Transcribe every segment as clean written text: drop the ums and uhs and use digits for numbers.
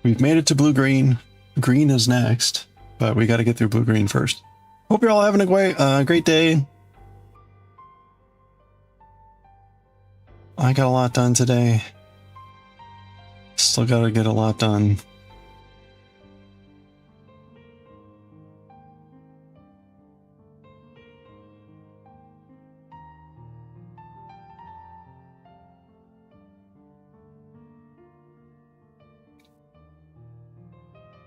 We've made it to blue-green. Green is next, but we got to get through blue-green first. Hope you're all having a great day. I got a lot done today. Still got to get a lot done.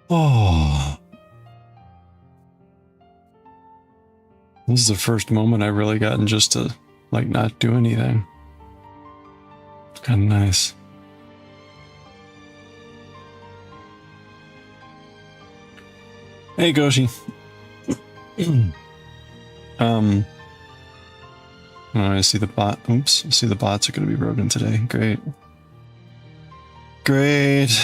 Oh. This is the first moment I've really gotten just to, like, not do anything. It's kind of nice. Hey, Goshi. Oh, I see the bot. Oops. I see the bots are going to be broken today. Great. Great.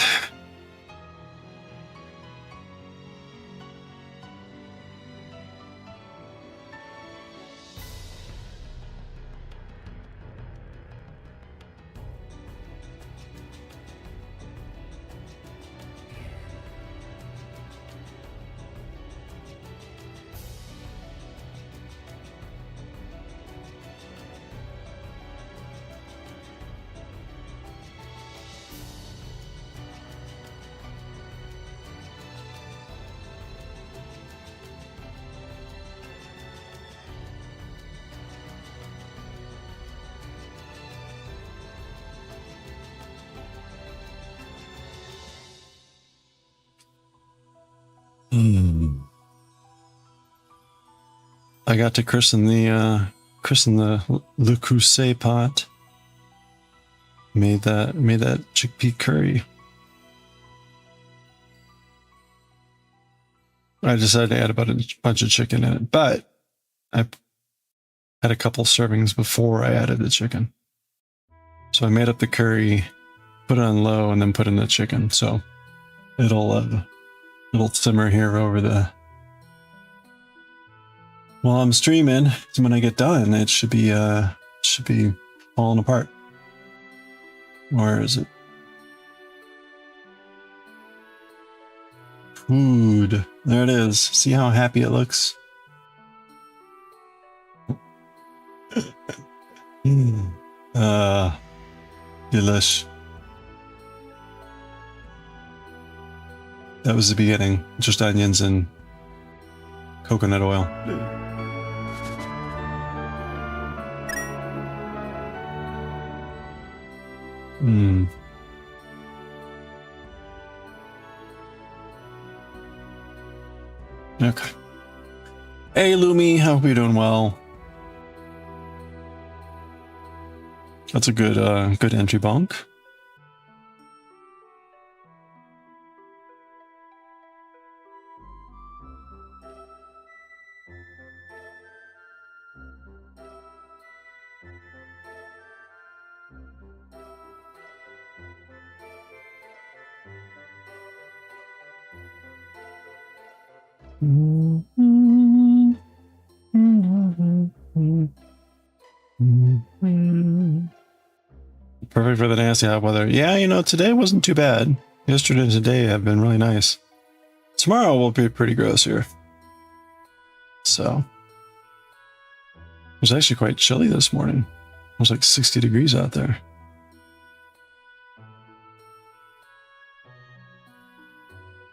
I got to christen the Le Creuset pot. Made that chickpea curry. I decided to add about a bunch of chicken in it, but I had a couple servings before I added the chicken. So I made up the curry, put it on low, and then put in the chicken. So it'll simmer here over the. While I'm streaming, so when I get done, it should be falling apart. Where is it? Food. There it is. See how happy it looks? Delish. That was the beginning. Just onions and coconut oil. Okay. Hey, Lumi, hope you're doing well. That's a good entry, bonk. Perfect for the nasty hot weather. Yeah, you know, today wasn't too bad. Yesterday and today have been really nice. Tomorrow will be pretty gross here. So. It was actually quite chilly this morning. It was like 60 degrees out there.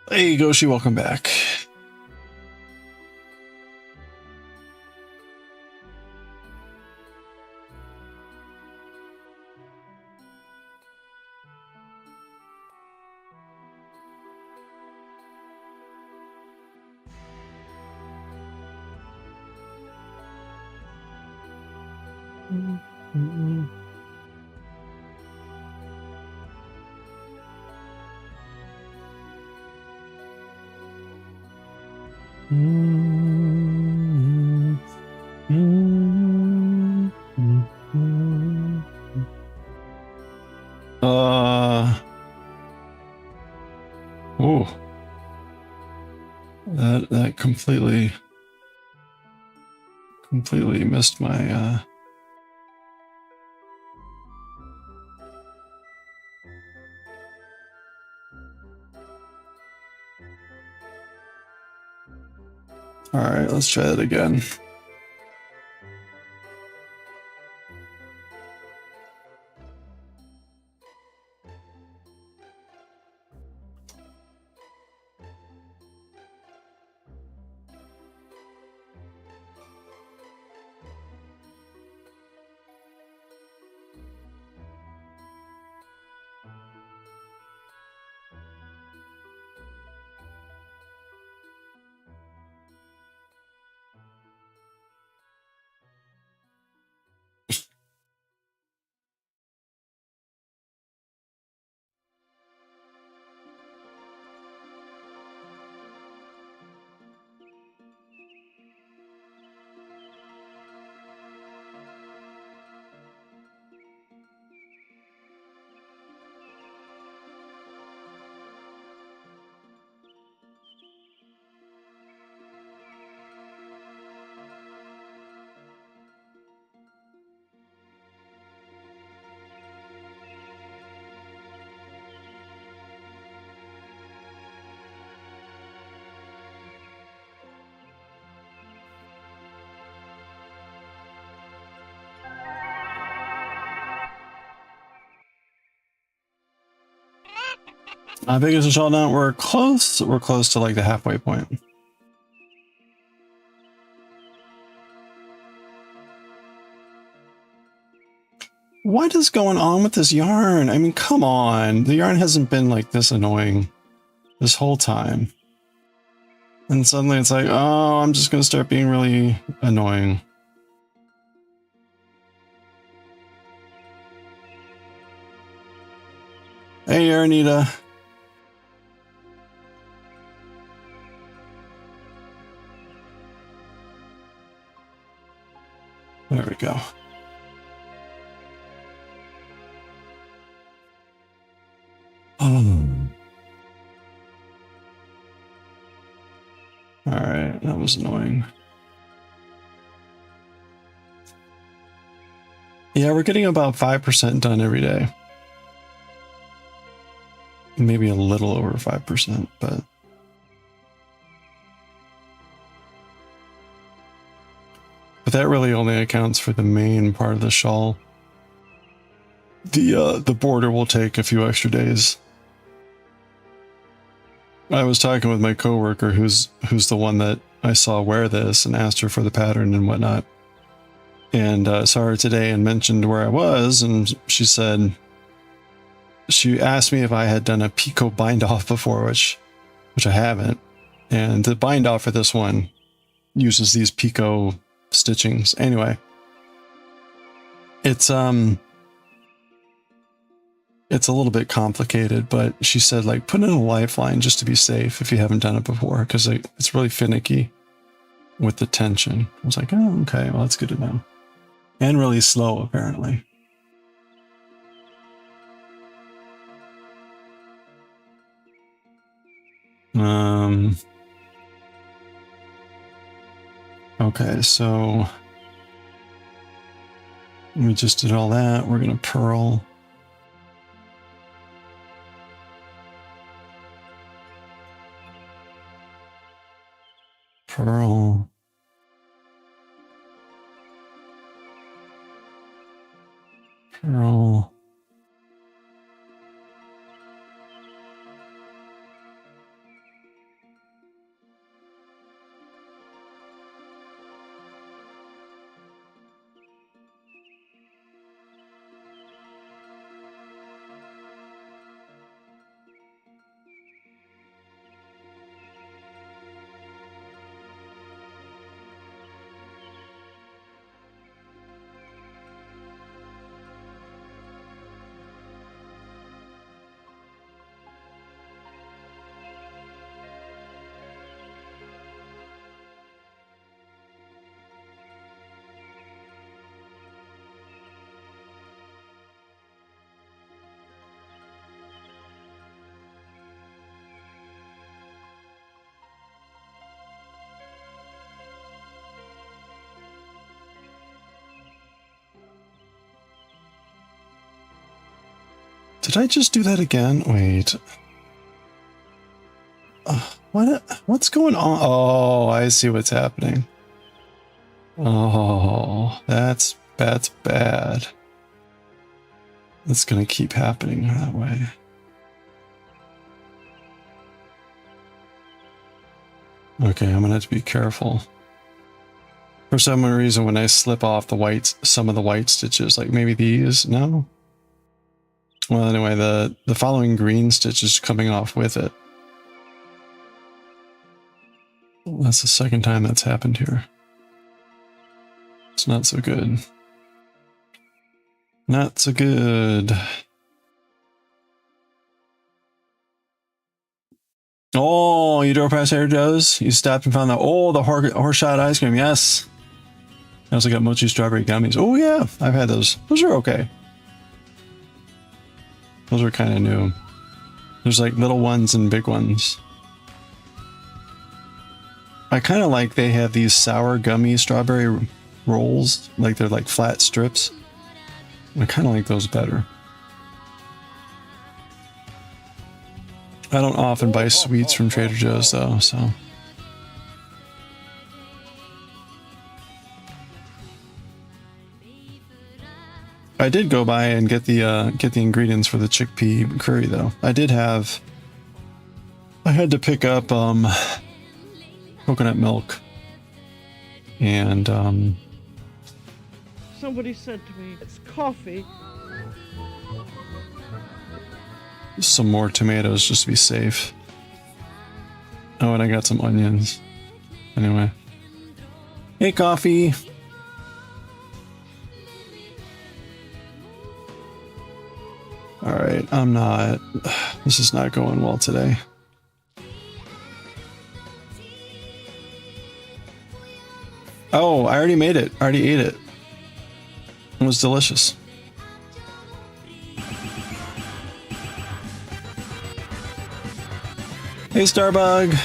Hey, Goshi, welcome back. Oh, that completely missed my All right, let's try that again. How big is the shawl now? We're close. We're close to like the halfway point. What is going on with this yarn? I mean, come on. The yarn hasn't been like this annoying this whole time. And suddenly it's like, oh, I'm just going to start being really annoying. Hey, Aranita. There we go. Alright, that was annoying. Yeah, we're getting about 5% done every day. Maybe a little over 5%, but... But that really only accounts for the main part of the shawl. The border will take a few extra days. I was talking with my coworker who's the one that I saw wear this and asked her for the pattern and whatnot. And saw her today and mentioned where I was, and she said, she asked me if I had done a picot bind off before, which I haven't. And the bind off for this one uses these picot stitchings. Anyway, it's a little bit complicated, but she said, like, put in a lifeline just to be safe if you haven't done it before, because it's really finicky with the tension. I was like, oh, okay, well, that's good to know. And really slow, apparently. Okay, so we just did all that. We're going to purl. Purl. Purl. Did I just do that again? Wait. What's going on? Oh, I see what's happening. Oh, that's bad. It's gonna keep happening that way. Okay, I'm gonna have to be careful. For some reason, when I slip off the whites, some of the white stitches, like maybe these, no? Well, anyway, the following green stitch is coming off with it. That's the second time that's happened here. It's not so good. Not so good. Oh, you drove past Air Joe's? You stopped and found the, oh, the horse shot ice cream, yes. I also got mochi strawberry gummies. Oh yeah, I've had those. Those are okay. Those are kind of new. There's like little ones and big ones. I kind of like they have these sour gummy strawberry rolls. Like they're like flat strips. I kind of like those better. I don't often buy sweets from Trader Joe's though, so. I did go by and get the ingredients for the chickpea curry though. I had to pick up coconut milk and somebody said to me, it's coffee. Some more tomatoes just to be safe. Oh, and I got some onions. Anyway. Hey, coffee. Alright, this is not going well today. Oh, I already made it. I already ate it. It was delicious. Hey, Starbug.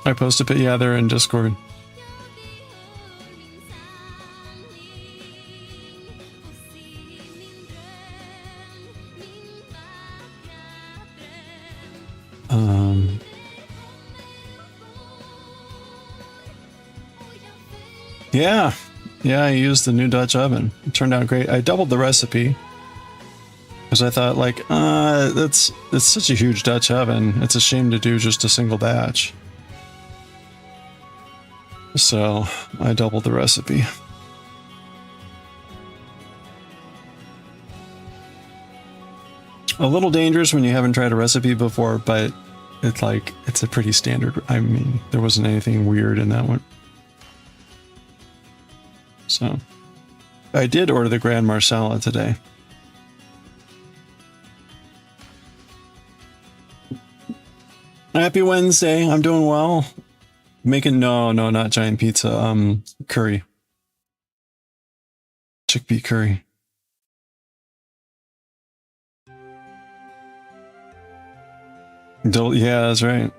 I posted it, yeah, they're in Discord. Yeah, I used the new Dutch oven. It turned out great. I doubled the recipe because I thought, like, it's such a huge Dutch oven. It's a shame to do just a single batch. So I doubled the recipe. A little dangerous when you haven't tried a recipe before, but it's a pretty standard. I mean, there wasn't anything weird in that one. So, I did order the Grand Marsala today. Happy Wednesday. I'm doing well. Making no, not giant pizza. Curry. Chickpea curry. Yeah, that's right.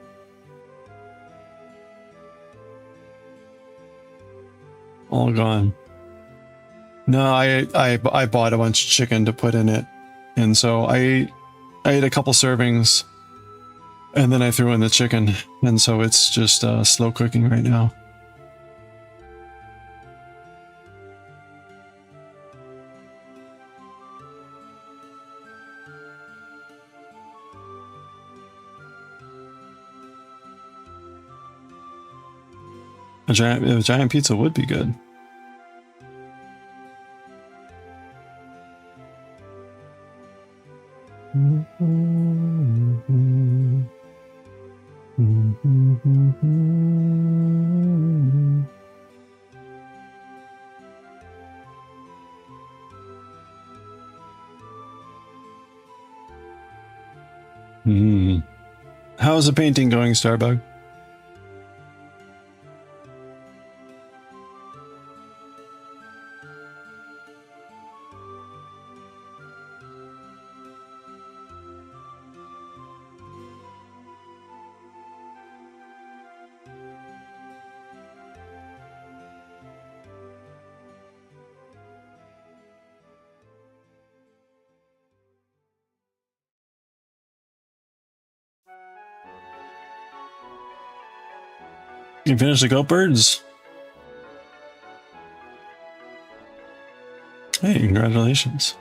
All gone. No, I bought a bunch of chicken to put in it, and so I ate a couple servings, and then I threw in the chicken, and so it's just slow cooking right now. A giant pizza would be good. How's the painting going, Starbug? You finished the goat birds? Hey, congratulations.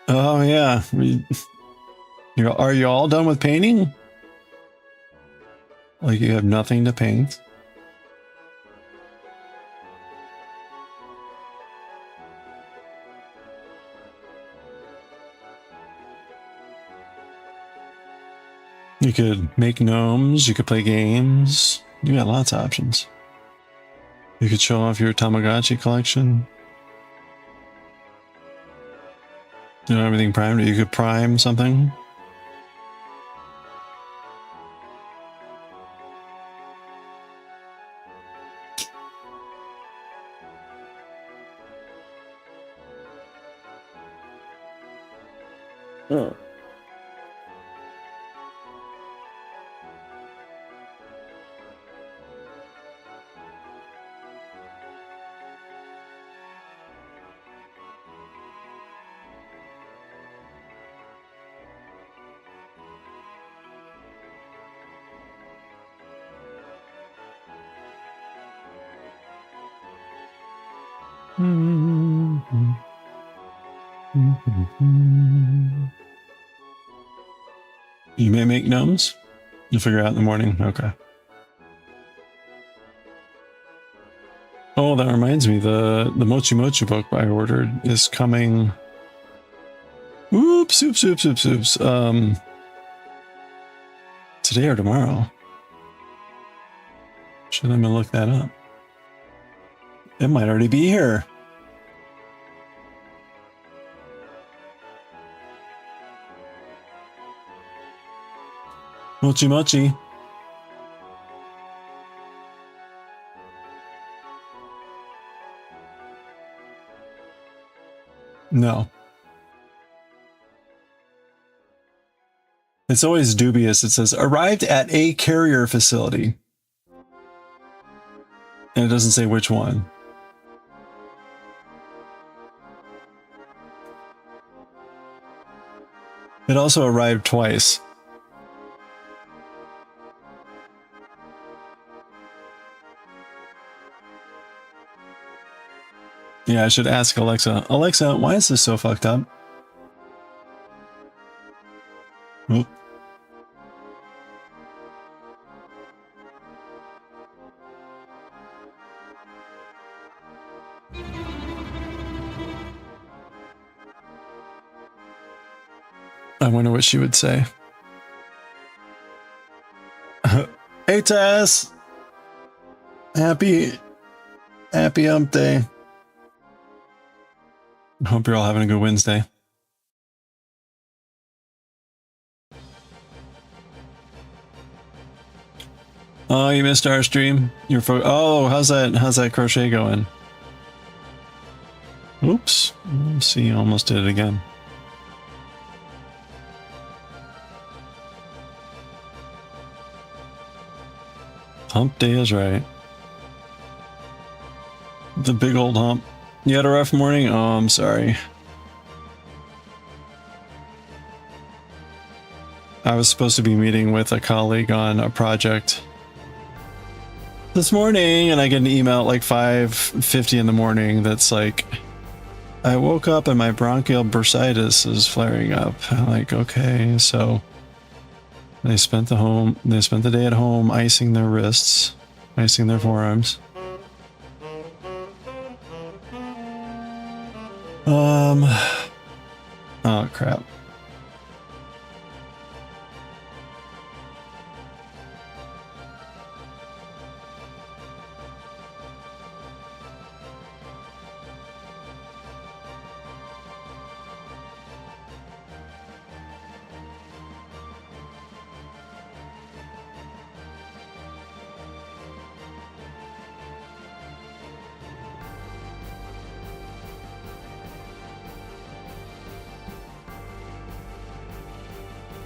Oh yeah, are you all done with painting? Like you have nothing to paint? You could make gnomes, you could play games. You got lots of options. You could show off your Tamagotchi collection. You know, everything primed. You could prime something. Oh. You may make gnomes. You'll figure it out in the morning. Okay. Oh, that reminds me. The Mochi Mochi book I ordered is coming. Oops, oops, oops, oops, oops. Today or tomorrow. Should I look that up? It might already be here. Mochi Mochi. No. It's always dubious. It says, arrived at a carrier facility. And it doesn't say which one. It also arrived twice. Yeah, I should ask Alexa. Alexa, why is this so fucked up? Oop. I wonder what she would say. Hey Tess! Happy hump day. Hope you're all having a good Wednesday. Oh, you missed our stream? Oh, how's that crochet going? Oops. Let's see, almost did it again. Hump day is right. The big old hump. You had a rough morning? Oh, I'm sorry. I was supposed to be meeting with a colleague on a project this morning, and I get an email at like 5:50 in the morning that's like, I woke up and my bronchial bursitis is flaring up. I'm like, okay, so they spent the day at home icing their wrists, icing their forearms. Oh crap.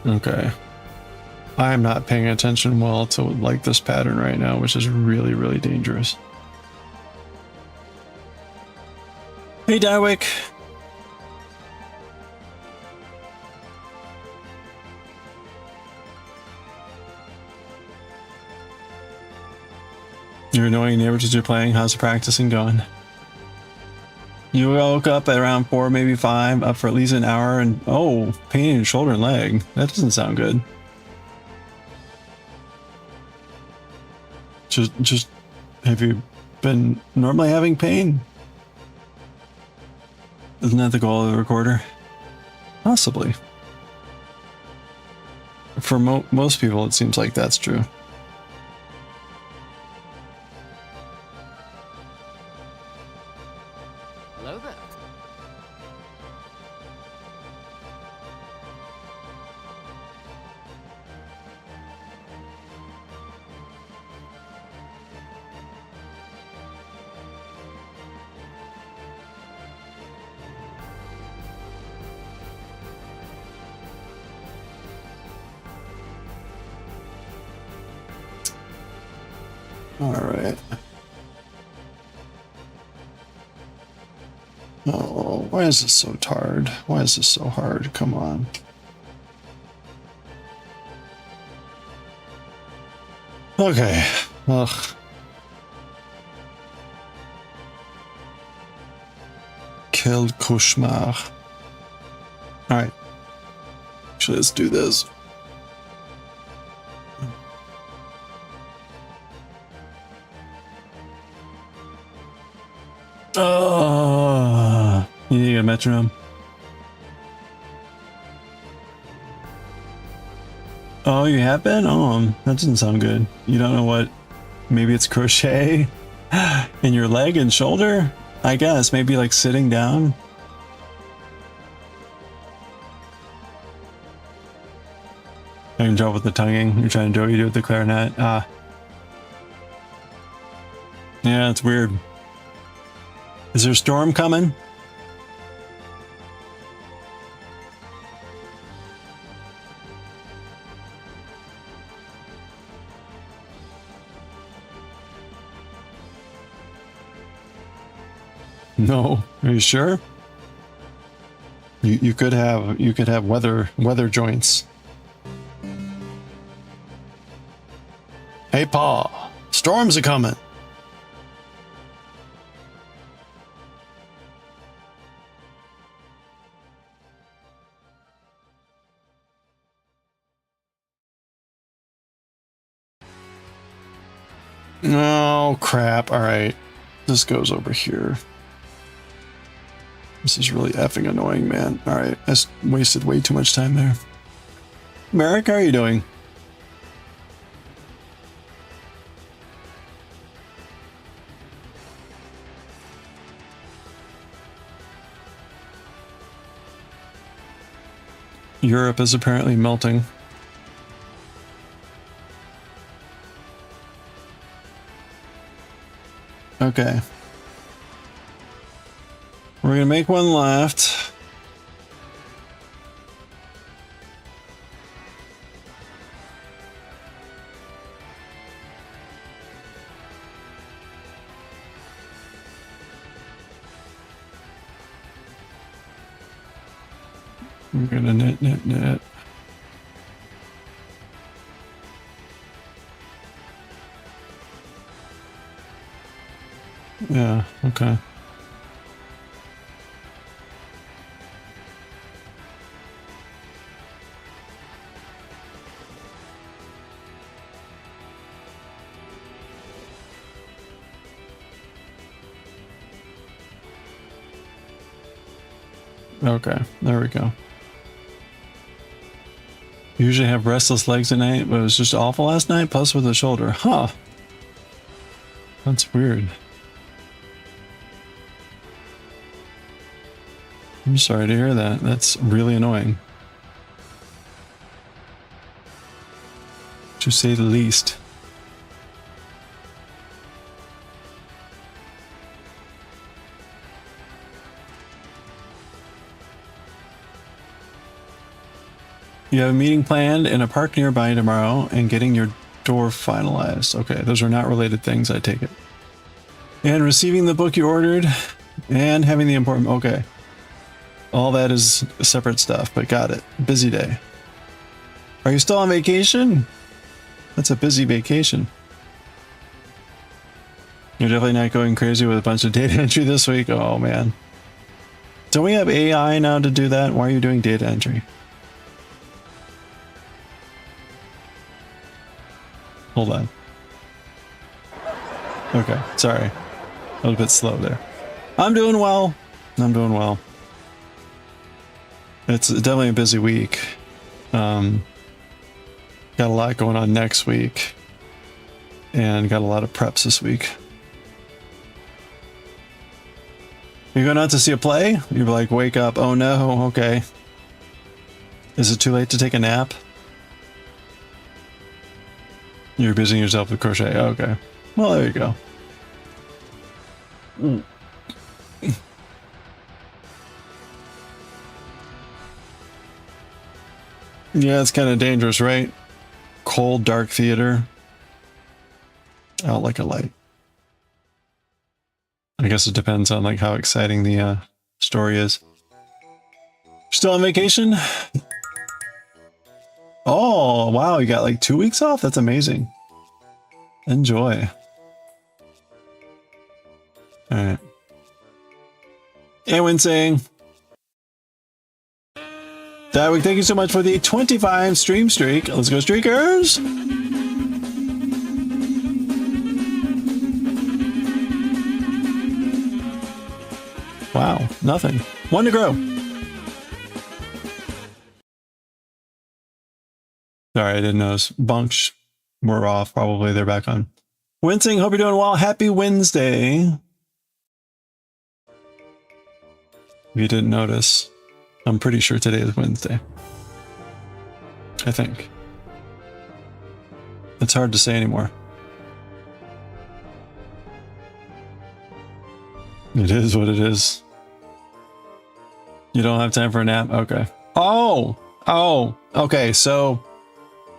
Okay. I'm not paying attention well to like this pattern right now, which is really, really dangerous. Hey, Dywick. Your annoying neighbors as you're playing. How's the practicing going? You woke up at around 4, maybe 5, up for at least an hour, and oh, pain in your shoulder and leg. That doesn't sound good. Just, have you been normally having pain? Isn't that the goal of the recorder? Possibly. For most people, it seems like that's true. Hello there. All right. Oh, why is this so hard? Why is this so hard? Come on. Okay. Ugh. Quel cauchemar. All right. Actually, let's do this. You need a metronome. Oh, you have been? Oh, that doesn't sound good. You don't know what? Maybe it's crochet in your leg and shoulder? I guess. Maybe like sitting down. I can joke with the tonguing. You're trying to joke, you do with the clarinet. Ah. Yeah, it's weird. Is there a storm coming? No. Are you sure? You could have weather joints. Hey, Pa. Storms are coming. Oh, crap. All right. This goes over here. This is really effing annoying, man. All right. I wasted way too much time there. Merrick, how are you doing? Europe is apparently melting. Okay. We're gonna make one left. We're gonna knit. Yeah, okay. Okay, there we go. Usually have restless legs at night, but it was just awful last night, plus with the shoulder. Huh. That's weird. I'm sorry to hear that. That's really annoying. To say the least. You have a meeting planned in a park nearby tomorrow and getting your door finalized. Okay, those are not related things, I take it. And receiving the book you ordered and having the important... Okay. All that is separate stuff, but got it. Busy day. Are you still on vacation? That's a busy vacation. You're definitely not going crazy with a bunch of data entry this week. Oh, man. Don't we have AI now to do that? Why are you doing data entry? Hold on. Okay, sorry. A little bit slow there. I'm doing well. I'm doing well. It's definitely a busy week. Got a lot going on next week. And got a lot of preps this week. You're going out to see a play? You're like, wake up. Oh no, okay. Is it too late to take a nap? You're busying yourself with crochet. Okay. Well, there you go. Yeah, it's kind of dangerous, right? Cold, dark theater. Out like a light. I guess it depends on like how exciting the story is. Still on vacation? Oh, wow, you got like 2 weeks off? That's amazing. Enjoy. Alright. And when saying that week, thank you so much for the 25 stream streak. Let's go, streakers! Wow, nothing. One to grow. Sorry, I didn't notice. Bunks were off. Probably they're back on. Wincing, hope you're doing well. Happy Wednesday. If you didn't notice, I'm pretty sure today is Wednesday. I think. It's hard to say anymore. It is what it is. You don't have time for a nap? Okay. Oh, okay. So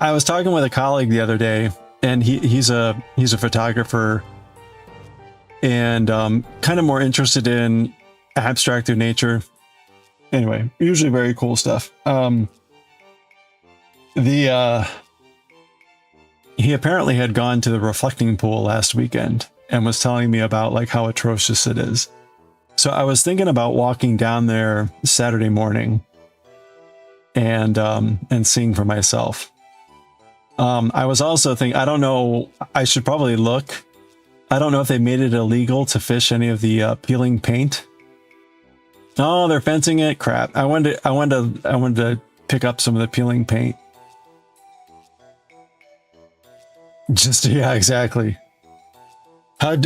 I was talking with a colleague the other day, and he's a photographer, and kind of more interested in abstract through nature. Anyway, usually very cool stuff. He apparently had gone to the reflecting pool last weekend and was telling me about like how atrocious it is. So I was thinking about walking down there Saturday morning and seeing for myself. I was also thinking, I don't know, I should probably look. I don't know if they made it illegal to fish any of the peeling paint. Oh, they're fencing it. Crap. I wanted to pick up some of the peeling paint. Just, yeah, exactly. How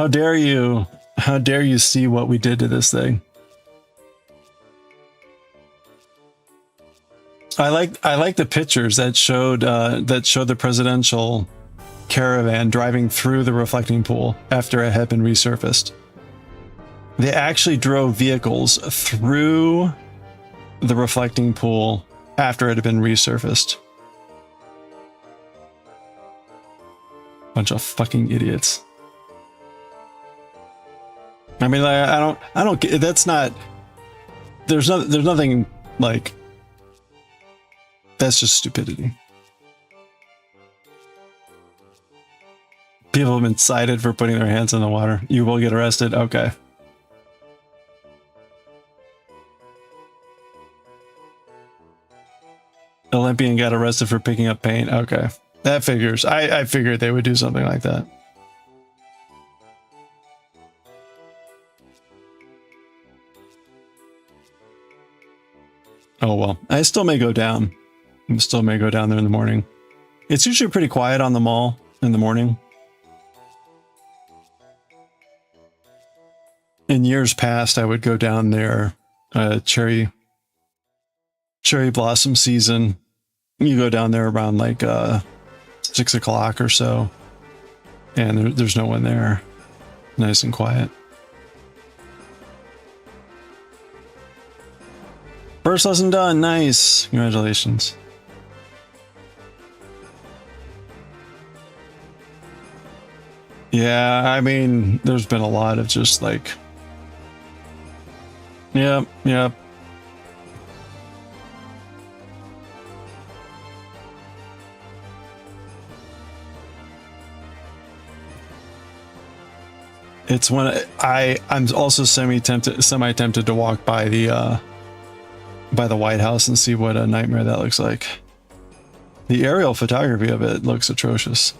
dare you? How dare you see what we did to this thing? I like the pictures that showed the presidential caravan driving through the reflecting pool after it had been resurfaced. They actually drove vehicles through the reflecting pool after it had been resurfaced. Bunch of fucking idiots. I mean, like, I don't get, that's not, there's nothing like, that's just stupidity. People have been cited for putting their hands in the water. You will get arrested. Okay. Olympian got arrested for picking up paint. Okay. That figures. I figured they would do something like that. Oh, well, I still may go down. I still may go down there in the morning. It's usually pretty quiet on the mall in the morning. In years past, I would go down there, cherry blossom season. You go down there around like 6 o'clock or so, and there's no one there. Nice and quiet. First lesson done. Nice. Congratulations. Yeah, I mean, there's been a lot of just like, yep, yep. It's when I'm also semi tempted to walk by the White House and see what a nightmare that looks like. The aerial photography of it looks atrocious.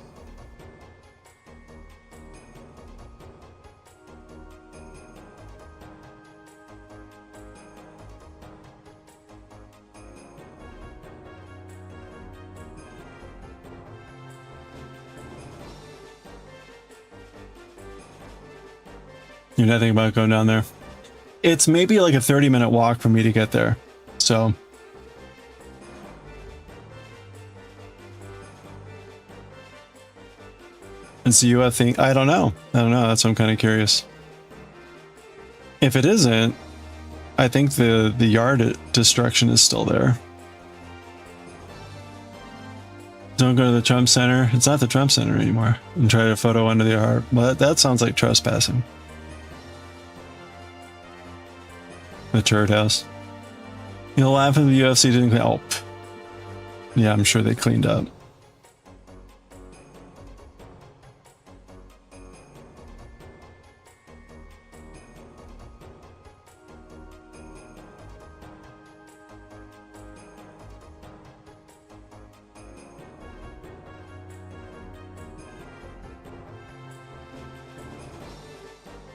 You're not thinking about going down there? It's maybe like a 30-minute walk for me to get there. So. And see you, I think. I don't know. That's what I'm kind of curious. If it isn't, I think the yard destruction is still there. Don't go to the Trump Center. It's not the Trump Center anymore. And try a photo under the art. Well, that sounds like trespassing. The turd house. You'll laugh if the UFC didn't clean. Oh, yeah, I'm sure they cleaned up.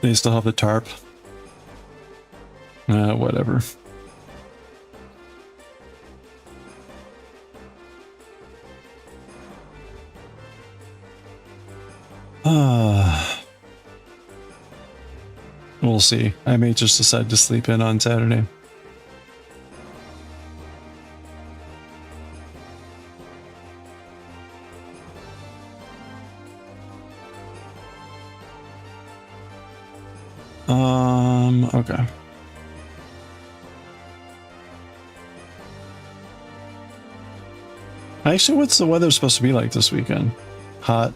They still have the tarp. Whatever. We'll see. I may just decide to sleep in on Saturday. Okay. Actually, what's the weather supposed to be like this weekend? Hot.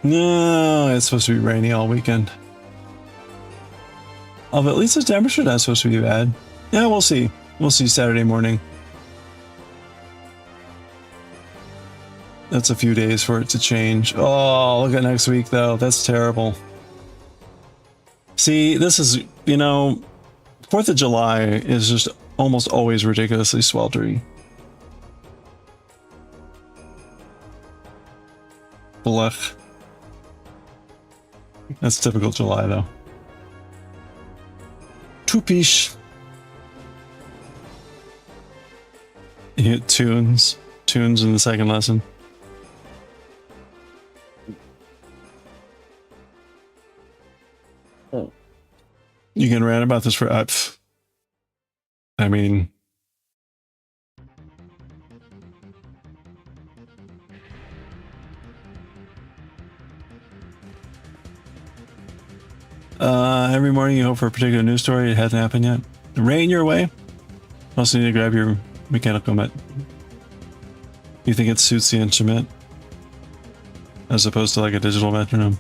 No, it's supposed to be rainy all weekend. Oh, but at least the temperature not supposed to be bad. Yeah, we'll see. We'll see Saturday morning. That's a few days for it to change. Oh, look at next week though. That's terrible. See, this is, you know, 4th of July is just almost always ridiculously sweltery. Blech. That's typical July though. Tupish. You hit tunes in the second lesson. You can rant about this for I mean, every morning you hope for a particular news story. It hasn't happened yet. Rain your way. Also need to grab your mechanical met. You think it suits the instrument as opposed to like a digital metronome?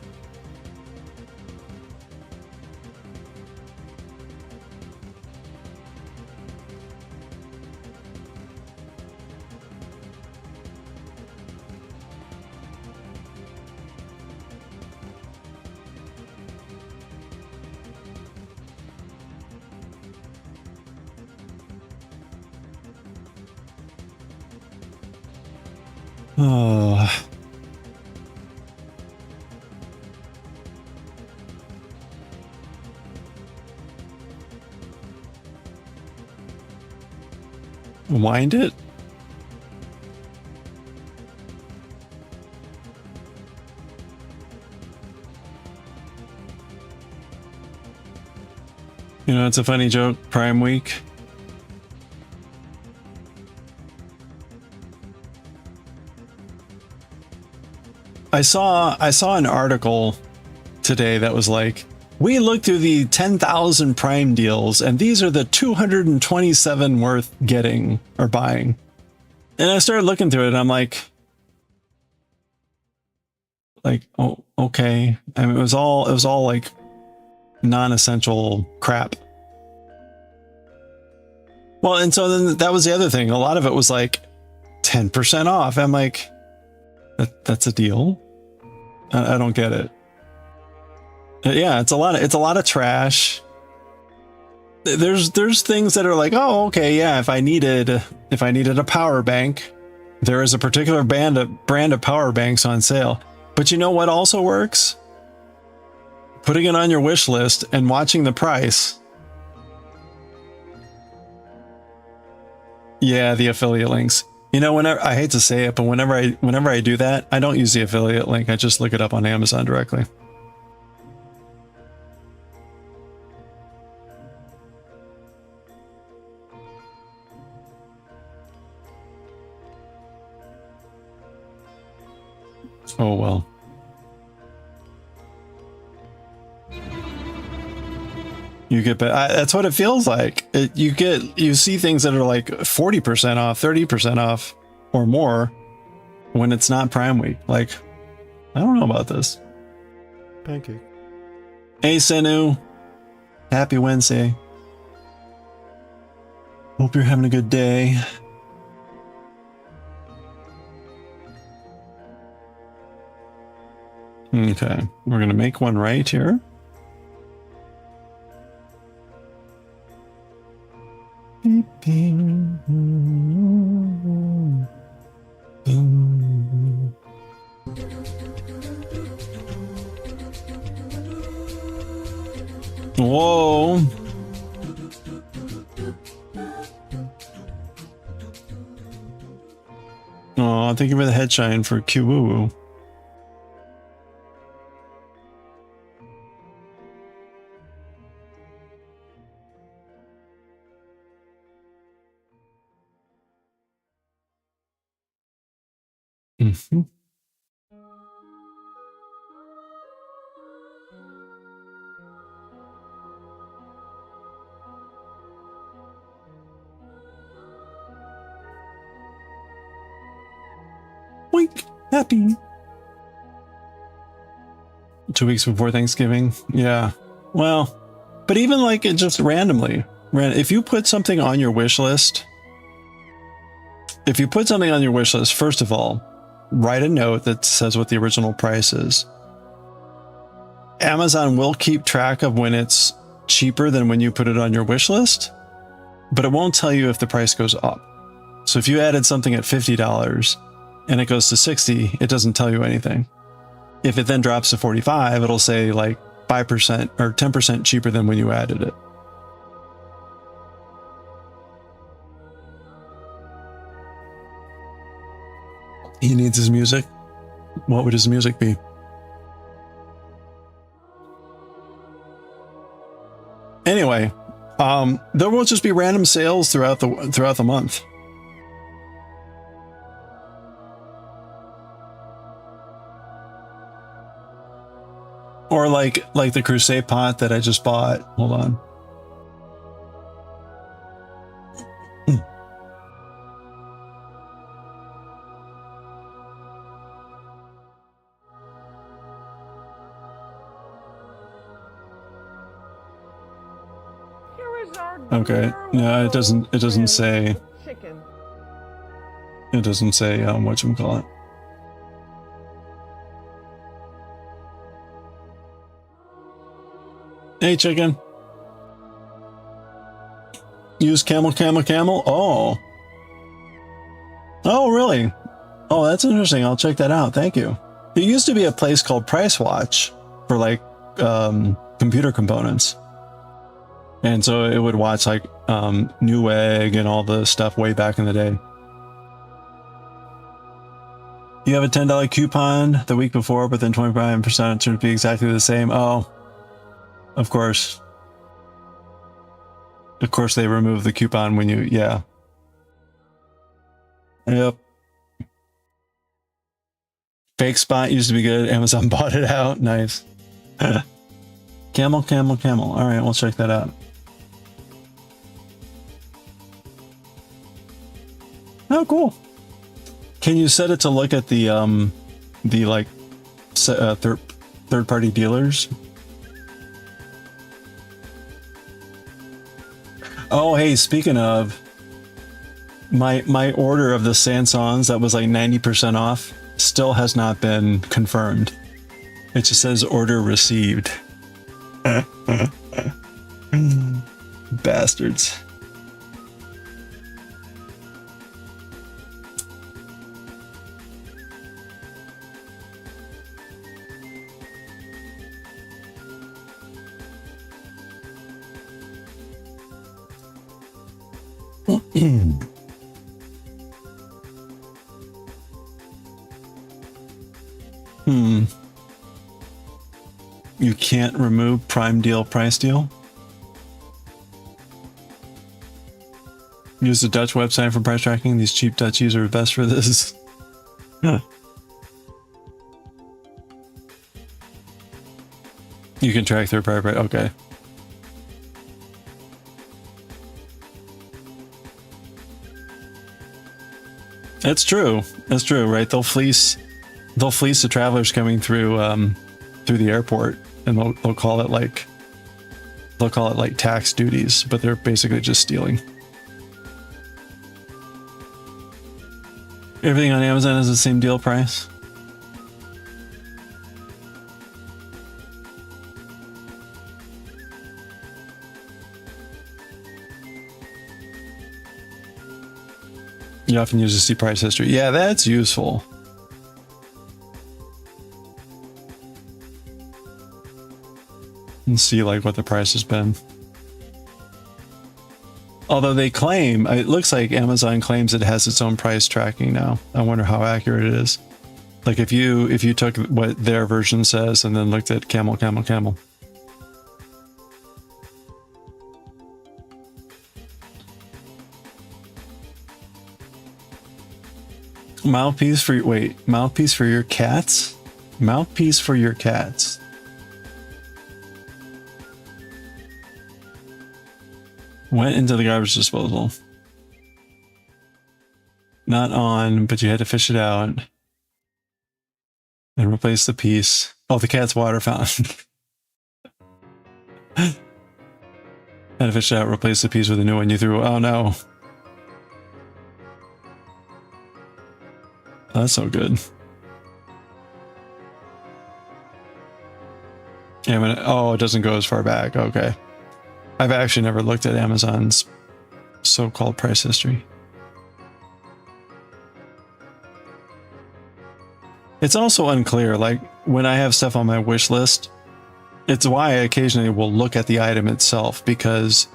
Oh. Wind it? You know, it's a funny joke. Prime Week. I saw an article today that was like, we looked through the 10,000 Prime deals, and these are the 227 worth getting or buying. And I started looking through it, and I'm like, oh, okay. I mean, it was all like non-essential crap. Well, and so then that was the other thing. A lot of it was like 10% off. I'm like, that's a deal. I don't get it. Yeah, it's a lot of trash. There's things that are like, oh, okay, yeah, if I needed a power bank, there is a particular brand of power banks on sale. But you know what also works? Putting it on your wish list and watching the price. Yeah, the affiliate links. You know, whenever, I hate to say it, but whenever I do that, I don't use the affiliate link. I just look it up on Amazon directly. Oh well. You get, that's what it feels like. You see things that are like 40% off, 30% off or more when it's not Prime Week. Like, I don't know about this. Pancake. Hey, Senu. Happy Wednesday. Hope you're having a good day. Okay, we're gonna make one right here. Whoa. Oh, thank you for the head shine for Kyuu. Mm-hmm. Wink. Happy. 2 weeks before Thanksgiving. Yeah. Well, but even like it just randomly. If you put something on your wish list, first of all, write a note that says what the original price is. Amazon will keep track of when it's cheaper than when you put it on your wish list, but it won't tell you if the price goes up. So if you added something at $50 and it goes to 60, it doesn't tell you anything. If it then drops to 45, it'll say like 5% or 10% cheaper than when you added it. He needs his music. What would his music be? Anyway, there will just be random sales throughout the month. Or like the Crusade pot that I just bought. Hold on. Okay. No, it doesn't say. Chicken. It doesn't say whatchamacallit. Hey, chicken. Use camel. Oh. Oh, really? Oh, that's interesting. I'll check that out. Thank you. There used to be a place called Price Watch for like computer components. And so it would watch like Newegg and all the stuff way back in the day. You have a $10 coupon the week before, but then 25% it turns to be exactly the same. Oh, of course. Of course they remove the coupon when you, yeah. Yep. Fake Spot used to be good. Amazon bought it out. Nice. Camel, camel, camel. All right, we'll check that out. Oh, cool. Can you set it to look at the like third party dealers? Oh, hey, speaking of, my order of the Sansons that was like 90% off still has not been confirmed. It just says order received. Bastards. You can't remove Prime Deal Price Deal? Use the Dutch website for price tracking. These cheap Dutchies are best for this. Huh. You can track third party price. Okay. That's true. That's true, right? They'll fleece the travelers coming through the airport, and they'll call it like tax duties, but they're basically just stealing. Everything on Amazon is the same deal price. You often use to see price history. Yeah, that's useful. And see like what the price has been. Although they claim, it looks like Amazon claims it has its own price tracking now. I wonder how accurate it is. Like if you took what their version says and then looked at camel, camel, camel. Mouthpiece for mouthpiece for your cats? Mouthpiece for your cats. Went into the garbage disposal. Not on, but you had to fish it out. And replace the piece. Oh, the cat's water fountain. Had to fish it out, replace the piece with a new one you threw. Oh no. That's so good. Yeah, oh, it doesn't go as far back. Okay. I've actually never looked at Amazon's so-called price history. It's also unclear, like when I have stuff on my wish list, it's why I occasionally will look at the item itself, because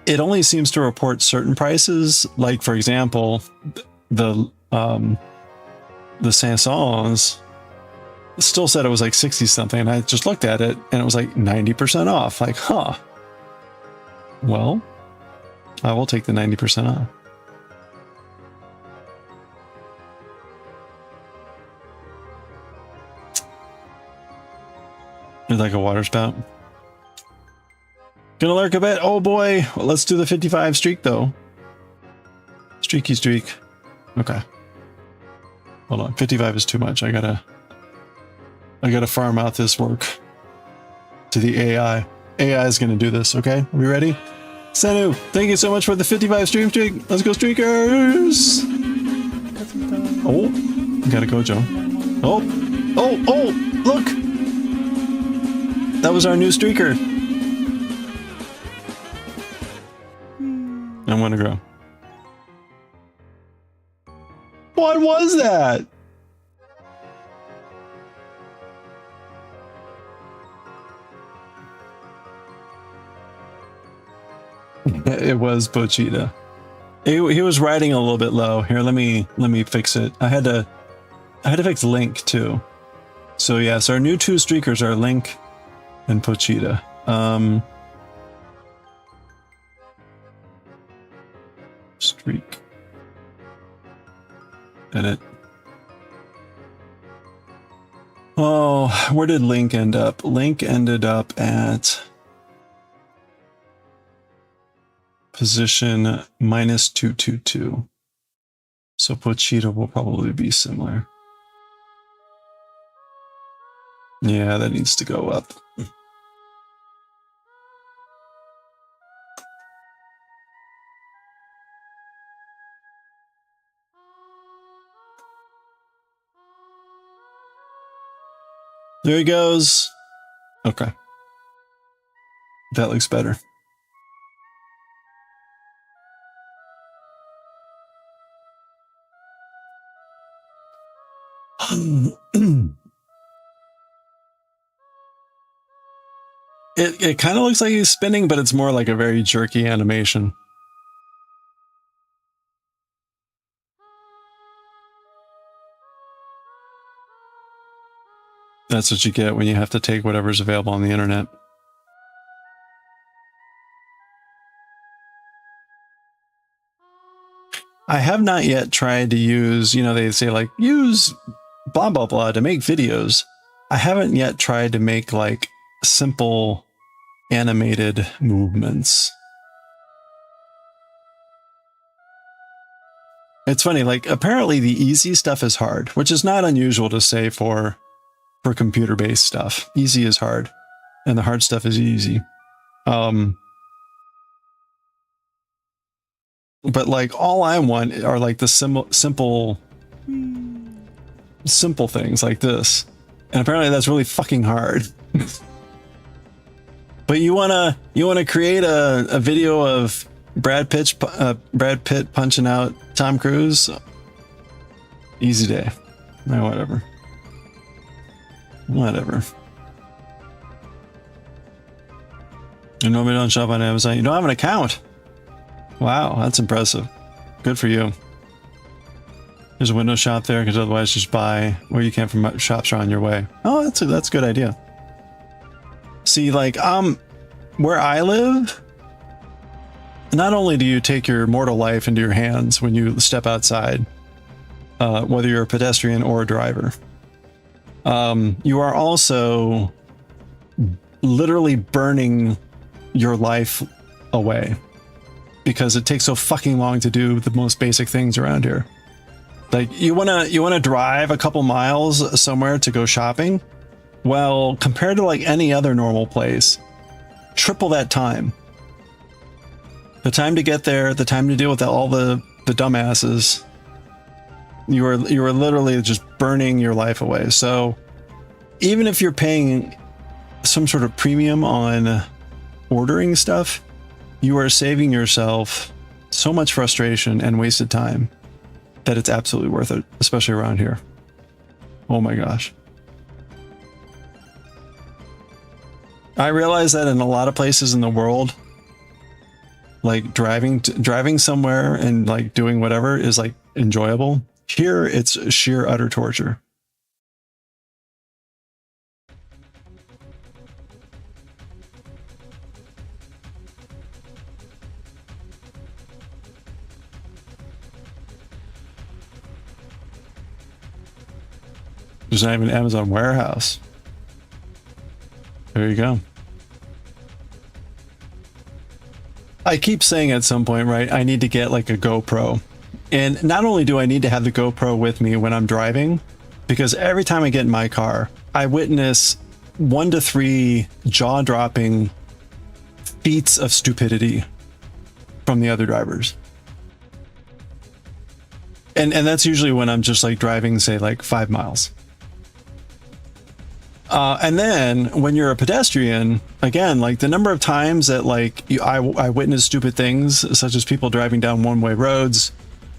it only seems to report certain prices. Like for example, the Sansons still said it was like 60 something, and I just looked at it and it was like 90% off. Like, huh. Well, I will take the 90% off. It's like a water spout. Gonna lurk a bit. Oh boy. Well, let's do the 55 streak though. Streaky streak. Okay. Hold on. 55 is too much. I gotta farm out this work to the AI. AI is gonna do this. Okay. Are we ready? Senu, thank you so much for the 55 streak. Let's go, streakers! Oh, gotta go, Joe. Oh, look! That was our new streaker. I'm gonna grow. What was that? It was Pochita. He was riding a little bit low. Here, let me fix it. I had to fix Link too. So yes, our new two streakers are Link and Pochita. Streak. Edit. Oh, where did Link end up? Link ended up at position -222. So Pochita will probably be similar. Yeah, that needs to go up. There he goes. Okay. That looks better. It kind of looks like he's spinning, but it's more like a very jerky animation. That's what you get when you have to take whatever's available on the internet. I have not yet tried to use, you know, they say like use blah blah blah to make videos. I haven't yet tried to make like simple animated movements. It's funny, like apparently the easy stuff is hard, which is not unusual to say for computer-based stuff. Easy is hard, and the hard stuff is easy. But like all I want are like the simple things like this, and apparently that's really fucking hard. But you wanna create a video of Brad Pitt punching out Tom Cruise? Easy day. No, whatever. Whatever. You normally don't shop on Amazon. You don't have an account. Wow, that's impressive. Good for you. There's a window shop there, because otherwise just buy where you can from shops around your way. Oh, that's a good idea. See, like, where I live, not only do you take your mortal life into your hands when you step outside, whether you're a pedestrian or a driver, you are also literally burning your life away, because it takes so fucking long to do the most basic things around here. Like you wanna drive a couple miles somewhere to go shopping. Well, compared to like any other normal place, triple that time. The time to get there, the time to deal with all the dumbasses. You are literally just burning your life away. So even if you're paying some sort of premium on ordering stuff, you are saving yourself so much frustration and wasted time that it's absolutely worth it, especially around here. Oh my gosh. I realize that in a lot of places in the world, like driving somewhere and like doing whatever is like enjoyable. Here, it's sheer utter torture. There's not even an Amazon warehouse. There you go. I keep saying at some point, right, I need to get like a GoPro. And not only do I need to have the GoPro with me when I'm driving, because every time I get in my car, I witness 1 to 3 jaw-dropping feats of stupidity from the other drivers. And that's usually when I'm just like driving, say like 5 miles. And then when you're a pedestrian, again, like the number of times that like I witness stupid things, such as people driving down one-way roads,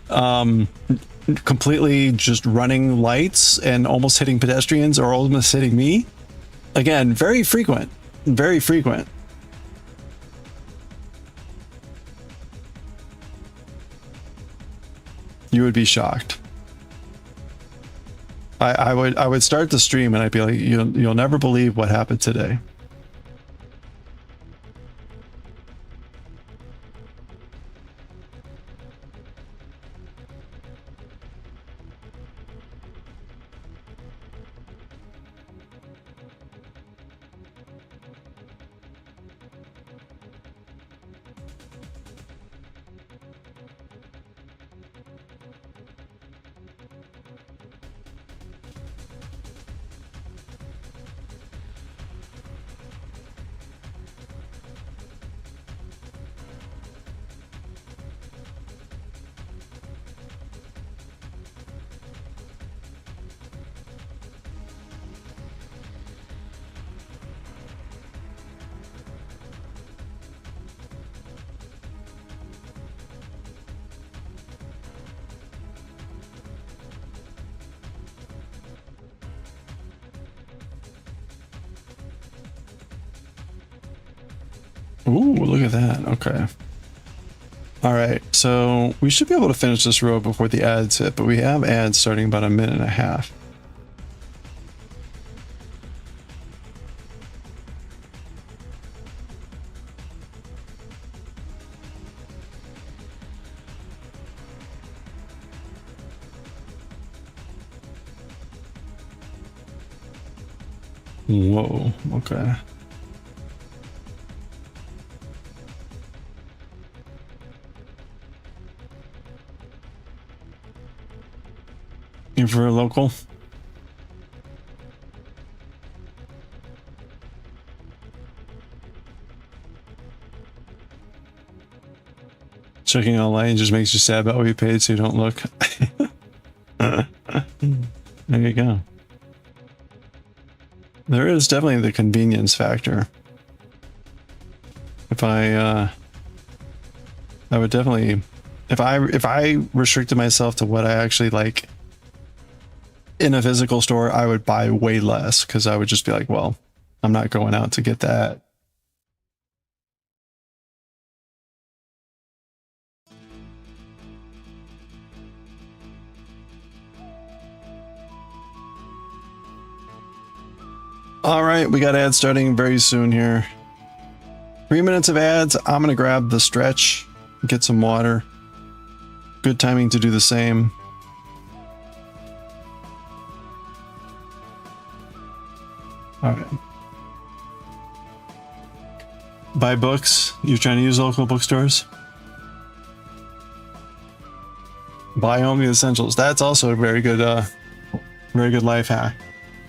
completely just running lights and almost hitting pedestrians or almost hitting me. Again, very frequent, very frequent. You would be shocked. I would start the stream and I'd be like, you'll never believe what happened today. Ooh, look at that. Okay. All right. So we should be able to finish this row before the ads hit, but we have ads starting about a minute and a half. Whoa. Okay. You for a local? Checking online just makes you sad about what you paid so you don't look. There you go. There is definitely the convenience factor. If I would definitely, if I restricted myself to what I actually like in a physical store, I would buy way less because I would just be like, well, I'm not going out to get that. All right, we got ads starting very soon here. 3 minutes of ads. I'm gonna grab the stretch, get some water. Good timing to do the same. All right. Buy books. You're trying to use local bookstores? Buy only essentials. That's also a very good life hack.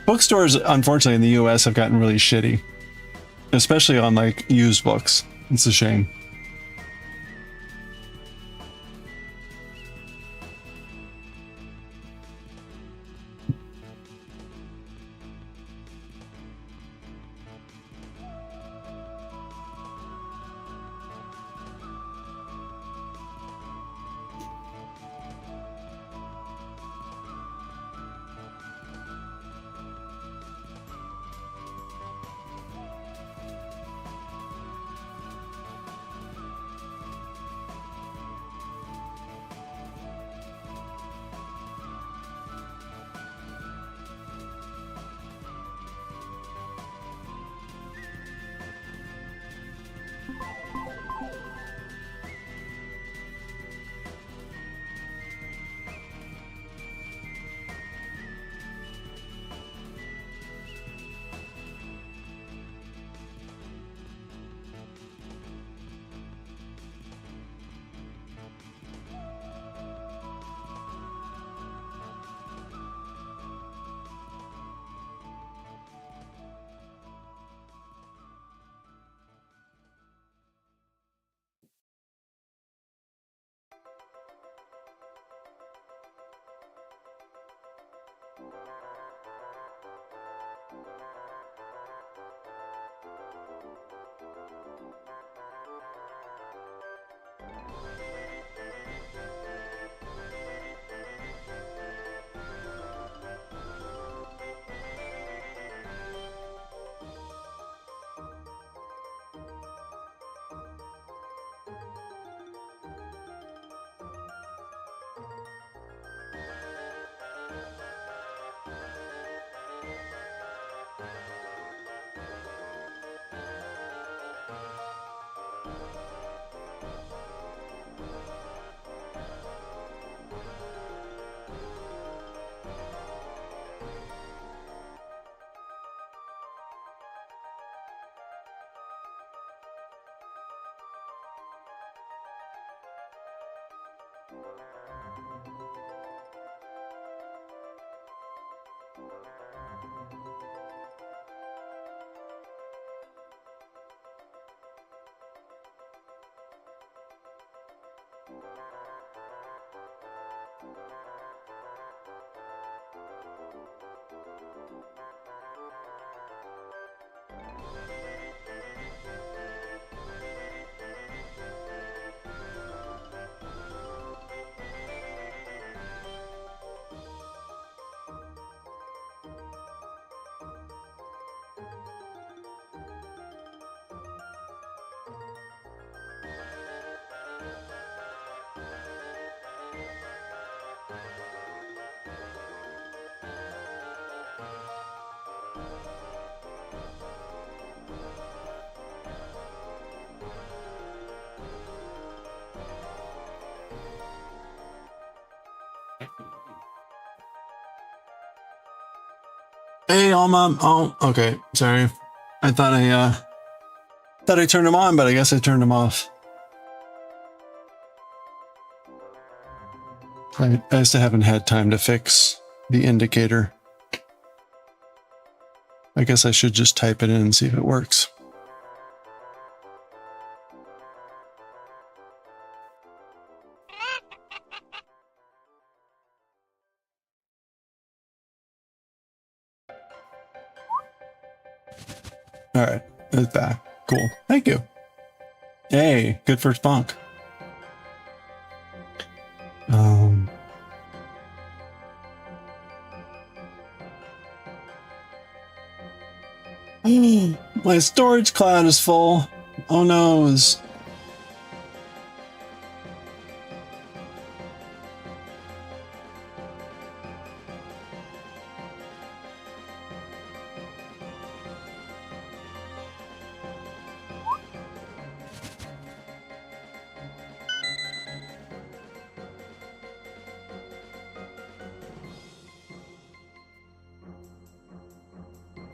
Bookstores, unfortunately, in the US have gotten really shitty, especially on like used books. It's a shame. Hey, Alma. Oh, okay. Sorry. I thought I turned them on, but I guess I turned them off. I still haven't had time to fix the indicator. I guess I should just type it in and see if it works. All right, it's back. Cool. Thank you. Hey, good first bonk. My storage cloud is full. Oh no.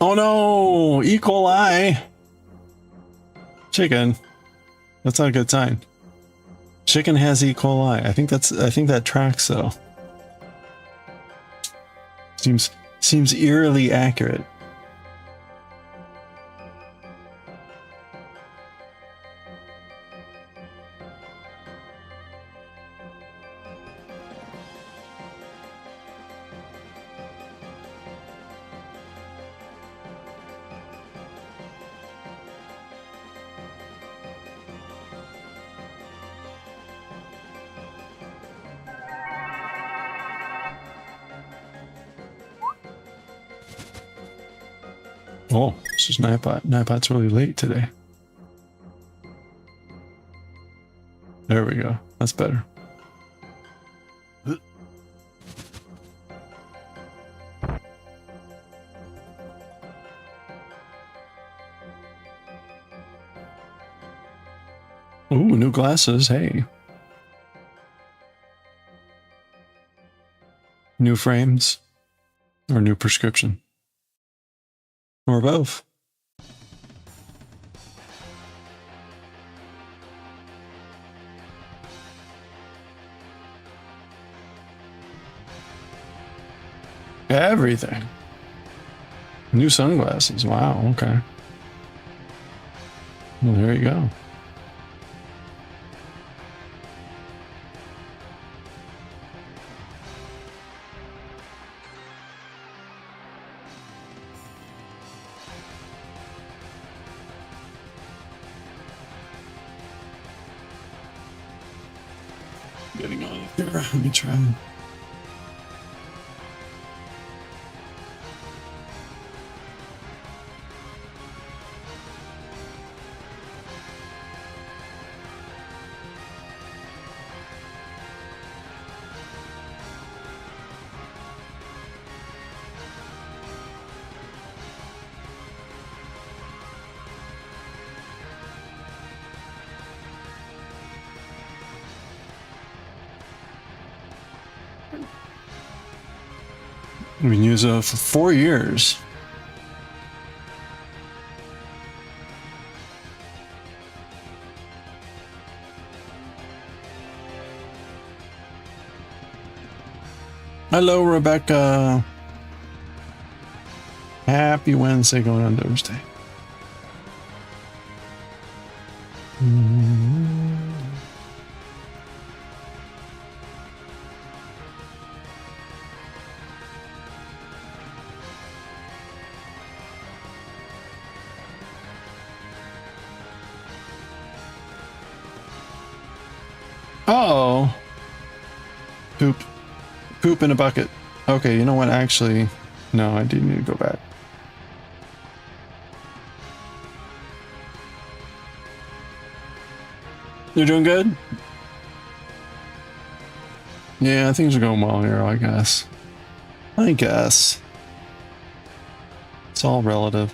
Oh no, E. coli. Chicken. That's not a good sign. Chicken has E. coli. I think that tracks though. Seems eerily accurate. Oh, this is Nightbot. Nightbot's really late today. There we go. That's better. Ooh, new glasses. Hey. New frames. Or new prescription. Or both. Everything. New sunglasses. Wow, okay. Well, there you go. Getting on there. Let me try. We've been using it for 4 years. Hello, Rebecca. Happy Wednesday going on Thursday. Uh-oh. Poop. Poop in a bucket. Okay, you know what? Actually, no, I do need to go back. You're doing good? Yeah, things are going well here, I guess. I guess. It's all relative.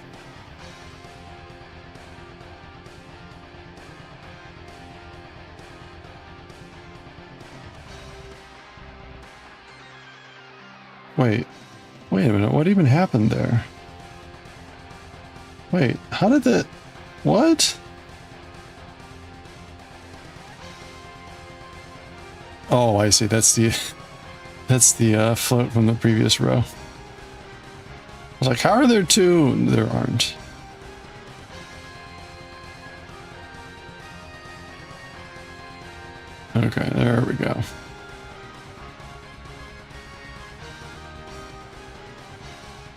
Wait a minute, what even happened there? Wait, how did that... What? Oh, I see, that's the float from the previous row. I was like, how are there two? There aren't. Okay, there we go.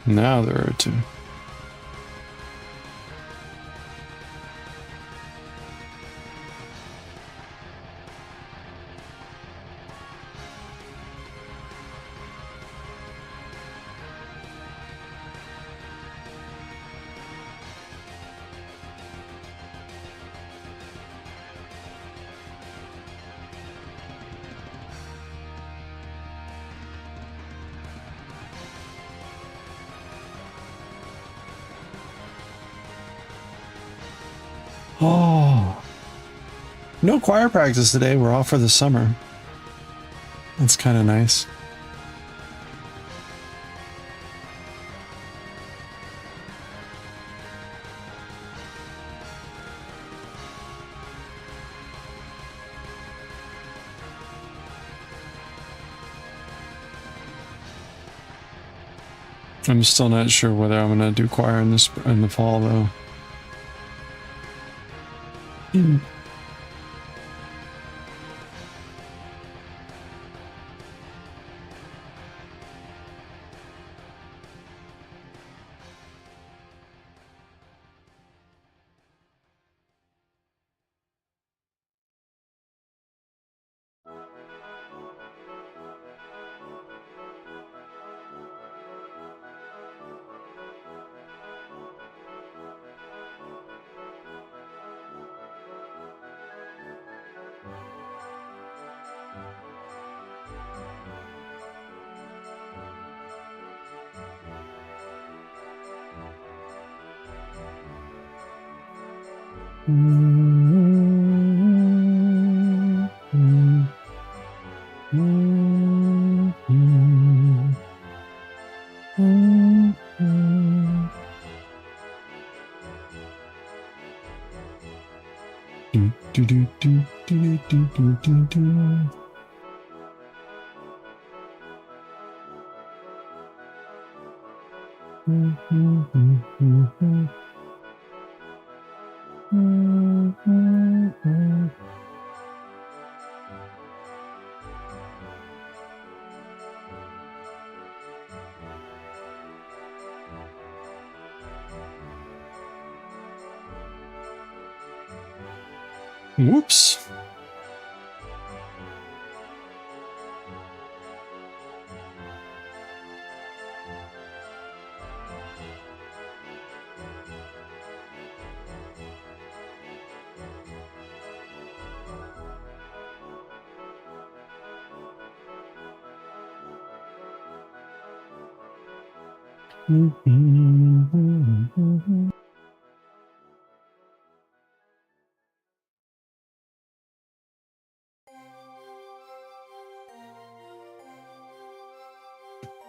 Now there are two. Oh, no choir practice today. We're off for the summer. That's kind of nice. I'm still not sure whether I'm gonna do choir in the fall though. Whoops.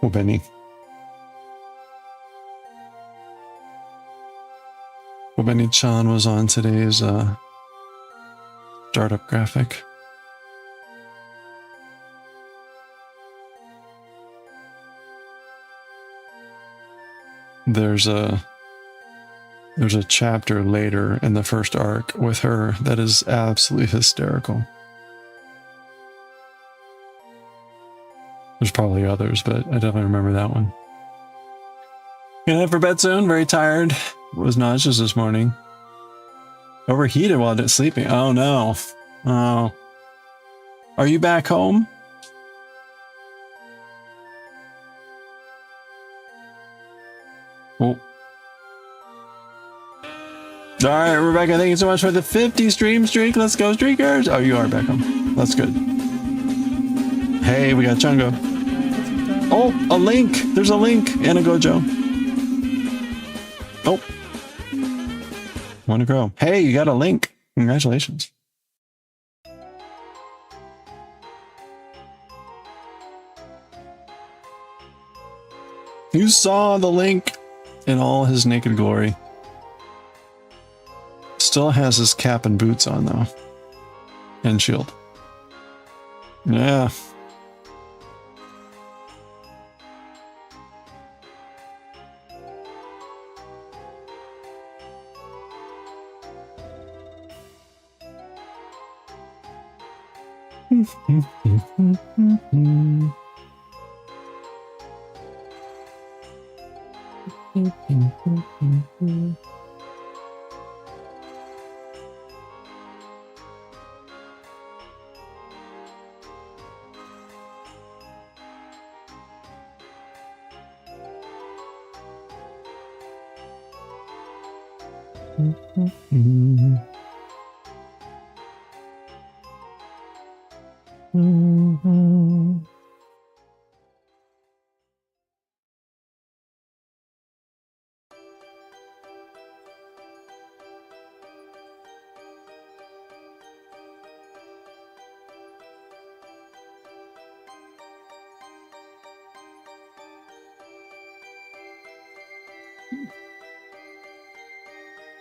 Oh, Benny. Well, Benny-chan was on today's startup graphic. There's a chapter later in the first arc with her that is absolutely hysterical. There's probably others, but I definitely remember that one. Gonna head for bed soon. Very tired. Was nauseous this morning. Overheated while sleeping. Oh no. Oh. Are you back home? Oh. All right, Rebecca, thank you so much for the 50 stream streak. Let's go, streakers. Oh, you are back home. That's good. Hey, we got Chungo. Oh, a link. There's a link and a Gojo. Oh. Want to grow. Hey, you got a link. Congratulations. You saw the link in all his naked glory. Still has his cap and boots on though. And shield. Yeah.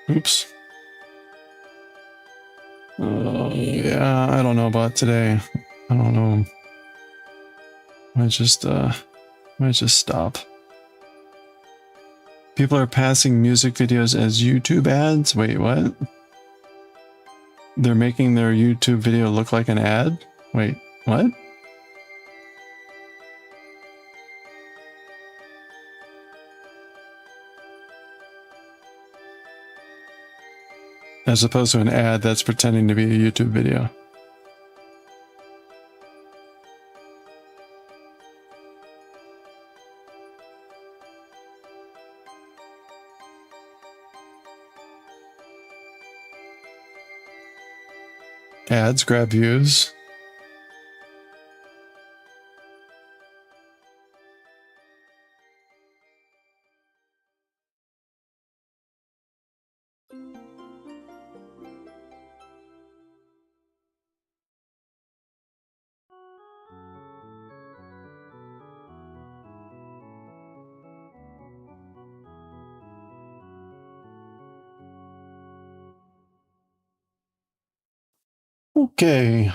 Oops. Yeah, I don't know about today. I don't know. Might just stop. People are passing music videos as YouTube ads? Wait, what? They're making their YouTube video look like an ad? Wait, what? As opposed to an ad that's pretending to be a YouTube video. Ads grab views. Okay.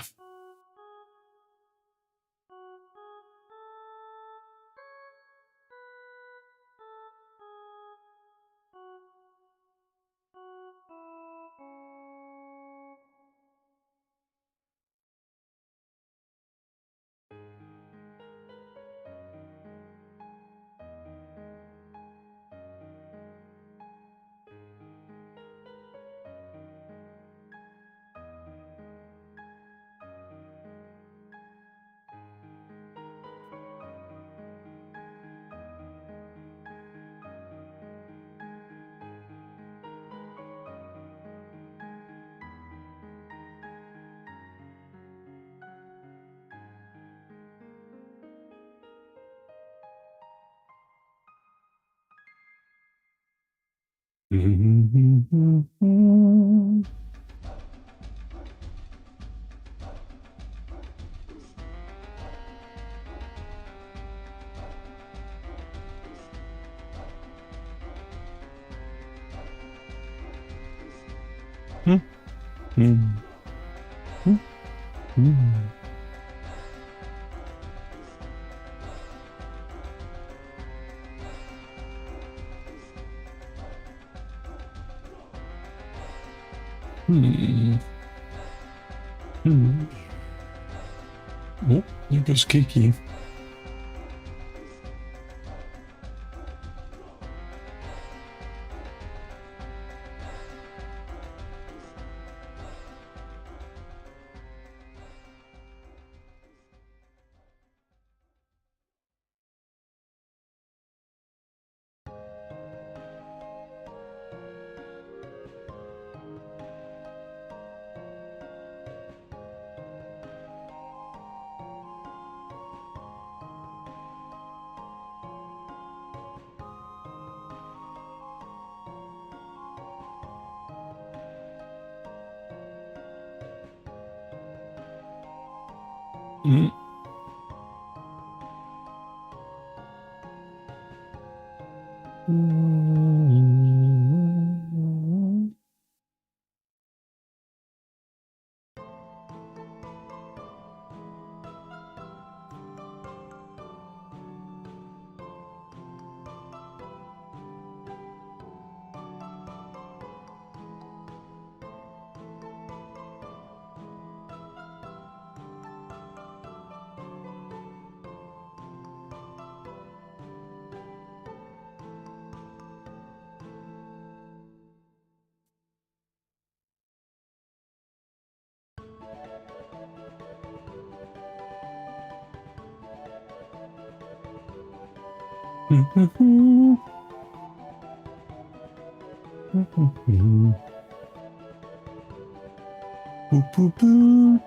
Oh, there goes Kiki. Mm. Boop, boop, boop. Boop, boop, boop.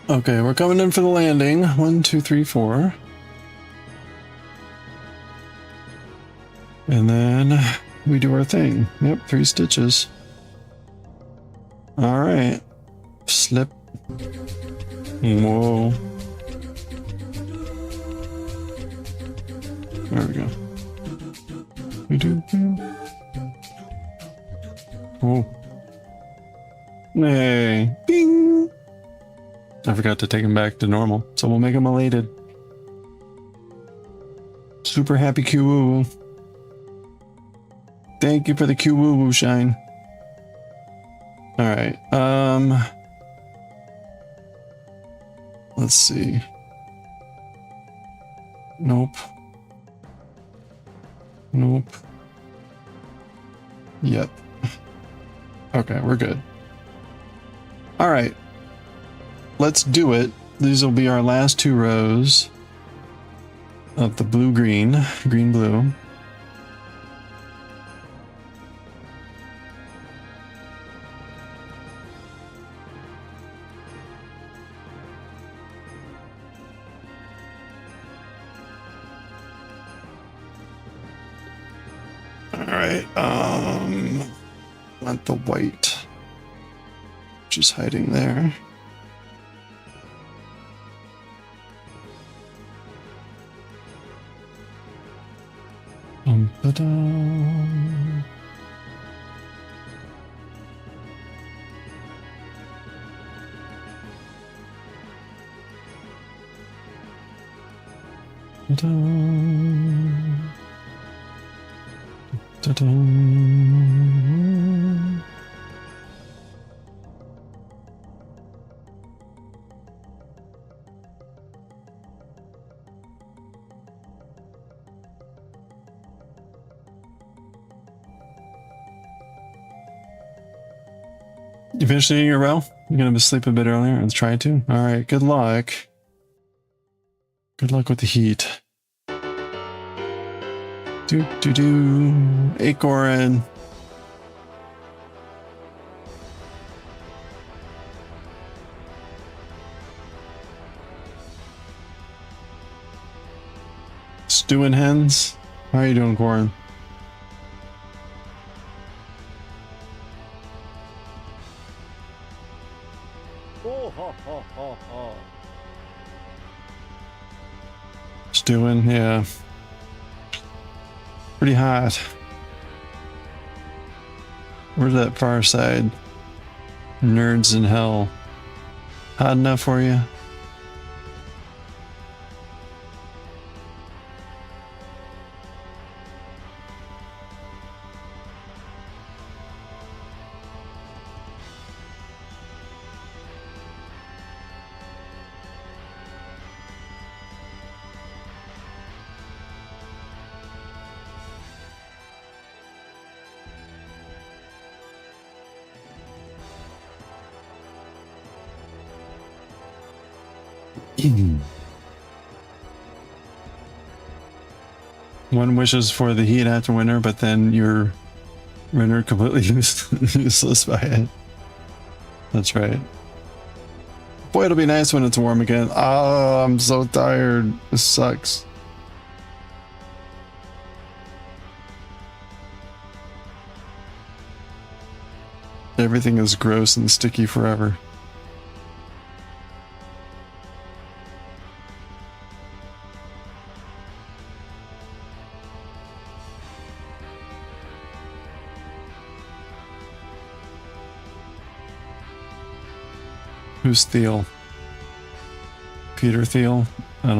Okay, we're coming in for the landing. 1, 2, 3, 4. And then we do our thing. Yep, 3 stitches. All right. Slip. Whoa. There we go. We do. Oh. Hey. Bing. I forgot to take him back to normal, so we'll make him elated. Super happy Q-woo. Thank you for the Q-woo shine. All right. Let's see. Nope. Nope. Yep. Okay, we're good. All right. Let's do it. These will be our last 2 rows of the blue-green, green-blue. Alright, want the white, which is hiding there. Ta-da. Ta-da. Ta-da. You finished eating your row? You're gonna sleep a bit earlier? Let's try to. Alright, good luck. Good luck with the heat. Do. Acorn. Stewing hens? How are you doing, Corin? Stewing, yeah. Pretty hot. Where's that far side? Nerds in hell. Hot enough for you? One wishes for the heat after winter, but then you're rendered completely useless by it. That's right. Boy, it'll be nice when it's warm again. Oh, I'm so tired. This sucks. Everything is gross and sticky forever. Who's Thiel? Peter Thiel? I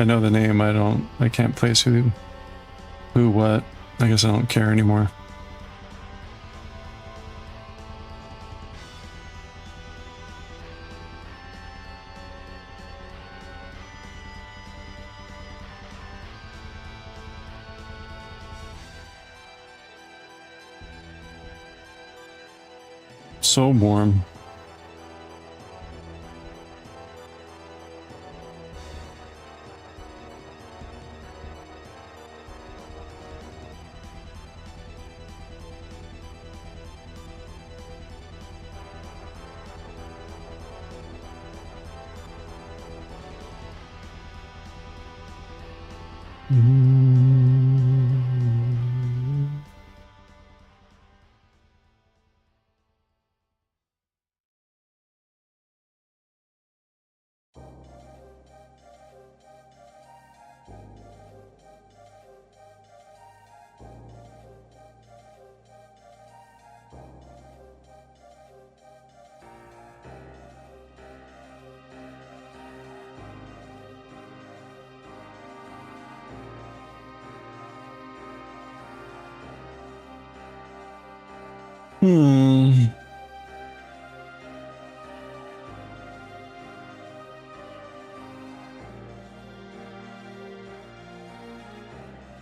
know the name, I can't place who, what. I guess I don't care anymore. So warm.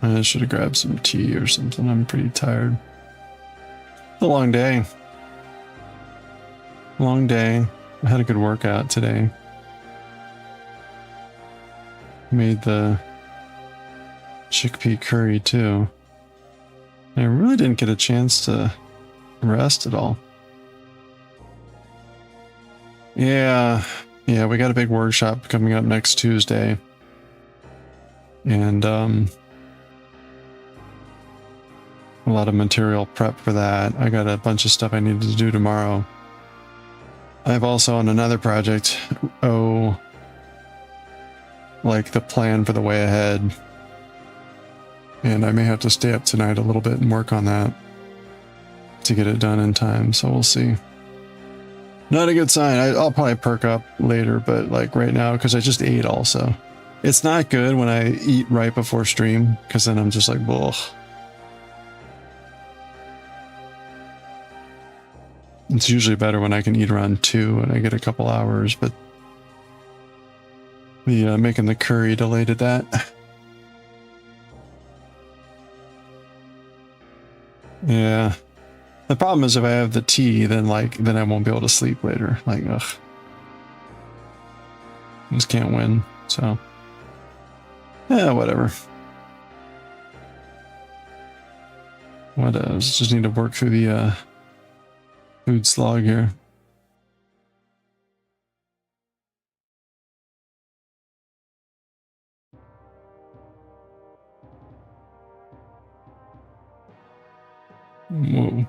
I should have grabbed some tea or something. I'm pretty tired. It's a long day. Long day. I had a good workout today. Made the chickpea curry too. I really didn't get a chance to rest at all. Yeah, we got a big workshop coming up next Tuesday. And a lot of material prep for that. I got a bunch of stuff I needed to do tomorrow. I've also on another project, like the plan for the way ahead. And I may have to stay up tonight a little bit and work on that to get it done in time, so we'll see. Not a good sign. I'll probably perk up later, but like right now, because I just ate also. It's not good when I eat right before stream, because then I'm just like, ugh. It's usually better when I can eat around 2 and I get a couple hours, but the making the curry delayed that. Yeah. The problem is if I have the tea, then I won't be able to sleep later. Like, ugh. I just can't win, so. Yeah, whatever. What else? Just need to work through the food slog here. Whoa.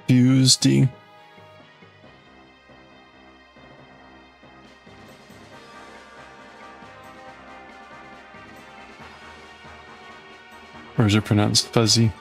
Tuesday. Or is it pronounced fuzzy?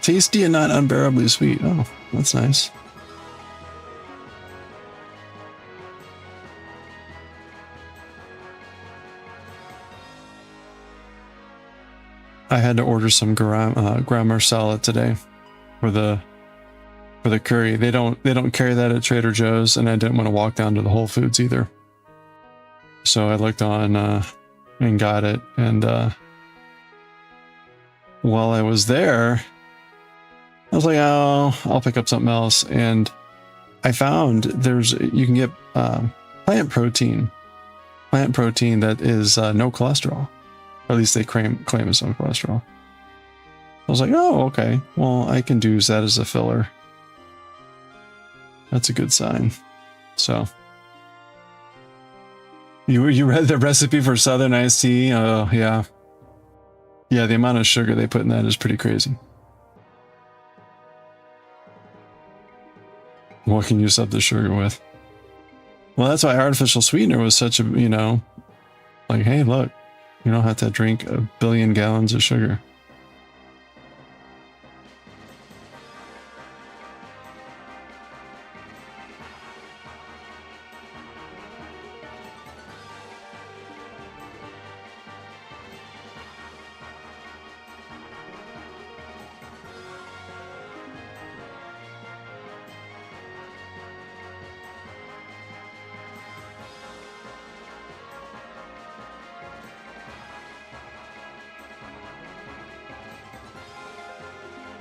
Tasty and not unbearably sweet. Oh, that's nice. I had to order some gram masala today for the curry. They don't carry that at Trader Joe's, and I didn't want to walk down to the Whole Foods either. So I looked on and got it. And while I was there, I was like, oh, I'll pick up something else. And I found you can get plant protein that is no cholesterol. Or at least they claim it's no cholesterol. I was like, oh, okay. Well, I can use that as a filler. That's a good sign. So, you read the recipe for Southern iced tea? Oh, yeah. Yeah, the amount of sugar they put in that is pretty crazy. What can you sub the sugar with? Well, that's why artificial sweetener was such a, like, hey, look, you don't have to drink 1 billion gallons of sugar.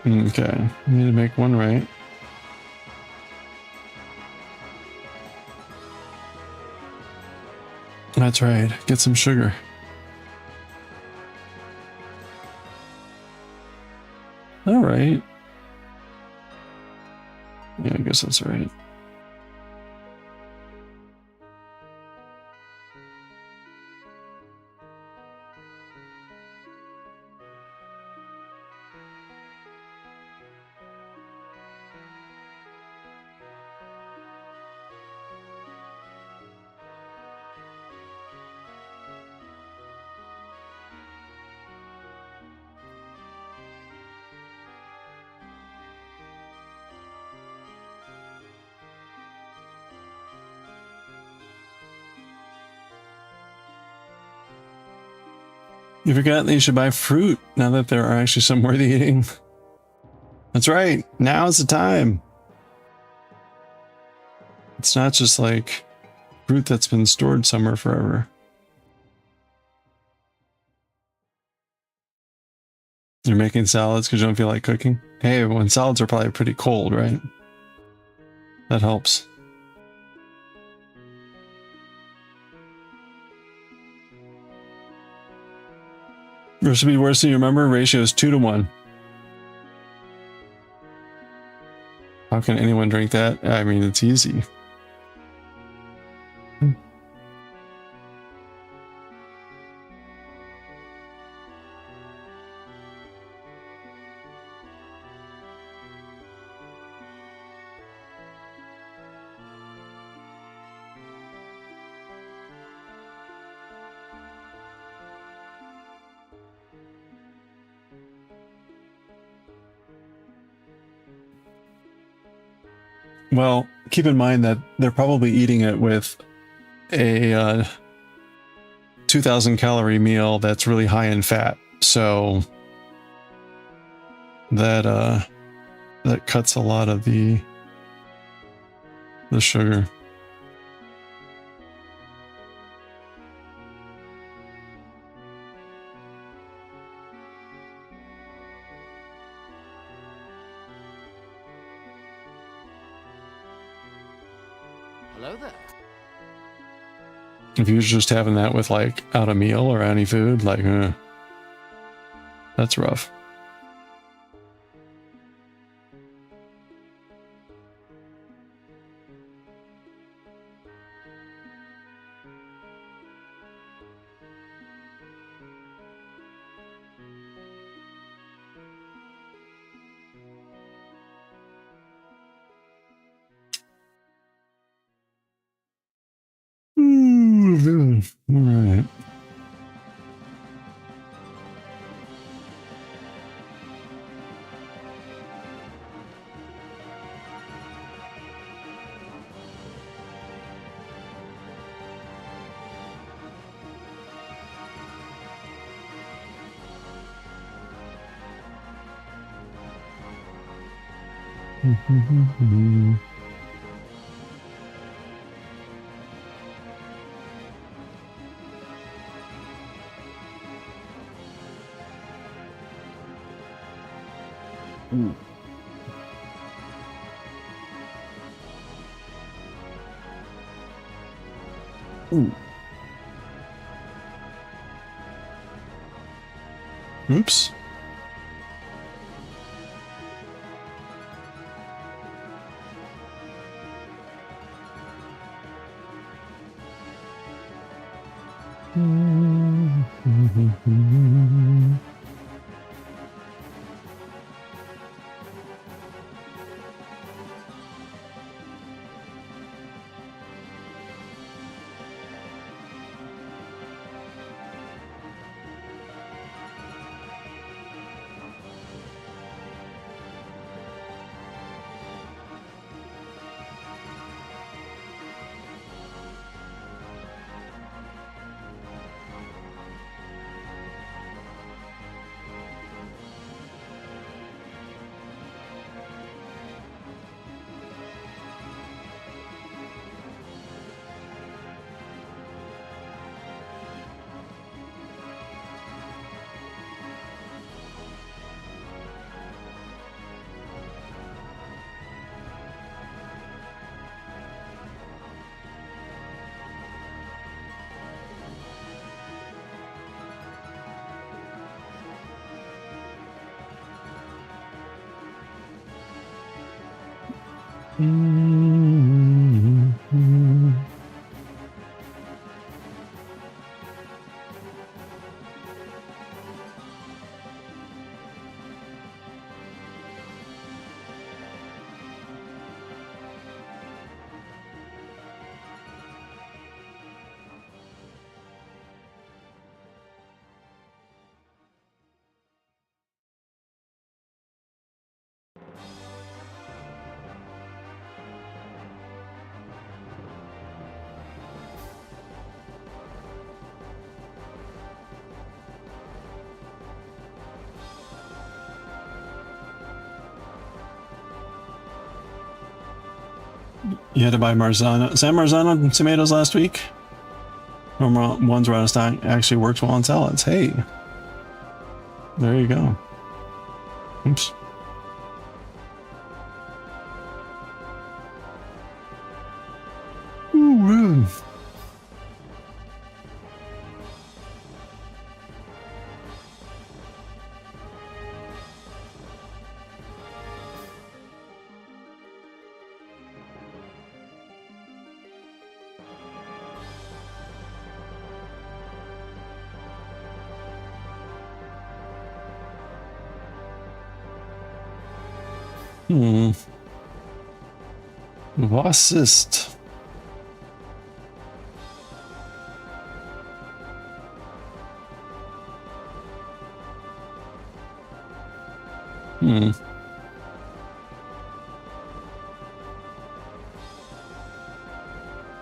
Okay, need to make one right. That's right, get some sugar. All right. Yeah, I guess that's right. You forgot that you should buy fruit now that there are actually some worth eating. That's right. Now's the time. It's not just like fruit that's been stored somewhere forever. You're making salads because you don't feel like cooking? Hey, when salads are probably pretty cold, right? That helps. Recipe worse than you remember? Ratio is 2 to 1. How can anyone drink that? I mean, it's easy. Well, keep in mind that they're probably eating it with a 2,000 calorie meal that's really high in fat. So that that cuts a lot of the sugar. Hello there. If you're just having that with like out a meal or any food, like, that's rough. All right. Ooh. Ooh. Oops. You had to buy Marzano. San Marzano tomatoes last week. Normal ones were out of stock. Actually works well on salads. Hey, there you go. Oops. Ooh, rude. Was ist?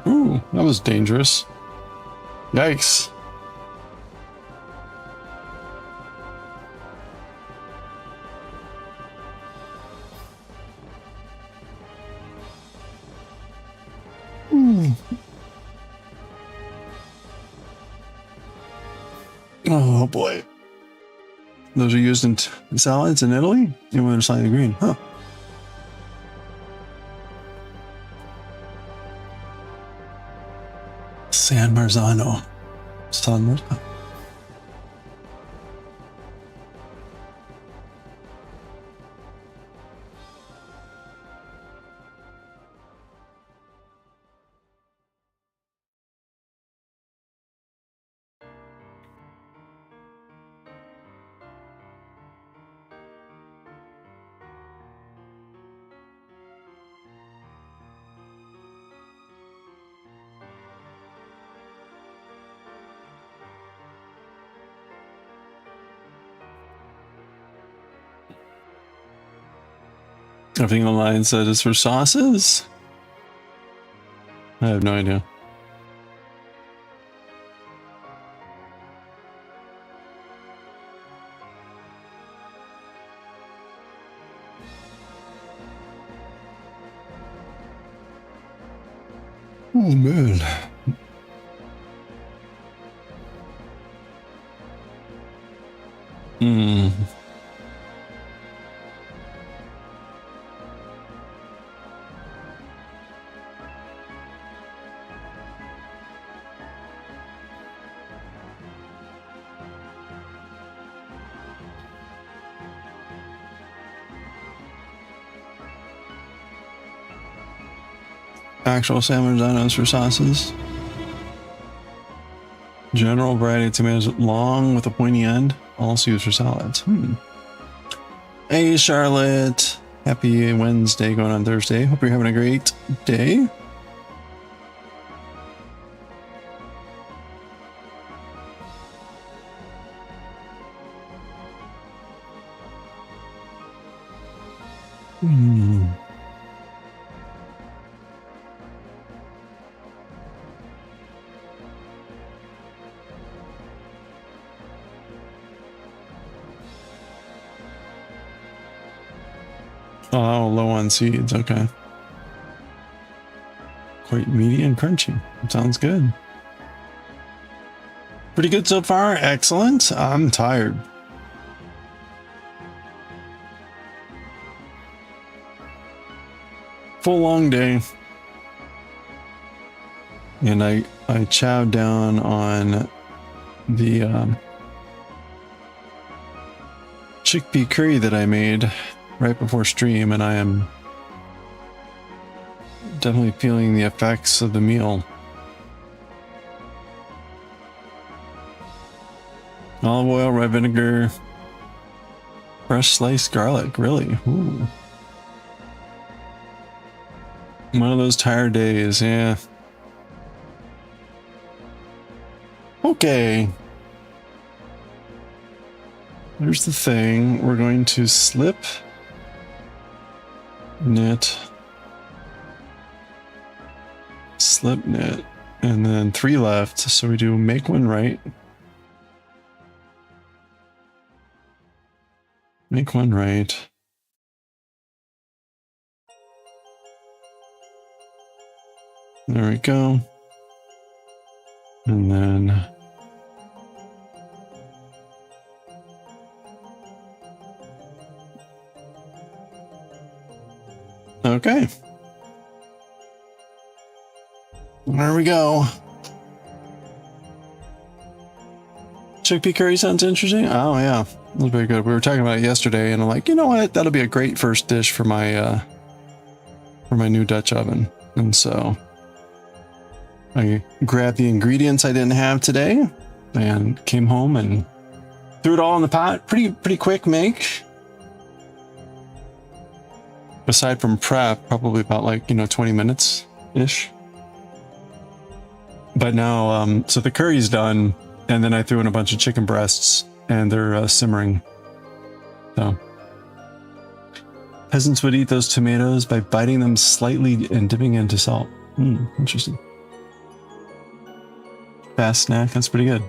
Ooh, that was dangerous. Yikes. Oh boy. Those are used in salads in Italy? They went slightly green, huh? San Marzano. San Marzano. Everything online said it's for sauces? I have no idea. Oh man. Actual San Marzanos for sauces. General variety of tomatoes long with a pointy end. Also used for salads. Hey Charlotte. Happy Wednesday going on Thursday. Hope you're having a great day. Oh, low on seeds. Okay. Quite meaty and crunchy. Sounds good. Pretty good so far. Excellent. I'm tired. Full long day. And I chowed down on the chickpea curry that I made right before stream, and I am definitely feeling the effects of the meal. Olive oil, red vinegar, fresh sliced garlic. Really? Ooh. One of those tired days, yeah. Okay. Here's the thing. We're going to slip, knit, slip, knit, and then 3 left. So we do make one right. Make one right. There we go. And then okay. There we go. Chickpea curry sounds interesting. Oh yeah, that was very good. We were talking about it yesterday, and I'm like, you know what? That'll be a great first dish for my new Dutch oven. And so I grabbed the ingredients I didn't have today, and came home and threw it all in the pot. Pretty quick make. Aside from prep, probably about like 20 minutes ish. But now, so the curry's done. And then I threw in a bunch of chicken breasts, and they're simmering. So, peasants would eat those tomatoes by biting them slightly and dipping into salt. Interesting. Fast snack. That's pretty good.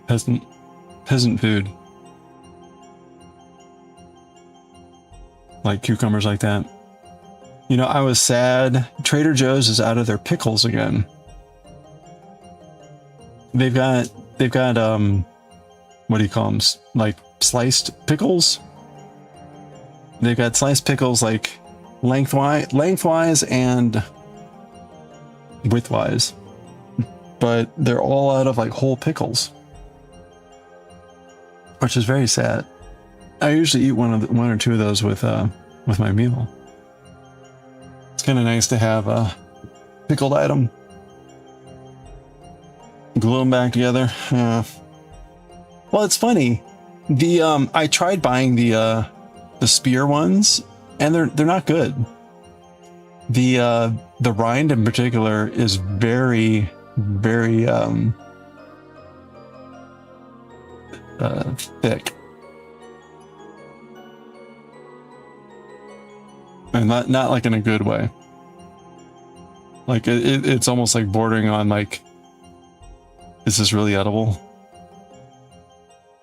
Peasant food. Like cucumbers like that. You know, I was sad. Trader Joe's is out of their pickles again. They've got what do you call them? Like sliced pickles. They've got sliced pickles like lengthwise and widthwise, but they're all out of like whole pickles, which is very sad. I usually eat one or two of those with my meal. It's kind of nice to have a pickled item. Glue them back together. Well, it's funny. The I tried buying the spear ones, and they're not good. The rind in particular is very thick, and not like in a good way. Like it's almost like bordering on like, is this really edible?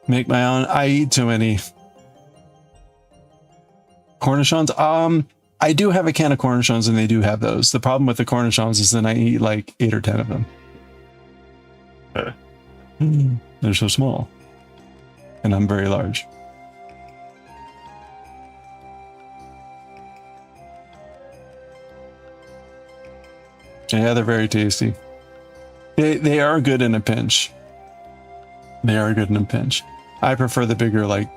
Make my own. I eat too many cornichons. I do have a can of cornichons, and they do have those. The problem with the cornichons is then I eat like 8 or 10 of them. They're so small, and I'm very large. Yeah, they're very tasty. They are good in a pinch. They are good in a pinch. I prefer the bigger, like,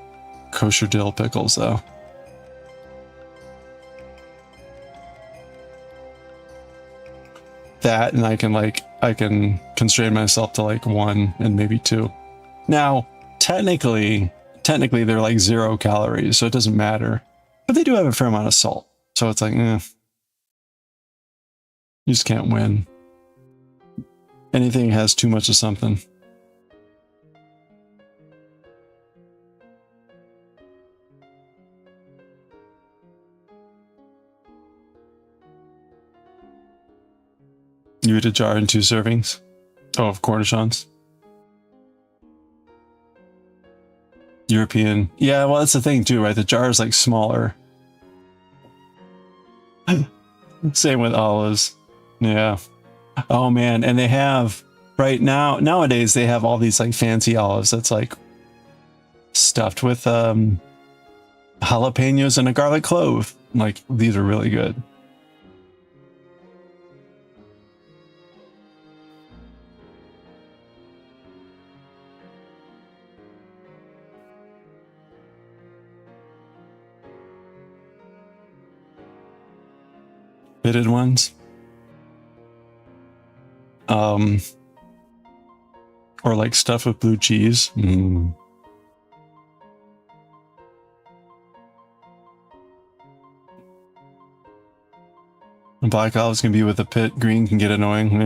kosher dill pickles, though. That, and I can constrain myself to like 1 and maybe 2. Now, technically they're like 0 calories, so it doesn't matter. But they do have a fair amount of salt, so it's like, you just can't win. Anything has too much of something. You eat a jar in 2 servings? Oh, of cornichons? European. Yeah, well, that's the thing too, right? The jar is like smaller. Same with olives. Yeah. Oh man, and they have nowadays they have all these like fancy olives that's like stuffed with jalapenos and a garlic clove. Like, these are really good. Pitted ones. Or like stuff with blue cheese. Black olives can be with a pit. Green can get annoying.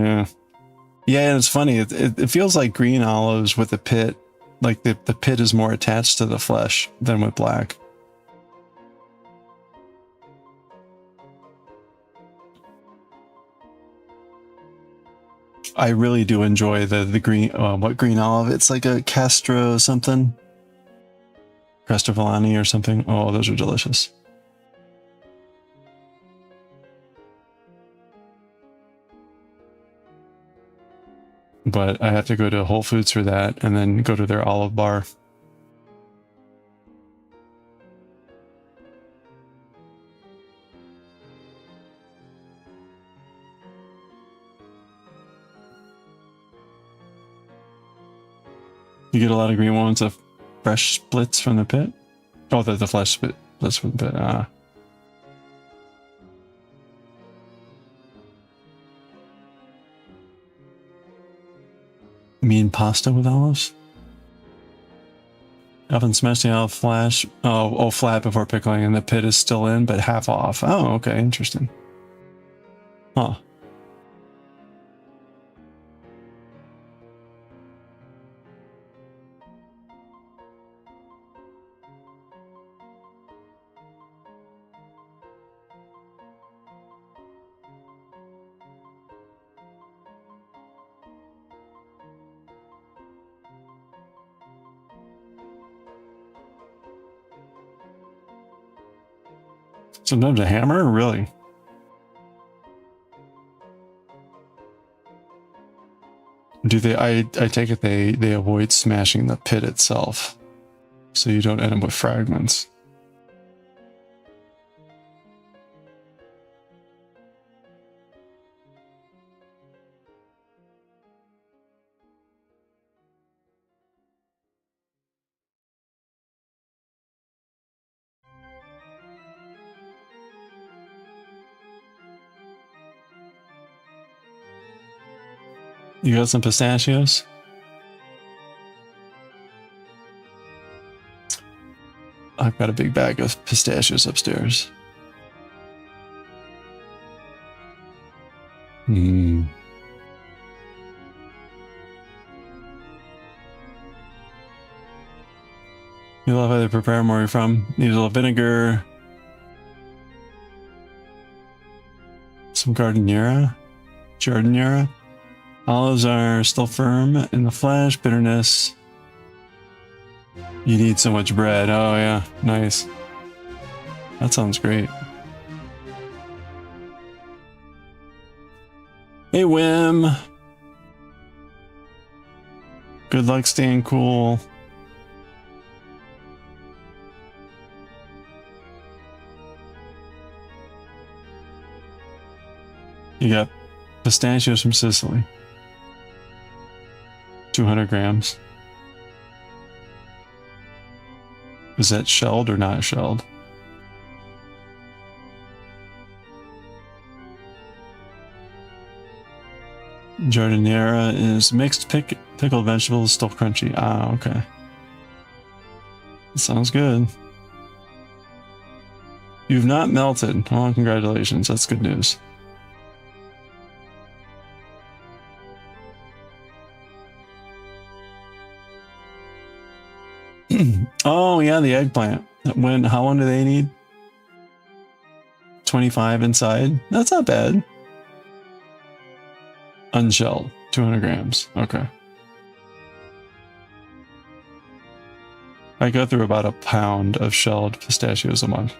Yeah, and it's funny. It feels like green olives with a pit. Like the pit is more attached to the flesh than with black. I really do enjoy the green, what green olive? It's like a Castro something. Castrovilani or something. Oh, those are delicious. But I have to go to Whole Foods for that and then go to their olive bar. You get a lot of green ones of fresh splits from the pit. Oh, the flesh splits from the pit. You mean pasta with olives? Oven smash the olive flash. Oh, flat before pickling, and the pit is still in, but half off. Oh, okay, interesting. Huh. Sometimes a hammer? Really? Do they, I take it they avoid smashing the pit itself, so you don't end up with fragments. You got some pistachios? I've got a big bag of pistachios upstairs. You love how they prepare them where you're from. Need a little vinegar. Some giardiniera. Olives are still firm in the flesh. Bitterness. You need so much bread. Oh yeah, nice. That sounds great. Hey Wim. Good luck staying cool. You got pistachios from Sicily. 200 grams. Is that shelled or not shelled? Giardiniera is mixed pickled vegetables, still crunchy. Ah, okay. Sounds good. You've not melted. Oh, congratulations. That's good news. Oh yeah, the eggplant. How long do they need? 25 inside? That's not bad. Unshelled, 200 grams. Okay. I go through about a pound of shelled pistachios a month.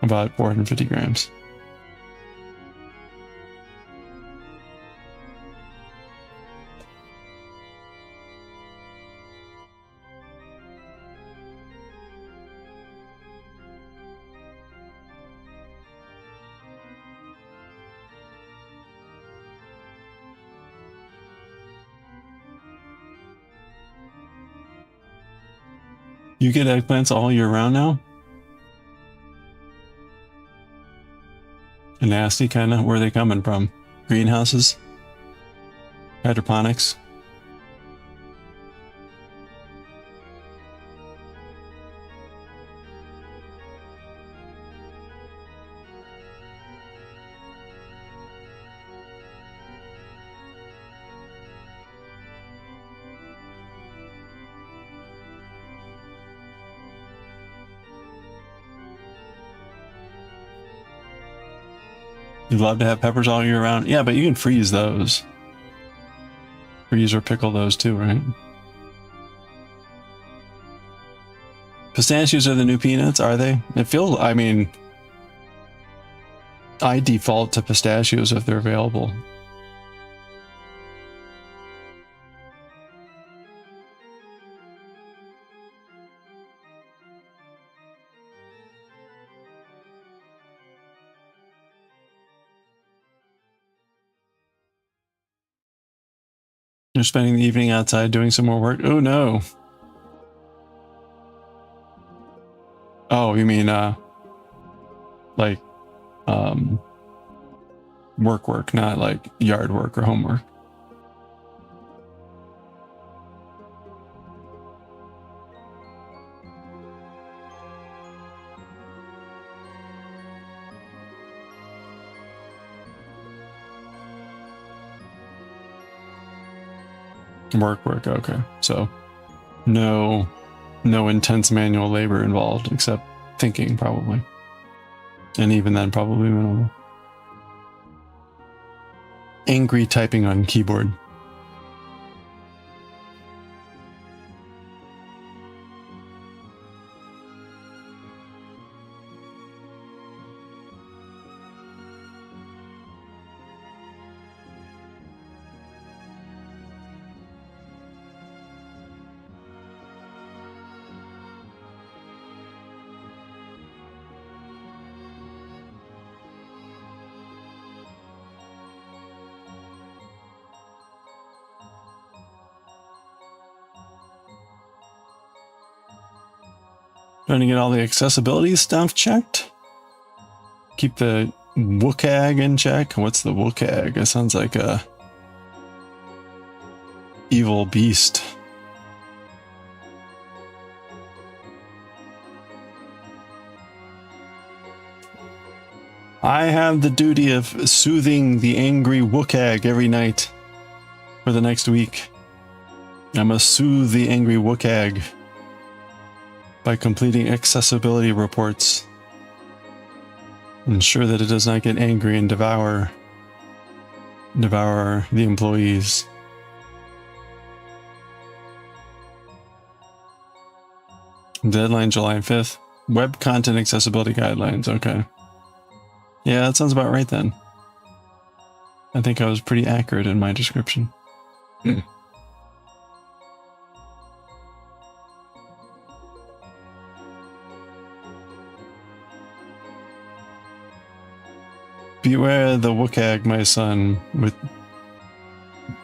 About 450 grams. You get eggplants all year round now? Nasty kind of. Where are they coming from? Greenhouses? Hydroponics? You'd love to have peppers all year round. Yeah, but you can freeze those. Freeze or pickle those too, right? Pistachios are the new peanuts, are they? It feels, I mean, I default to pistachios if they're available. You're spending the evening outside doing some more work? Oh no. Oh, you mean like work, not like yard work or homework. Work, okay. So no intense manual labor involved except thinking probably. And even then probably minimal. Angry typing on keyboard. Trying to get all the accessibility stuff checked. Keep the WCAG in check. What's the WCAG? It sounds like a evil beast. I have the duty of soothing the angry WCAG every night for the next week. I must soothe the angry WCAG by completing accessibility reports. Ensure that it does not get angry and devour the employees. Deadline July 5th. Web content accessibility guidelines. Okay. Yeah, that sounds about right then. I think I was pretty accurate in my description. Beware the WCAG, my son, with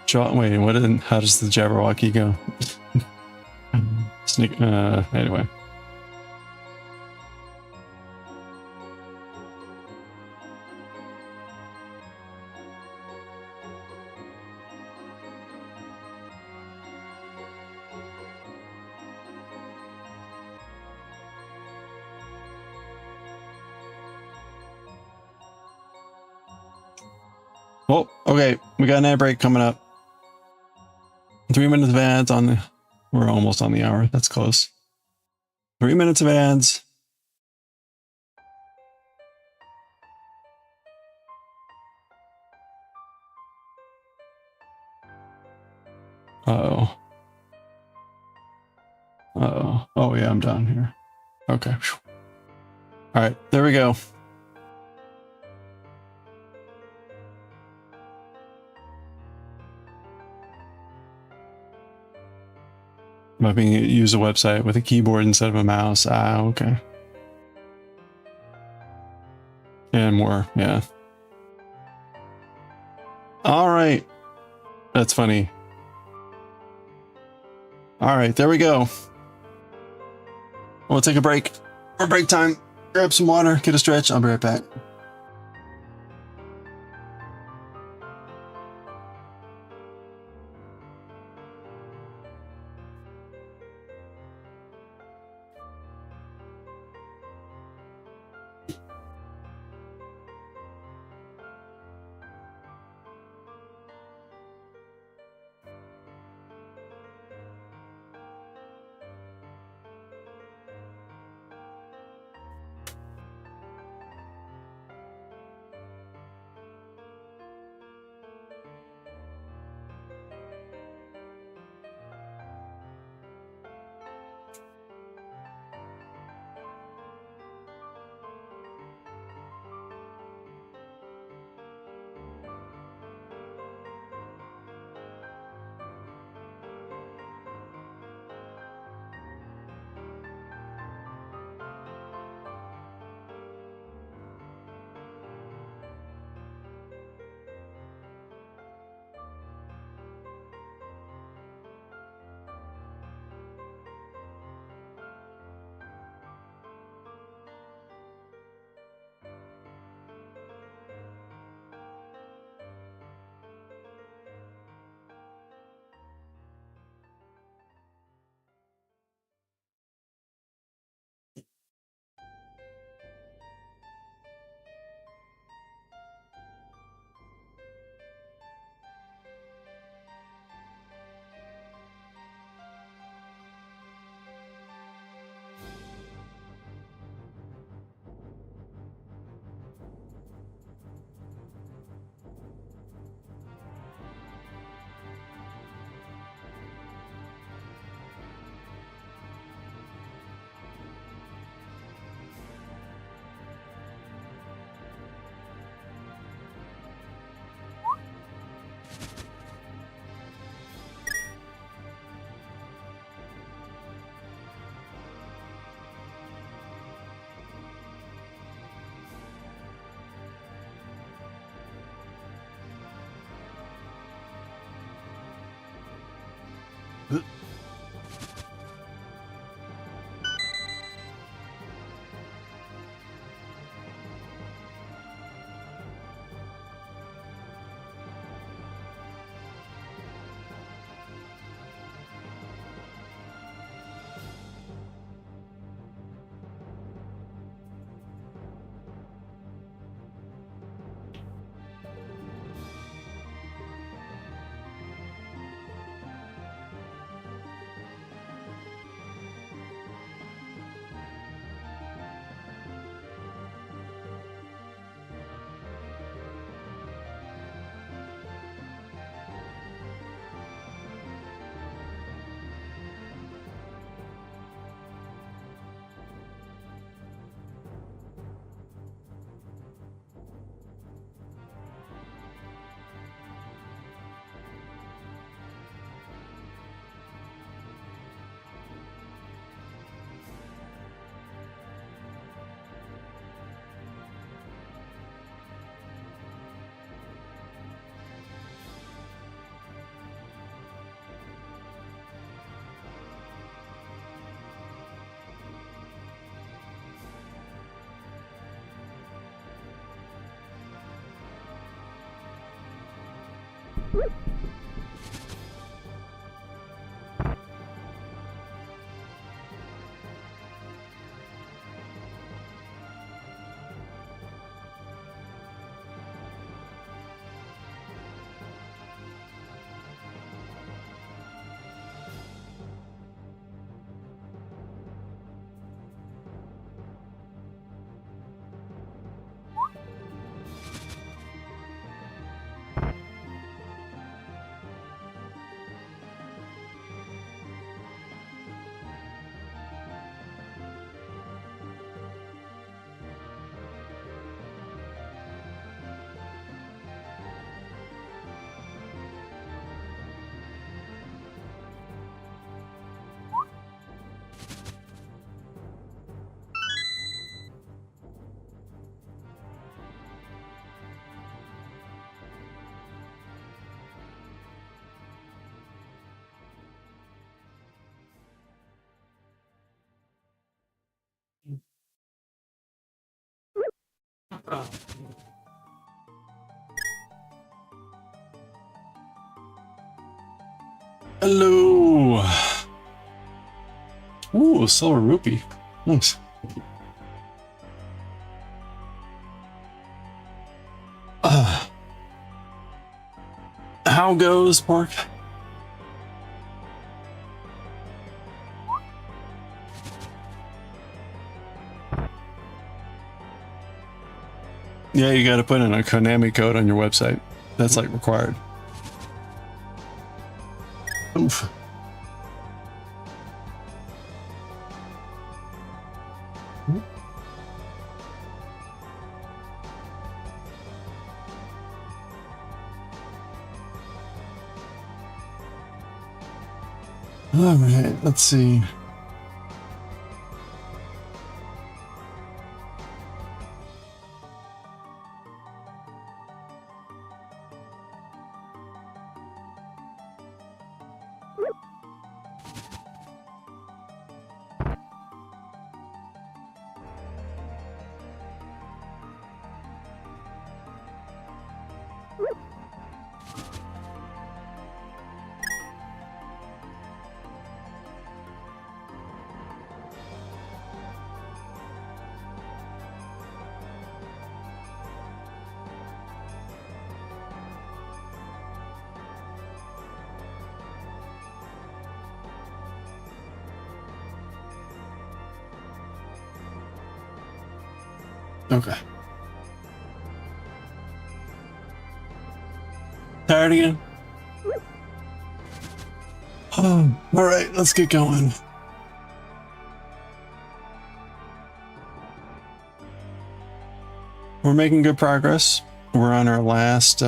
jaw. Wait, how does the Jabberwocky go? Anyway. Oh, okay. We got an ad break coming up. 3 minutes of ads on the... We're almost on the hour. That's close. 3 minutes of ads. Uh-oh. Uh-oh. Oh, yeah, I'm down here. Okay. All right, there we go. About being use a website with a keyboard instead of a mouse. Ah, okay. And more, yeah. All right. That's funny. All right, there we go. We'll take a break. For break time. Grab some water, get a stretch. I'll be right back. Hello. Ooh, silver rupee. Nice. How goes, Pork? Yeah, you got to put in a Konami code on your website. That's like required. Oof. All right, let's see. Okay. Tired again? Oh, all right, let's get going. We're making good progress. We're on our last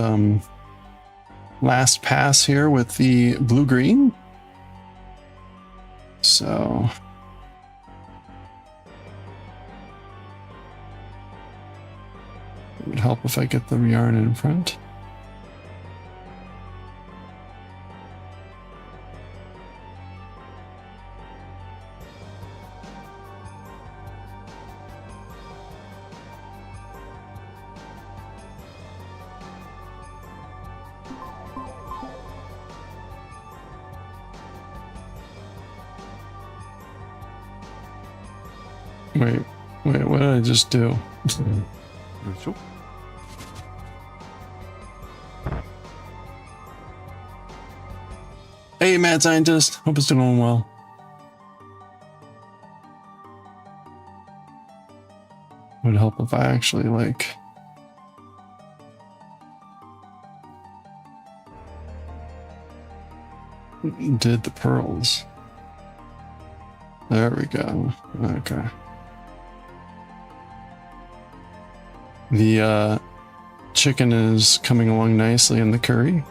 pass here with the blue-green. So it would help if I get the yarn in front. Wait, what did I just do? Hey, mad scientist. Hope it's doing well. Would help if I actually like did the pearls. There we go. Okay. The chicken is coming along nicely in the curry.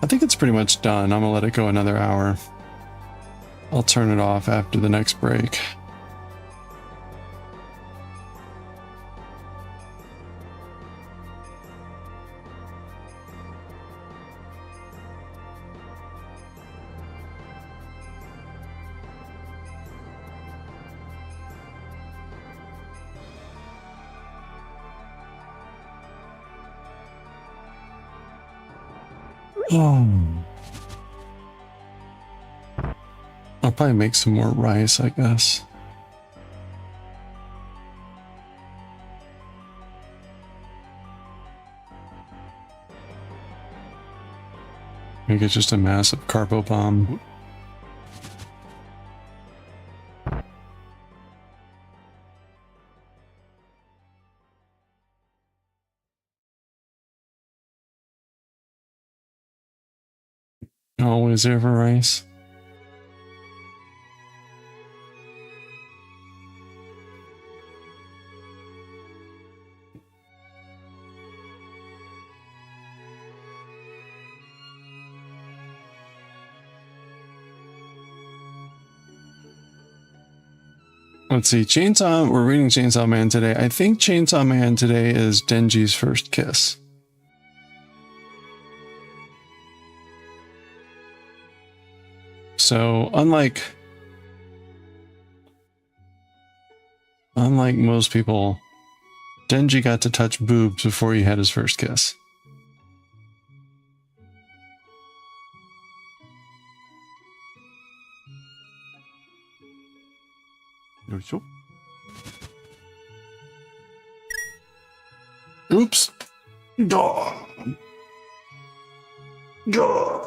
I think it's pretty much done. I'm gonna let it go another hour. I'll turn it off after the next break. I'll probably make some more rice, I guess. Make it just a massive carbo bomb. Always ever rice. Let's see, we're reading Chainsaw Man today. I think Chainsaw Man today is Denji's first kiss. So, unlike most people, Denji got to touch boobs before he had his first kiss. Oops. Duh. Duh.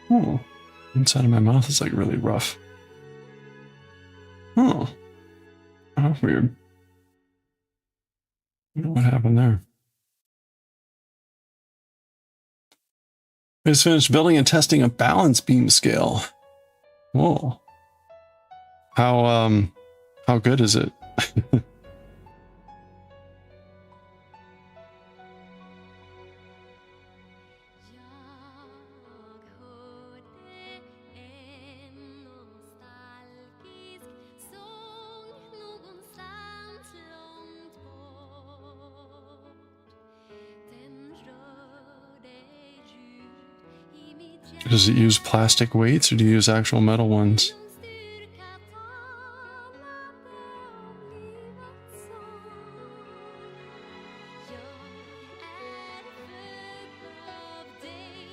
Oh, inside of my mouth is like really rough. Oh, oh, weird. I don't know what happened there. I just finished building and testing a balance beam scale. Whoa. How good is it? Does it use plastic weights or do you use actual metal ones?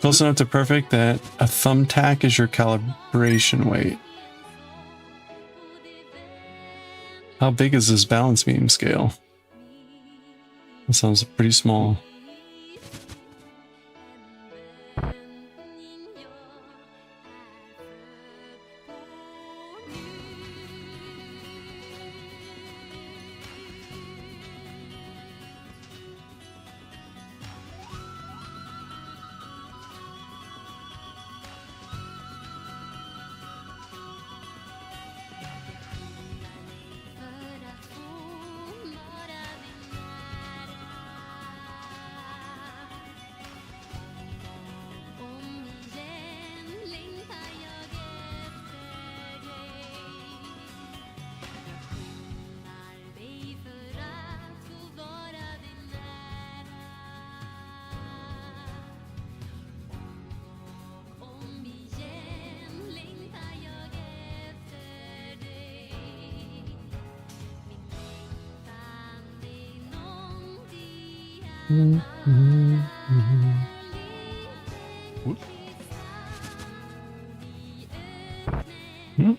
Close enough to perfect that a thumbtack is your calibration weight. How big is this balance beam scale? That sounds pretty small. Whoop. Hmm.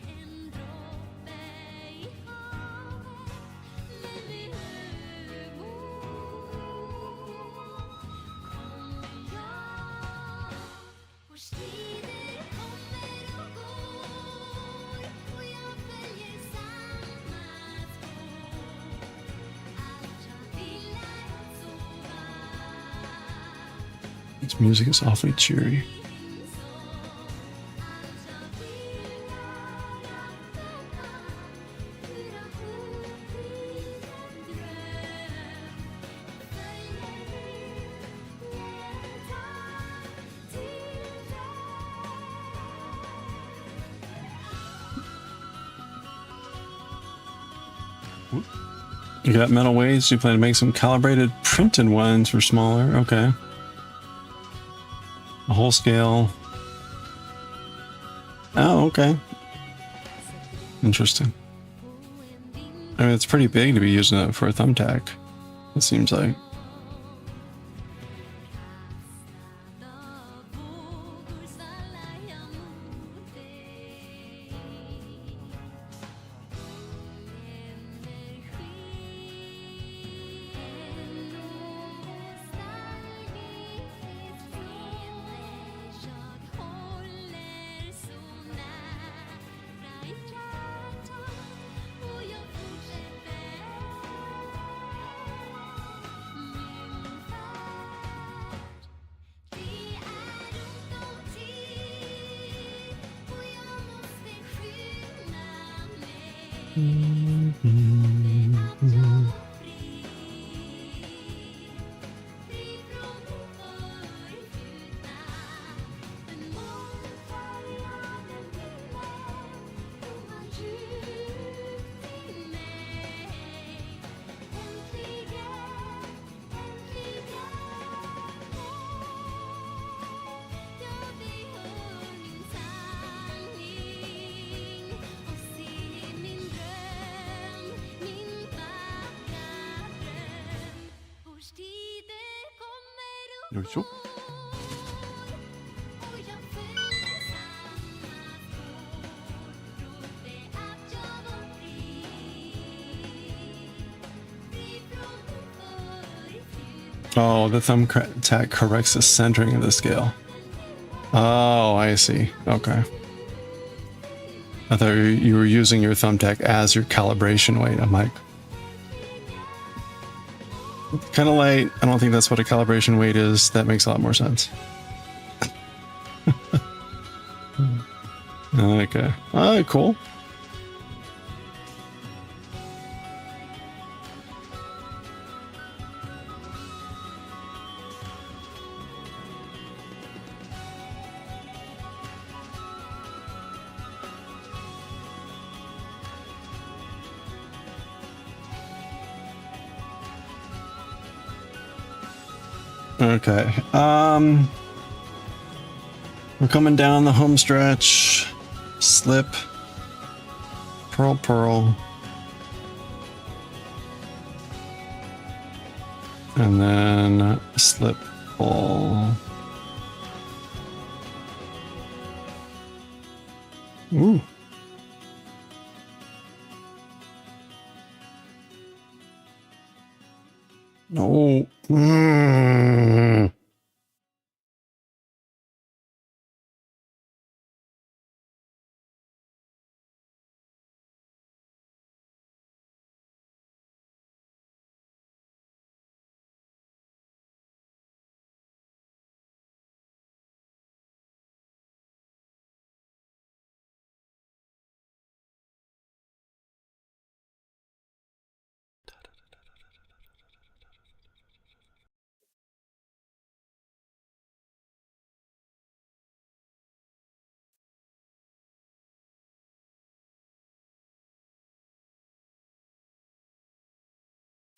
Its music is awfully cheery. You got metal weights. You plan to make some calibrated printed ones for smaller. Okay. A whole scale. Oh, okay. Interesting. I mean, it's pretty big to be using it for a thumbtack. It seems like. 여기죠? Oh, the thumbtack corrects the centering of the scale. Oh, I see. Okay. I thought you were using your thumbtack as your calibration weight. I'm like, kind of light. I don't think that's what a calibration weight is. That makes a lot more sense. Okay. Oh, cool. Okay. We're coming down the home stretch. Slip. Pearl, pearl. And then slip, ball. Ooh. No.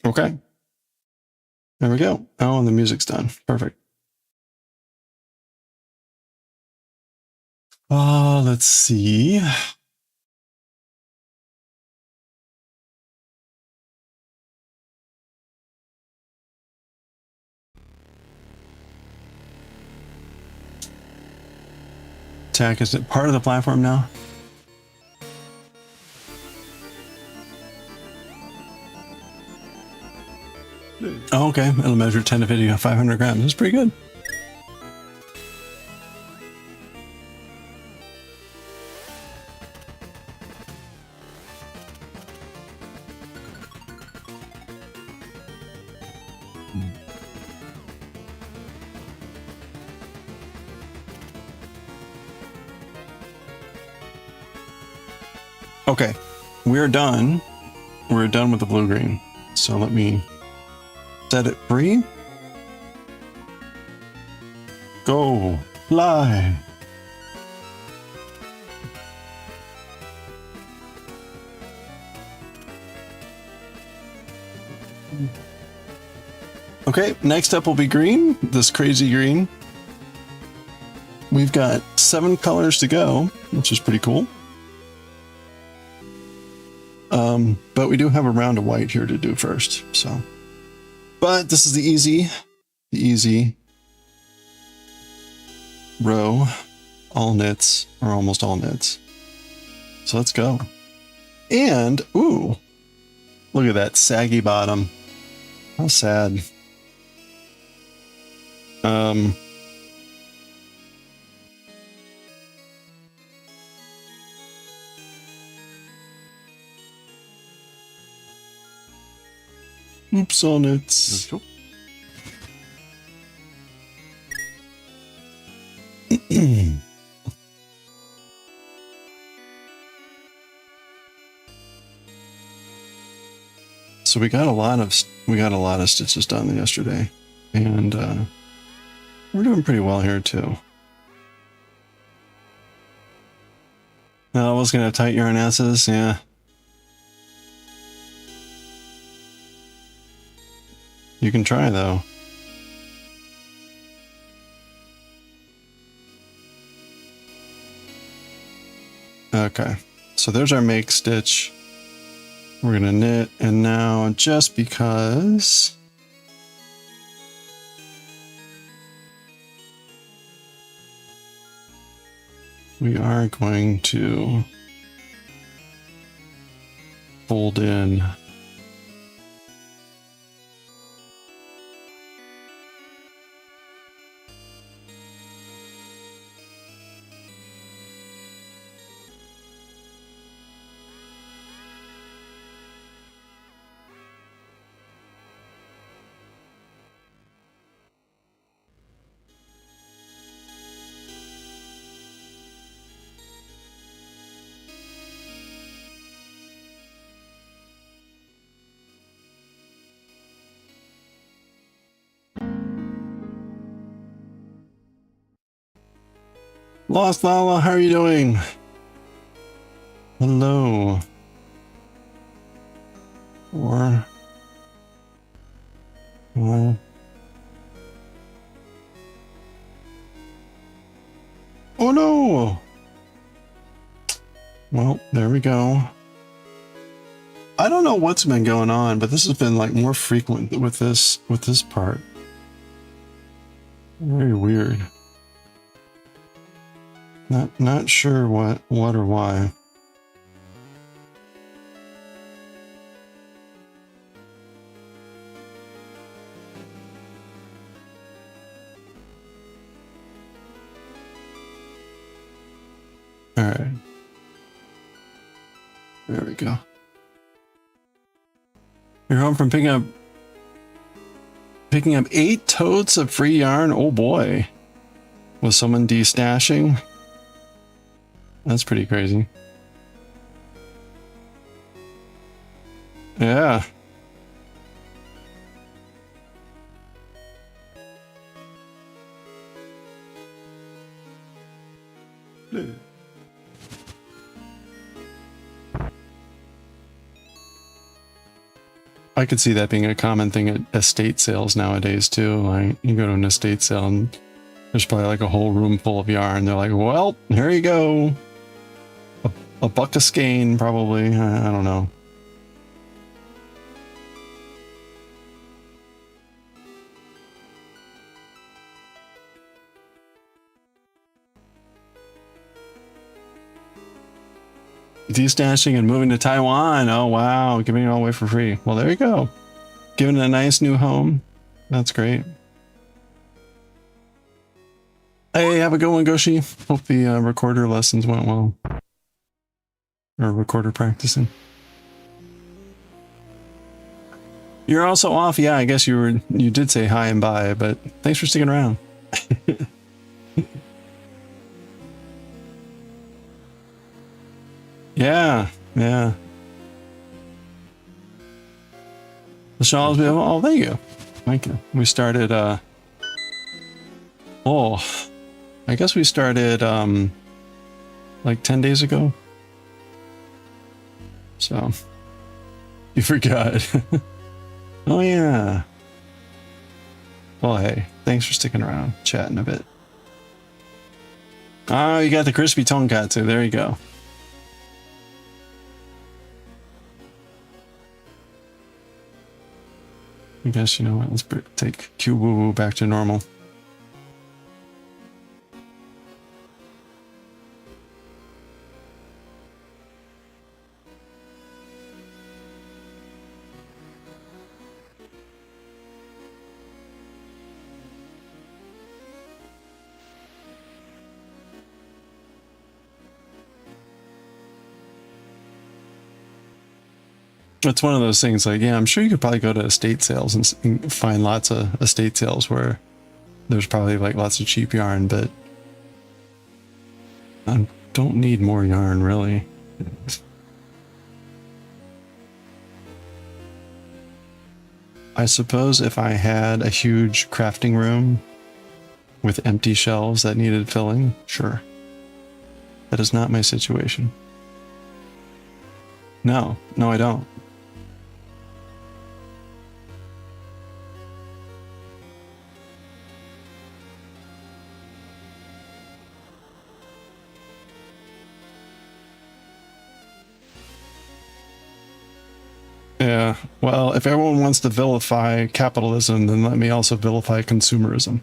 Okay. There we go. Oh, and the music's done. Perfect. Let's see. tack. Is it part of the platform now? Oh, okay. It'll measure 10 to 50, 500 grams. That's pretty good. Okay, we're done. We're done with the blue-green. So let me set it free. Go, fly. Okay, next up will be green, this crazy green. We've got 7 colors to go, which is pretty cool. But we do have a round of white here to do first, so. But this is the easy row, all knits, or almost all knits. So let's go. And, ooh, look at that saggy bottom. How sad. Oops, all knits. So we got a lot of stitches done yesterday, and we're doing pretty well here too. Now I was gonna have tight yarn asses, yeah. You can try though. Okay, so there's our make stitch. We're gonna knit, and now just because we are going to fold in Lost Lala, how are you doing? Hello. Or well, oh no. Well, there we go. I don't know what's been going on, but this has been like more frequent with this part. Very weird. Not sure what or why. All right. There we go. You're home from picking up 8 totes of free yarn. Oh boy. Was someone de-stashing? That's pretty crazy. Yeah. I could see that being a common thing at estate sales nowadays too. Like you go to an estate sale and there's probably like a whole room full of yarn. They're like, well, here you go. A buck a skein, probably. I don't know. Destashing and moving to Taiwan. Oh, wow. Giving it all away for free. Well, there you go. Giving it a nice new home. That's great. Hey, have a good one, Goshi. Hope the recorder lessons went well. Or recorder practicing. You're also off. Yeah, I guess you did say hi and bye, but thanks for sticking around. Yeah, yeah. The shawls, oh, thank you. Thank you. We started, oh, I guess we started, like 10 days ago. So, you forgot. Oh, yeah. Well, hey, thanks for sticking around, chatting a bit. Oh, you got the crispy tonkatsu. There you go. I guess, you know what, let's take Q-Woo back to normal. It's one of those things like, yeah, I'm sure you could probably go to estate sales and find lots of estate sales where there's probably like lots of cheap yarn, but I don't need more yarn really. I suppose if I had a huge crafting room with empty shelves that needed filling, sure. That is not my situation. No, I don't. Yeah, well, if everyone wants to vilify capitalism, then let me also vilify consumerism.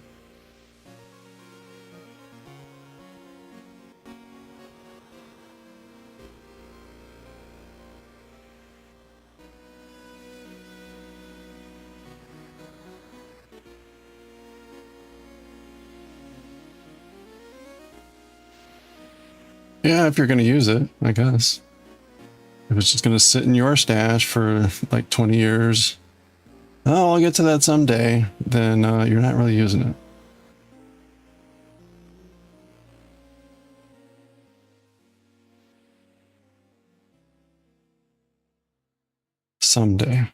Yeah, if you're going to use it, I guess. If it's just going to sit in your stash for like 20 years, oh, I'll get to that someday, then you're not really using it. Someday.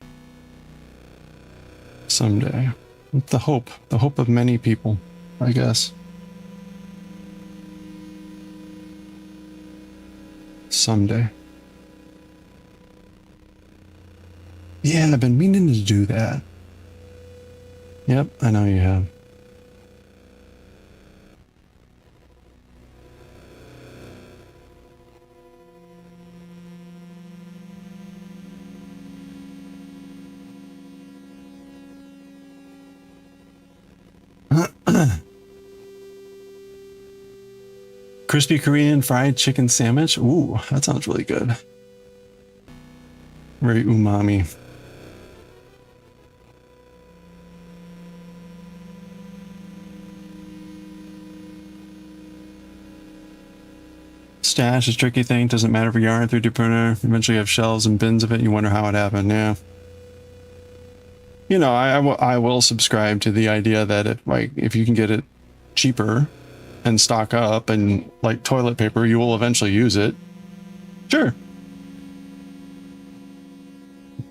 Someday. The hope of many people, I guess. Someday. Yeah, I've been meaning to do that. Yep, I know you have. Crispy Korean fried chicken sandwich. Ooh, that sounds really good. Very umami. Stash is a tricky thing. Doesn't matter for yarn, 3D printer. Eventually you have shelves and bins of it. You wonder how it happened. Yeah. You know, I will subscribe to the idea that if you can get it cheaper and stock up and like toilet paper, you will eventually use it. Sure.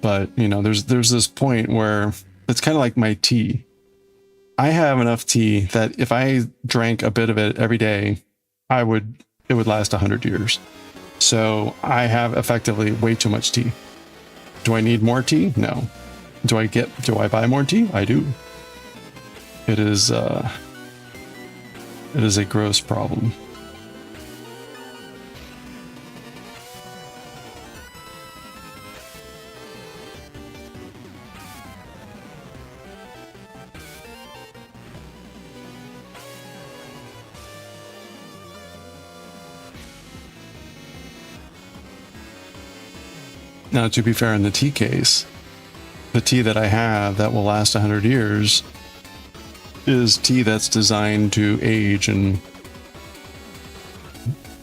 But, you know, there's this point where it's kind of like my tea. I have enough tea that if I drank a bit of it every day, it would last 100 years. So I have effectively way too much tea. Do I need more tea? No. Do I buy more tea? I do. It is a gross problem. Now, to be fair, in the tea case, the tea that I have that will last 100 years is tea that's designed to age and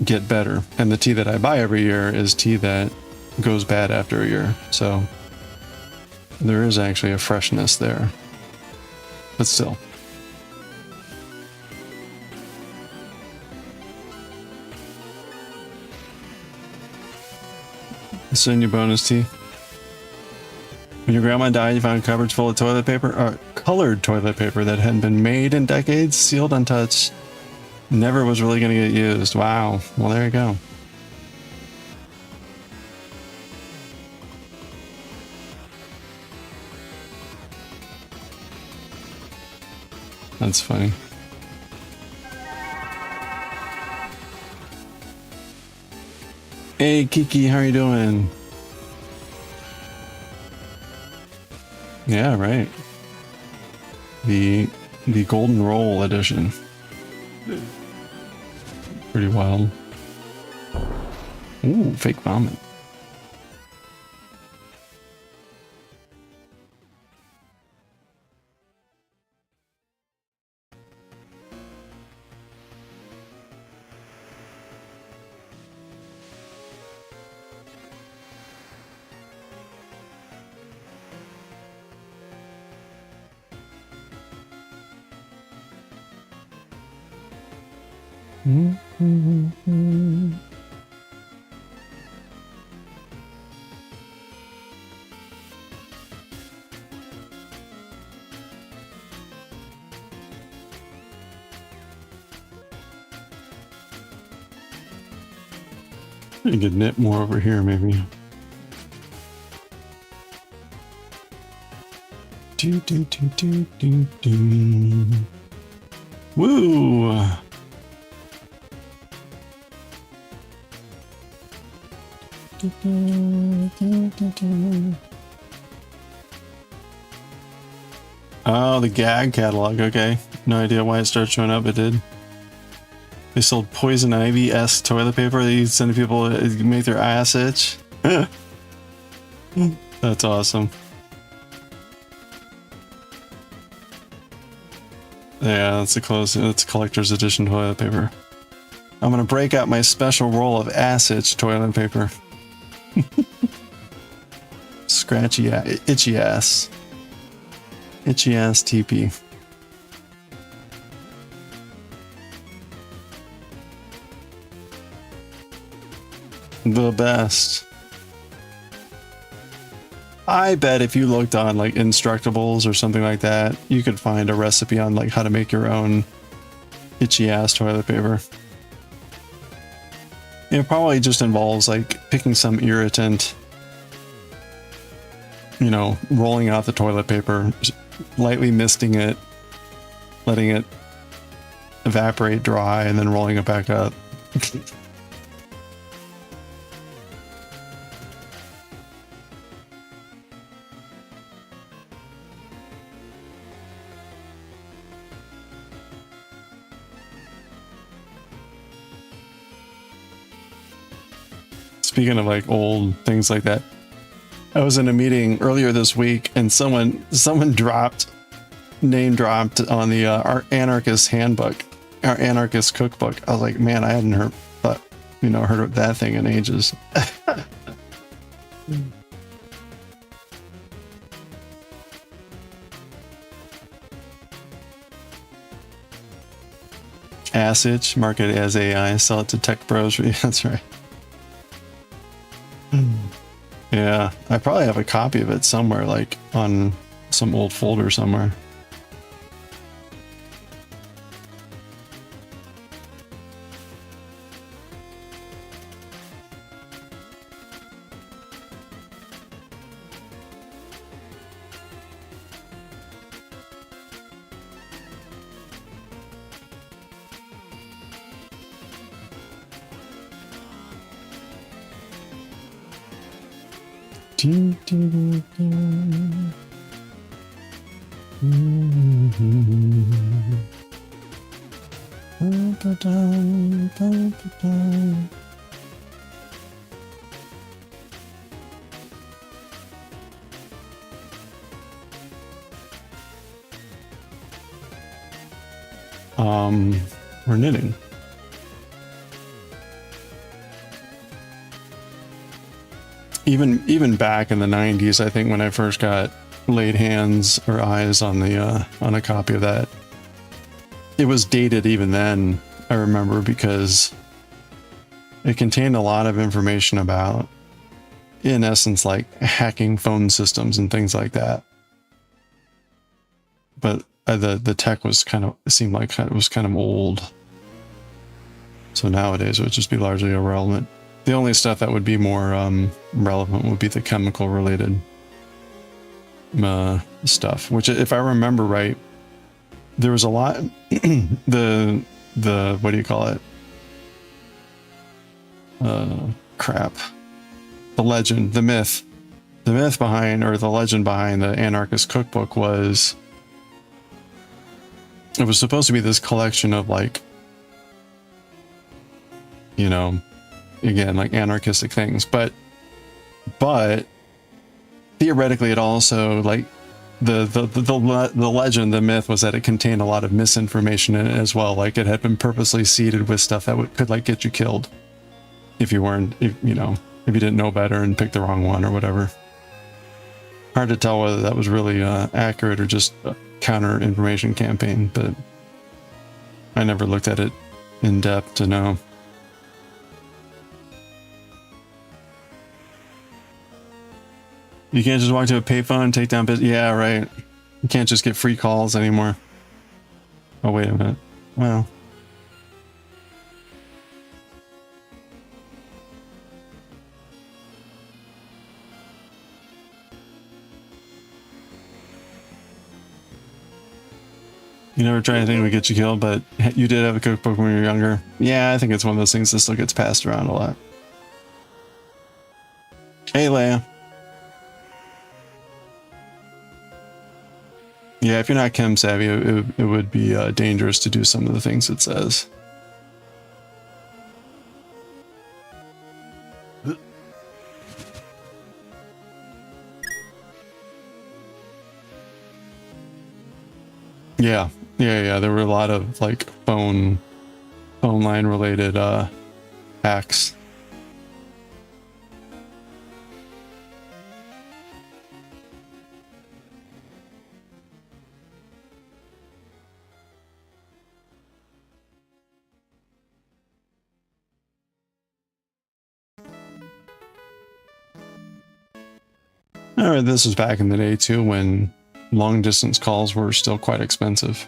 get better. And the tea that I buy every year is tea that goes bad after a year. So there is actually a freshness there. But still. Send you bonus tea. When your grandma died, you found cupboards full of toilet paper, or colored toilet paper that hadn't been made in decades, sealed untouched, never was really going to get used. Wow. Well, there you go. That's funny. Hey Kiki, how are you doing? Yeah, right. The golden roll edition. Pretty wild. Ooh, fake vomit. You could knit more over here, maybe. Do do do do do do. Woo! Oh, the gag catalog. Okay, no idea why it started showing up. It did. They sold poison ivy-esque toilet paper that you send to people to make their ass itch. That's awesome. Yeah, that's a collector's edition toilet paper. I'm gonna break out my special roll of ass itch toilet paper. Scratchy, itchy ass. Itchy ass TP. The best. I bet if you looked on like Instructables or something like that, you could find a recipe on like how to make your own itchy ass toilet paper. It probably just involves like picking some irritant, you know, rolling out the toilet paper, lightly misting it, letting it evaporate dry, and then rolling it back up. Speaking of like old things like that, I was in a meeting earlier this week and someone name dropped on the our anarchist handbook, our anarchist cookbook. I was like, man, I hadn't heard of that thing in ages. Asitch, market it as AI, sell it to tech bros. That's right. Yeah, I probably have a copy of it somewhere, like on some old folder somewhere. or knitting. Even back in the 90s, I think when I first got laid hands or eyes on a copy of that, it was dated even then, I remember, because it contained a lot of information about, in essence, like hacking phone systems and things like that. But the tech was kind of, it seemed like it was kind of old. So nowadays it would just be largely irrelevant. The only stuff that would be more relevant would be the chemical related stuff, which, if I remember right, there was a lot. the what do you call it? Crap. The legend, the myth behind, or the legend behind the Anarchist Cookbook was, it was supposed to be this collection of, like, you know, again, like anarchistic things, but theoretically it also, like, the legend, the myth was that it contained a lot of misinformation in it as well. Like, it had been purposely seeded with stuff that could like get you killed if you weren't, if you didn't know better and picked the wrong one or whatever. Hard to tell whether that was really accurate or just a counter information campaign, but I never looked at it in depth to know. You can't just walk to a payphone and take down business. Yeah, right. You can't just get free calls anymore. Oh, wait a minute. Well. You never try anything to get you killed, but you did have a cookbook when you were younger. Yeah, I think it's one of those things that still gets passed around a lot. Hey, Leia. Yeah, if you're not chem savvy, it would be dangerous to do some of the things it says. Yeah, there were a lot of, like, phone line related hacks. All right, this was back in the day too, when long distance calls were still quite expensive.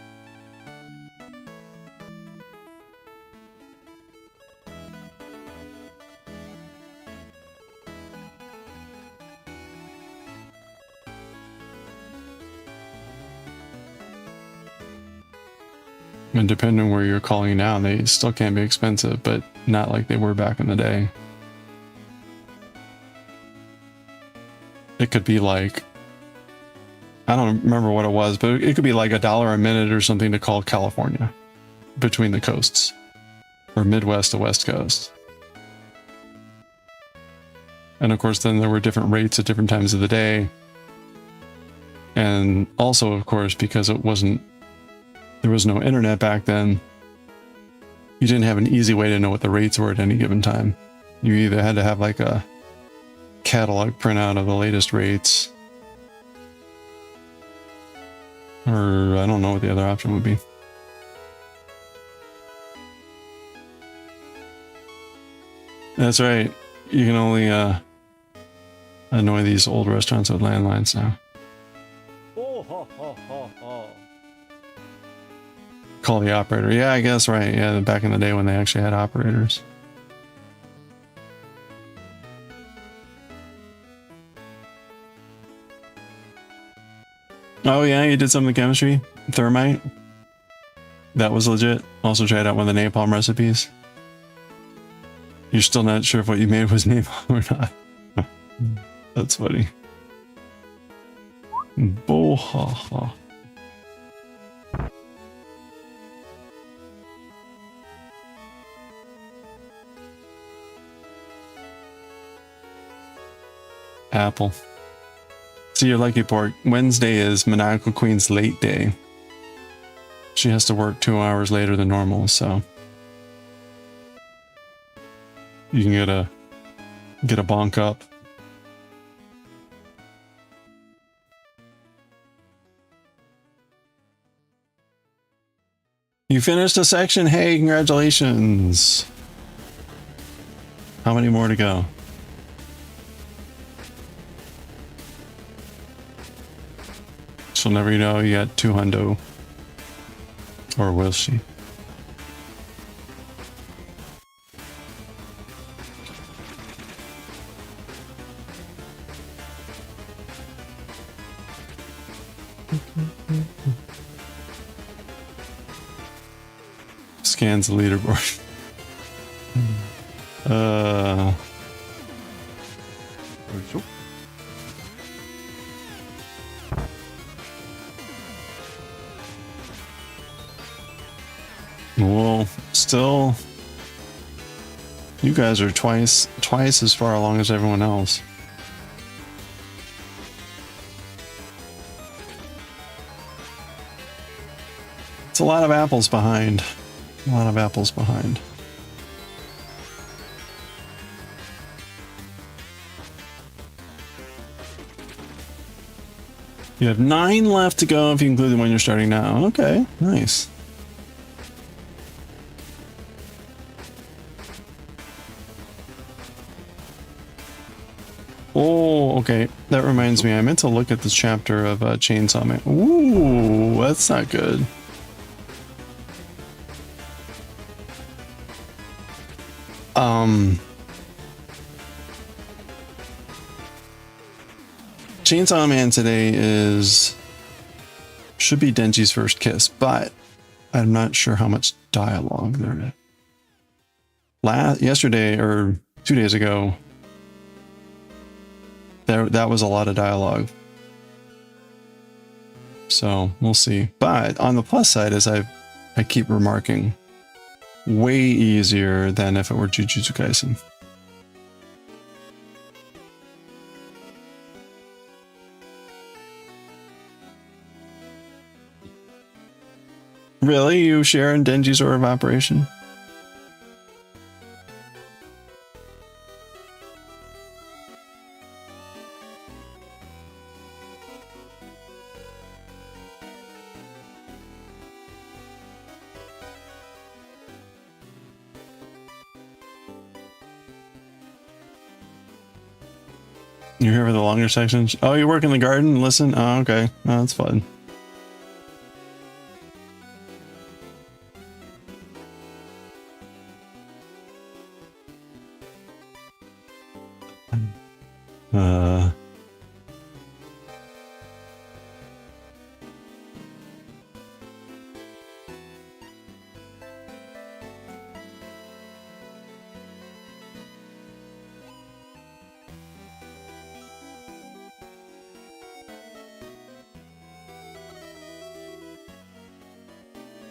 And depending on where you're calling now, they still can be expensive, but not like they were back in the day. It could be like, I don't remember what it was, but it could be like $1 a minute or something to call California between the coasts, or Midwest to West Coast. And of course, then there were different rates at different times of the day. And also, of course, because there was no internet back then, you didn't have an easy way to know what the rates were at any given time. You either had to have like a catalog printout of the latest rates, or I don't know what the other option would be. That's right. You can only annoy these old restaurants with landlines now. Oh, ho, ho, ho, ho. Call the operator. Yeah, I guess, right. Yeah, back in the day when they actually had operators. Oh yeah, you did some of the chemistry? Thermite? That was legit. Also tried out one of the napalm recipes. You're still not sure if what you made was napalm or not. That's funny. Bohaha. Apple. See your lucky pork. Wednesday is Maniacal Queen's late day. she has to work 2 hours later than normal, so you can get a bonk up. You finished a section. Hey, congratulations. How many more to go? She'll never know you got 2 hundo. Or will she? Scans the leaderboard. Well, still, you guys are twice as far along as everyone else. It's a lot of apples behind. A lot of apples behind. You have 9 left to go if you include the one you're starting now. Okay, nice. Oh, okay. That reminds me, I meant to look at this chapter of ChainsawMan. Ooh, that's not good. ChainsawMan today should be Denji's first kiss, but I'm not sure how much dialogue there is. Yesterday or 2 days ago, that was a lot of dialogue. So we'll see. But on the plus side is I keep remarking, way easier than if it were Jujutsu Kaisen. Really? You share in Denji's order of operation? You're here for the longer sections? Oh, you work in the garden and listen? Oh, okay. Oh, that's fun.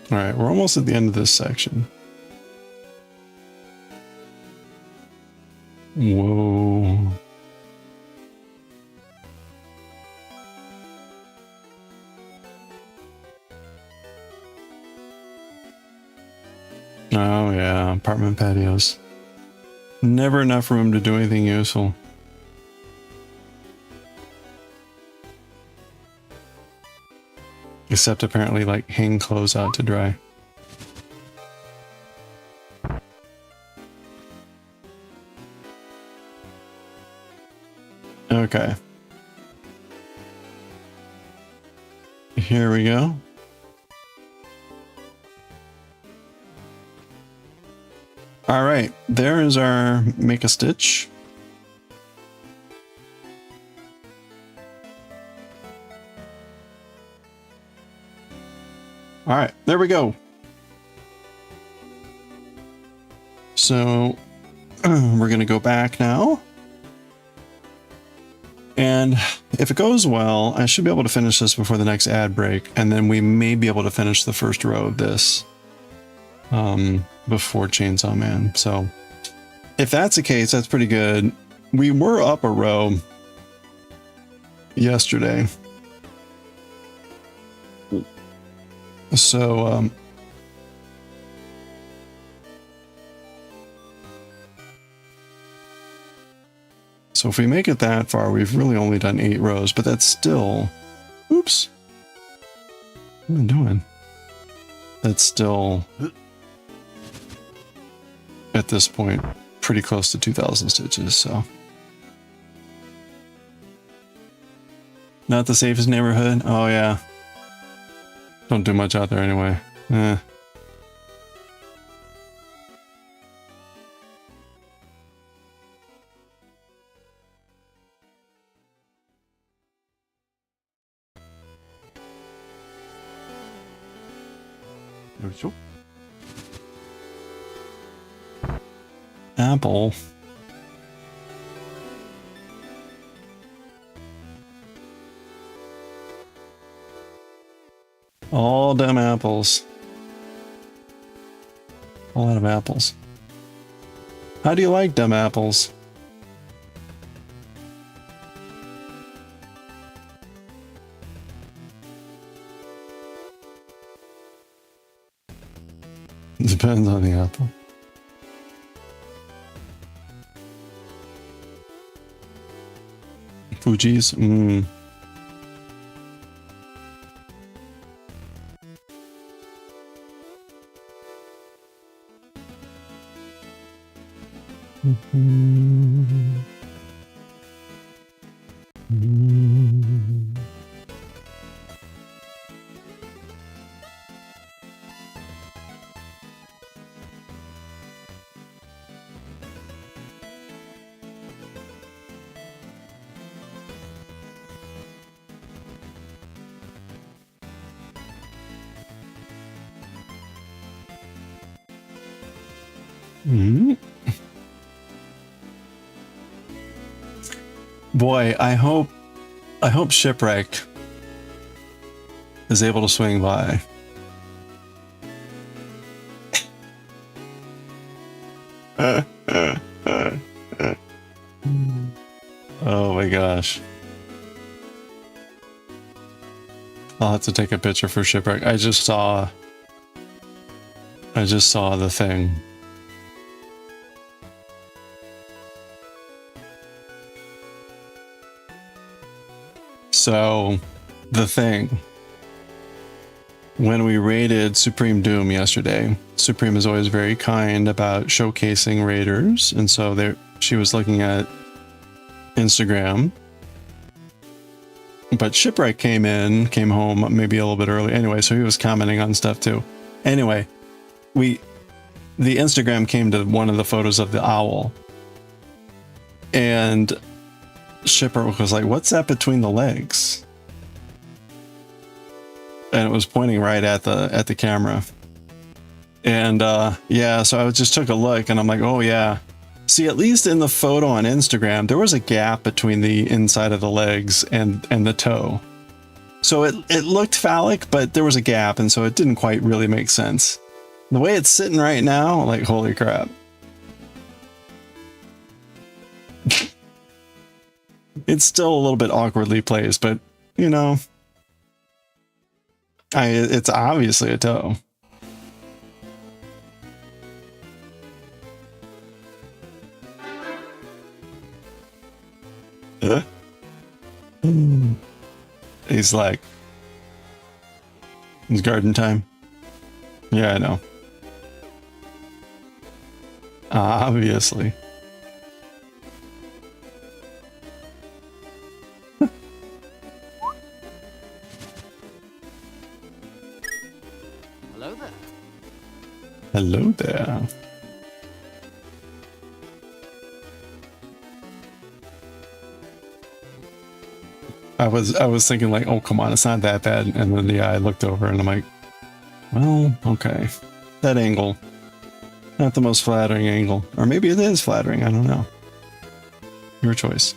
All right, we're almost at the end of this section. Whoa. Oh yeah, apartment patios. Never enough room to do anything useful. Except apparently like hang clothes out to dry. Okay. Here we go. All right, there is our make a stitch. All right, there we go. So we're going to go back now. And if it goes well, I should be able to finish this before the next ad break. And then we may be able to finish the first row of this before ChainsawMan. So if that's the case, that's pretty good. We were up a row yesterday. So, so if we make it that far, we've really only done 8 rows, but that's still, oops, what am I doing? That's still, at this point, pretty close to 2,000 stitches, so. Not the safest neighborhood? Oh yeah. Don't do much out there anyway. Eh. Apple. All them apples. A lot of apples. How do you like them apples? Depends on the apple. Fuji's? Mmm. Boy, I hope Shipwreck is able to swing by. Oh my gosh. I'll have to take a picture for Shipwreck. I just saw the thing. So, the thing. When we raided Supreme Doom yesterday, Supreme is always very kind about showcasing raiders, and so she was looking at Instagram. But Shipwreck came home maybe a little bit early. Anyway, so he was commenting on stuff too. Anyway, the Instagram came to one of the photos of the owl. And Shipwreck was like, "What's that between the legs?" And it was pointing right at the camera. And yeah, so I just took a look and I'm like, oh yeah. See, at least in the photo on Instagram, there was a gap between the inside of the legs and the toe. So it looked phallic, but there was a gap, and so it didn't quite really make sense. The way it's sitting right now, like, holy crap. It's still a little bit awkwardly placed, but, you know, it's obviously a toe. He's like, it's garden time. Yeah, I know. Obviously. Hello there. Hello there. I was thinking like, oh come on, it's not that bad, and then yeah, I looked over and I'm like, well, okay, that angle, not the most flattering angle, or maybe it is flattering. I don't know. Your choice.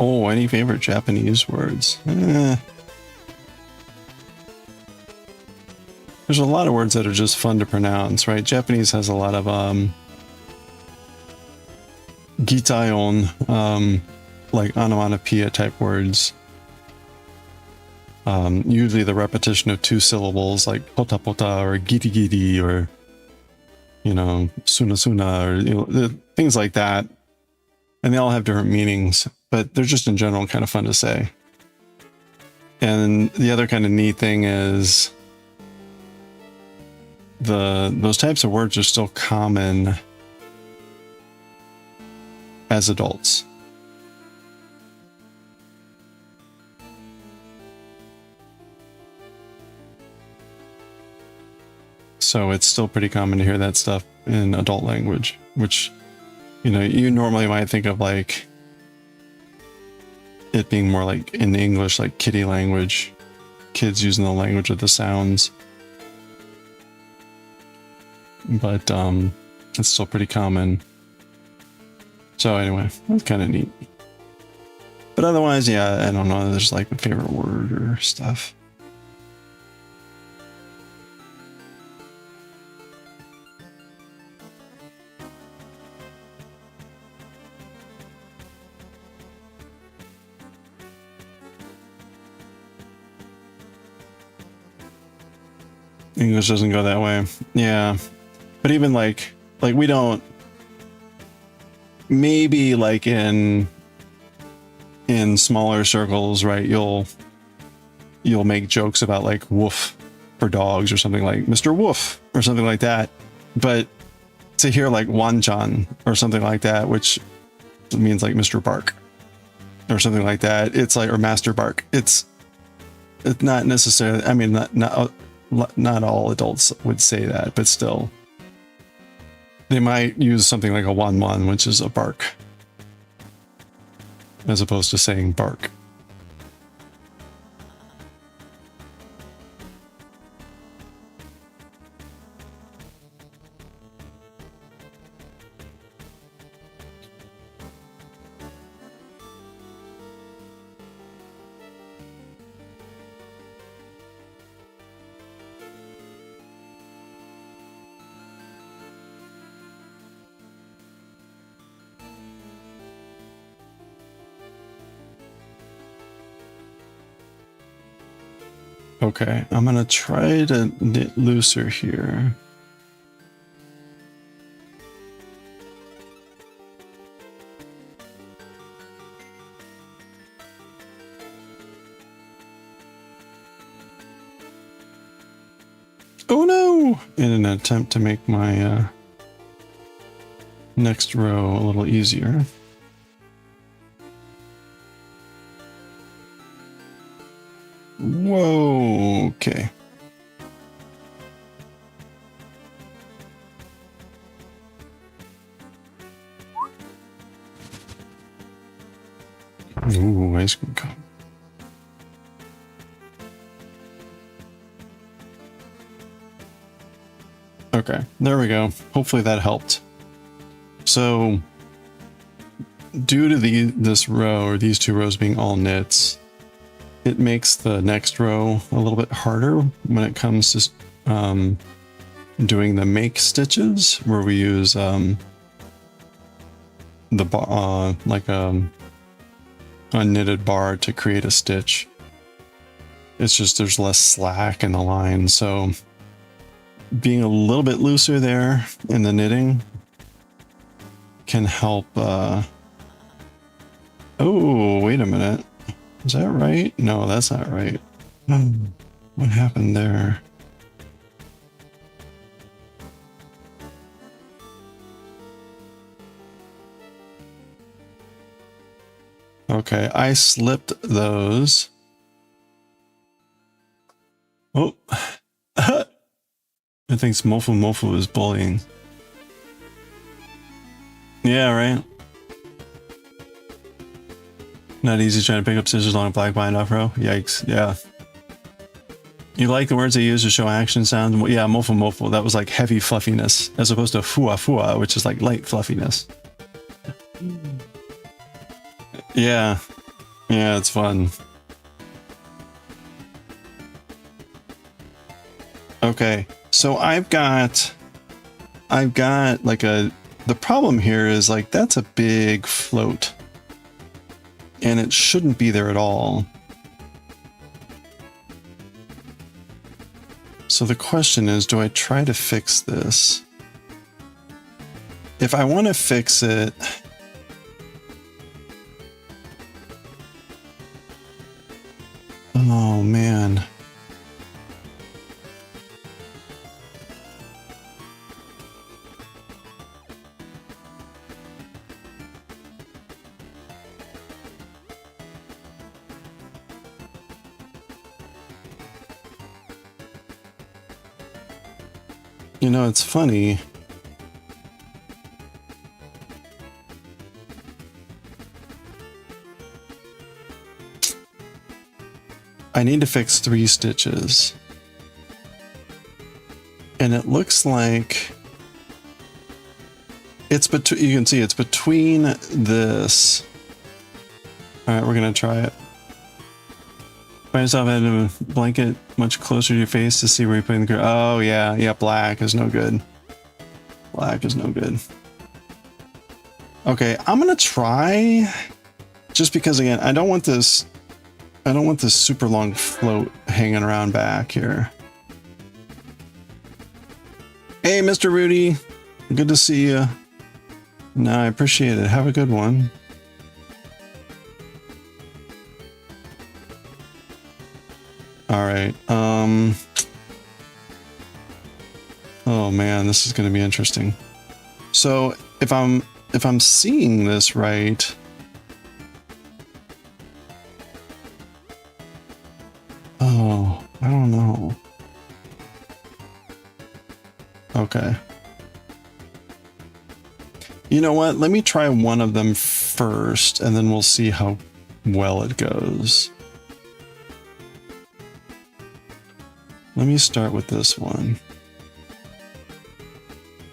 Oh, any favorite Japanese words? There's a lot of words that are just fun to pronounce, right? Japanese has a lot of gitayon, like onomatopoeia type words. Usually the repetition of two syllables, like pota pota or giti giti, or suna suna, or things like that. And they all have different meanings, but they're just in general kind of fun to say. And the other kind of neat thing is those types of words are still common as adults. So it's still pretty common to hear that stuff in adult language, which, you normally might think of like it being more like in English, like kiddie language, kids using the language of the sounds. But it's still pretty common. So anyway, that's kind of neat. But otherwise, yeah, I don't know, there's like a favorite word or stuff. English doesn't go that way. Yeah. But even like we don't, maybe like in smaller circles, right? You'll make jokes about like woof for dogs or something, like Mr. Woof or something like that. But to hear like Wanchan or something like that, which means like Mr. Bark or something like that, it's like, or Master Bark. It's not necessarily, I mean, not all adults would say that, but still, they might use something like a wan, which is a bark, as opposed to saying bark. Okay, I'm gonna try to knit looser here. Oh no! In an attempt to make my next row a little easier. Whoa, okay. Ooh, ice cream cone. Okay, there we go. Hopefully that helped. So, due to this row, or these two rows being all knits, it makes the next row a little bit harder when it comes to doing the make stitches, where we use the bar, like a knitted bar to create a stitch. It's just there's less slack in the line, so being a little bit looser there in the knitting can help. Oh, wait a minute. Is that right? No, that's not right. What happened there? Okay, I slipped those. Oh. I think Mofu is bullying. Yeah, right? Not easy trying to pick up scissors along a black bind off row. Yikes, yeah. You like the words they use to show action sounds? Yeah, Mofu. That was like heavy fluffiness, as opposed to fua, which is like light fluffiness. Yeah. Yeah, it's fun. Okay, so I've got like the problem here is like that's a big float and it shouldn't be there at all. So the question is, do I try to fix this? If I want to fix it, oh man. You know, it's funny. I need to fix 3 stitches. And it looks like it's between, you can see it's between this. All right, we're going to try it. Find yourself in a blanket much closer to your face to see where you're putting the. Oh yeah, yeah. Black is no good. Black is no good. Okay, I'm gonna try. Just because again, I don't want this. I don't want this super long float hanging around back here. Hey, Mr. Rudy, good to see you. No, I appreciate it. Have a good one. All right. Oh man, this is going to be interesting. So if I'm seeing this right, oh, I don't know. Okay. You know what? Let me try one of them first, and then we'll see how well it goes. Let me start with this one.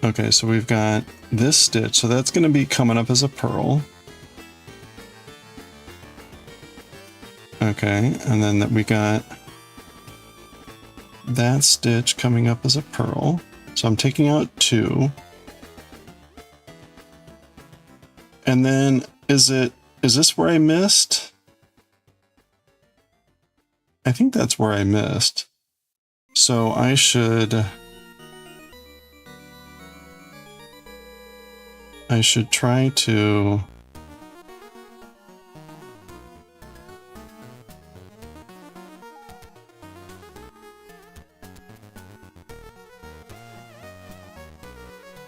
Okay, so we've got this stitch, so that's going to be coming up as a purl. Okay, and then we got that stitch coming up as a purl. So I'm taking out 2. And then is this where I missed? I think that's where I missed. So I should try to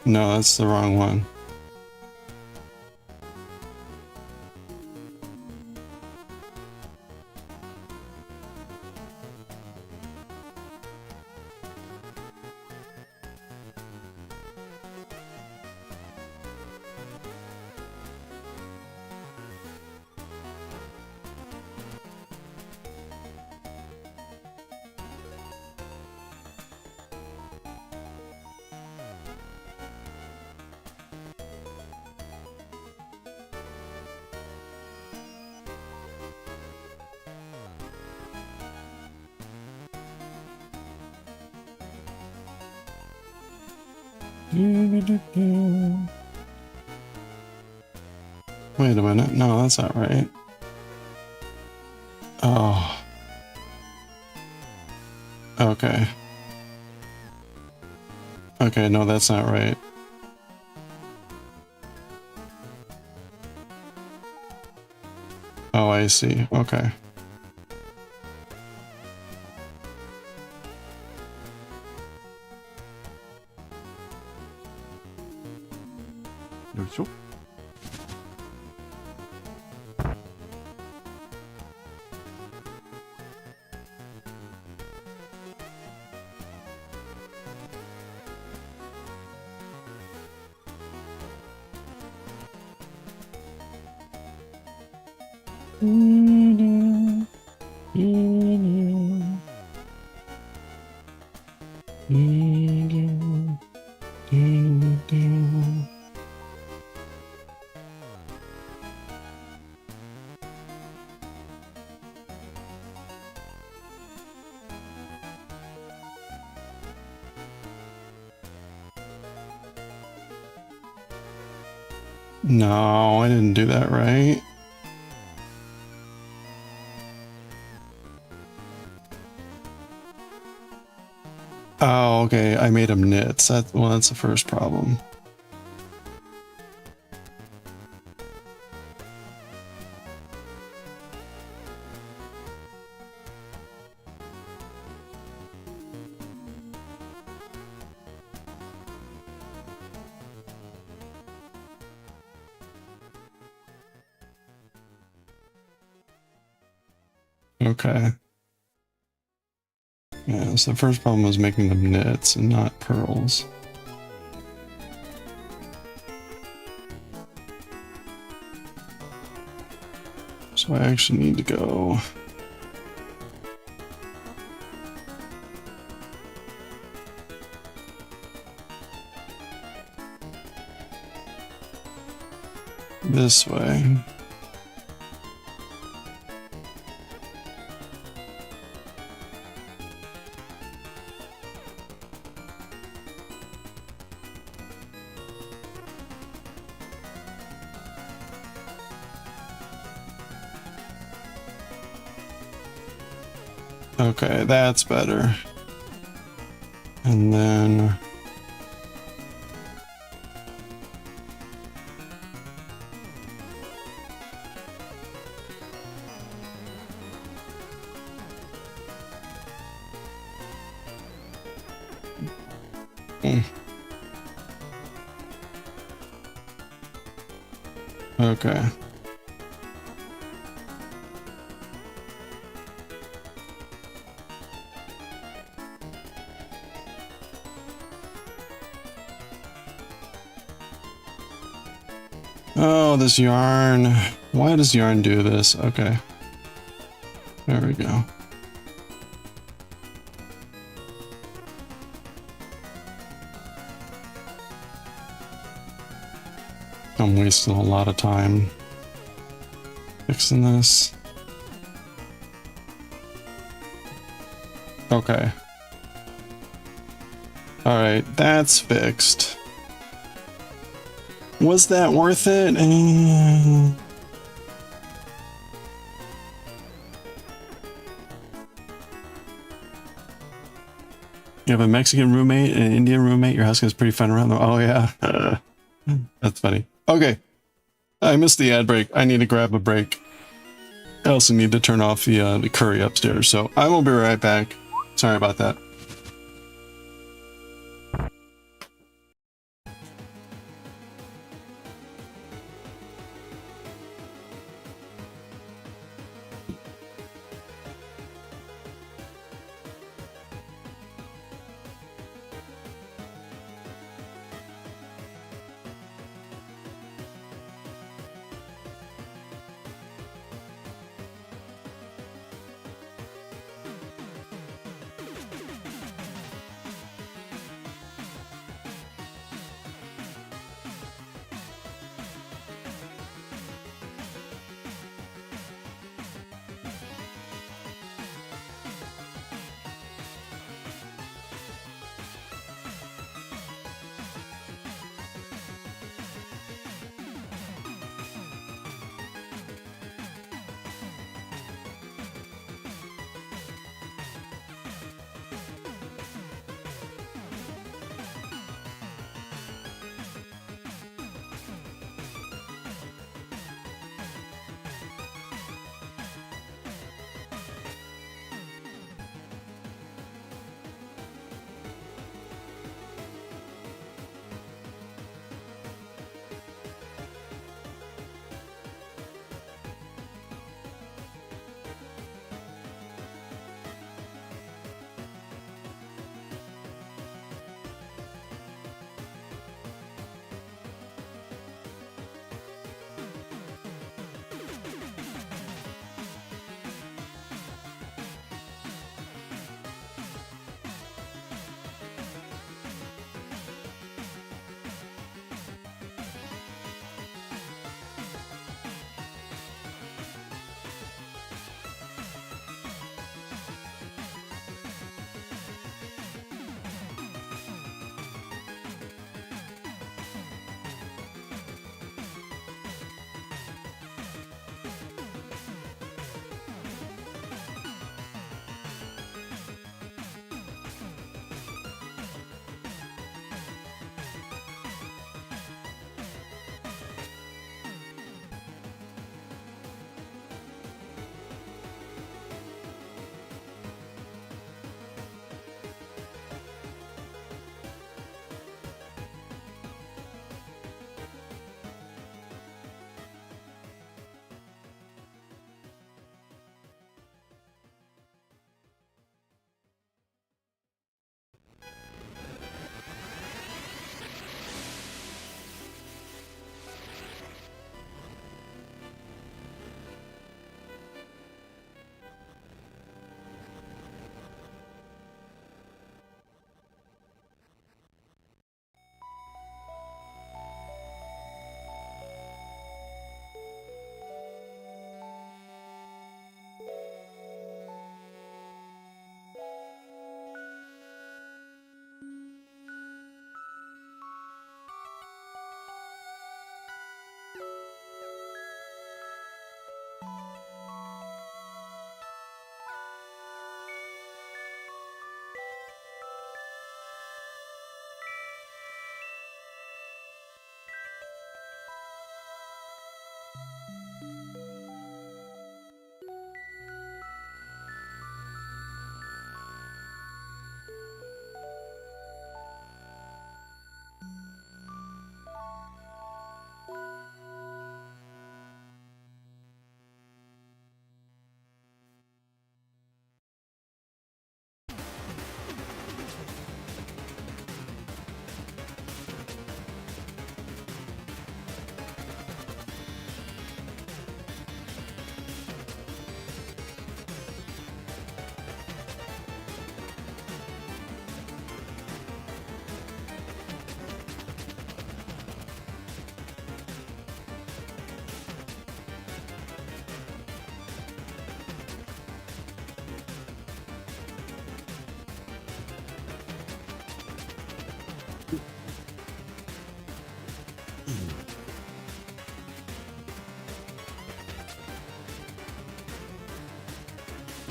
no, that's the wrong one. Wait a minute. No, that's not right. Oh. Okay. Okay, no, that's not right. Oh, I see. Okay. Yoいしょ。No, I didn't do that right. Oh, okay. I made him knits. Well, that's the first problem. Okay. Yeah, so the first problem was making them knits and not pearls. So I actually need to go this way. Okay, that's better. And then okay. Oh, this yarn. Why does yarn do this? Okay. There we go. I'm wasting a lot of time fixing this. Okay. All right, that's fixed. Was that worth it? You have a Mexican roommate and an Indian roommate. Your house gets pretty fun around them. Oh yeah, that's funny. Okay, I missed the ad break. I need to grab a break. I also need to turn off the curry upstairs. So I will be right back. Sorry about that.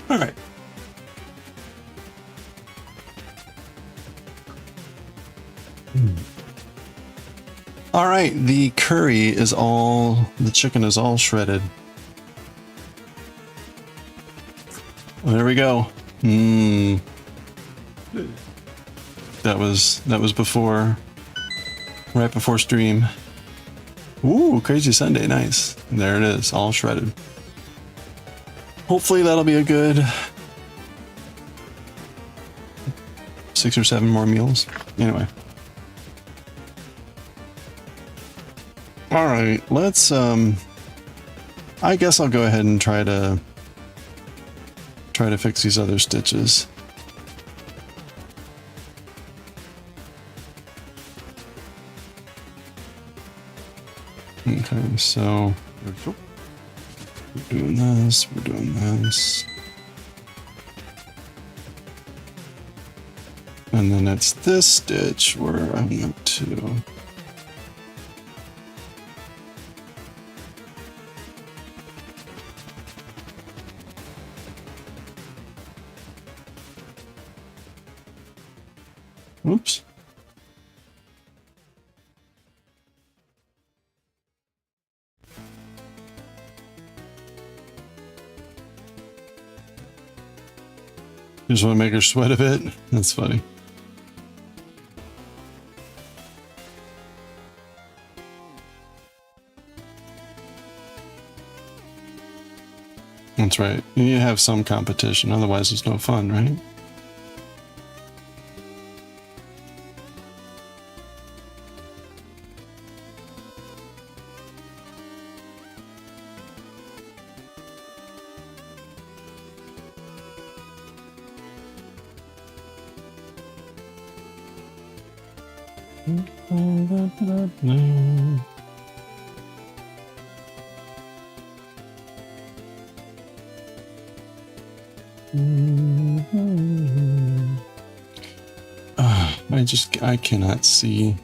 All right. All right, the curry is all, the chicken is all shredded. Well, there we go. Mmm. That was before, right before stream. Ooh, crazy Sunday, nice. There it is, all shredded. Hopefully that'll be a good 6 or 7 more meals. Anyway. All right, let's I guess I'll go ahead and try to fix these other stitches. Okay, so we're doing this, we're doing this. And then it's this stitch where I want to. Oops. You just want to make her sweat a bit? That's funny. That's right. You need to have some competition, otherwise it's no fun, right? I cannot see.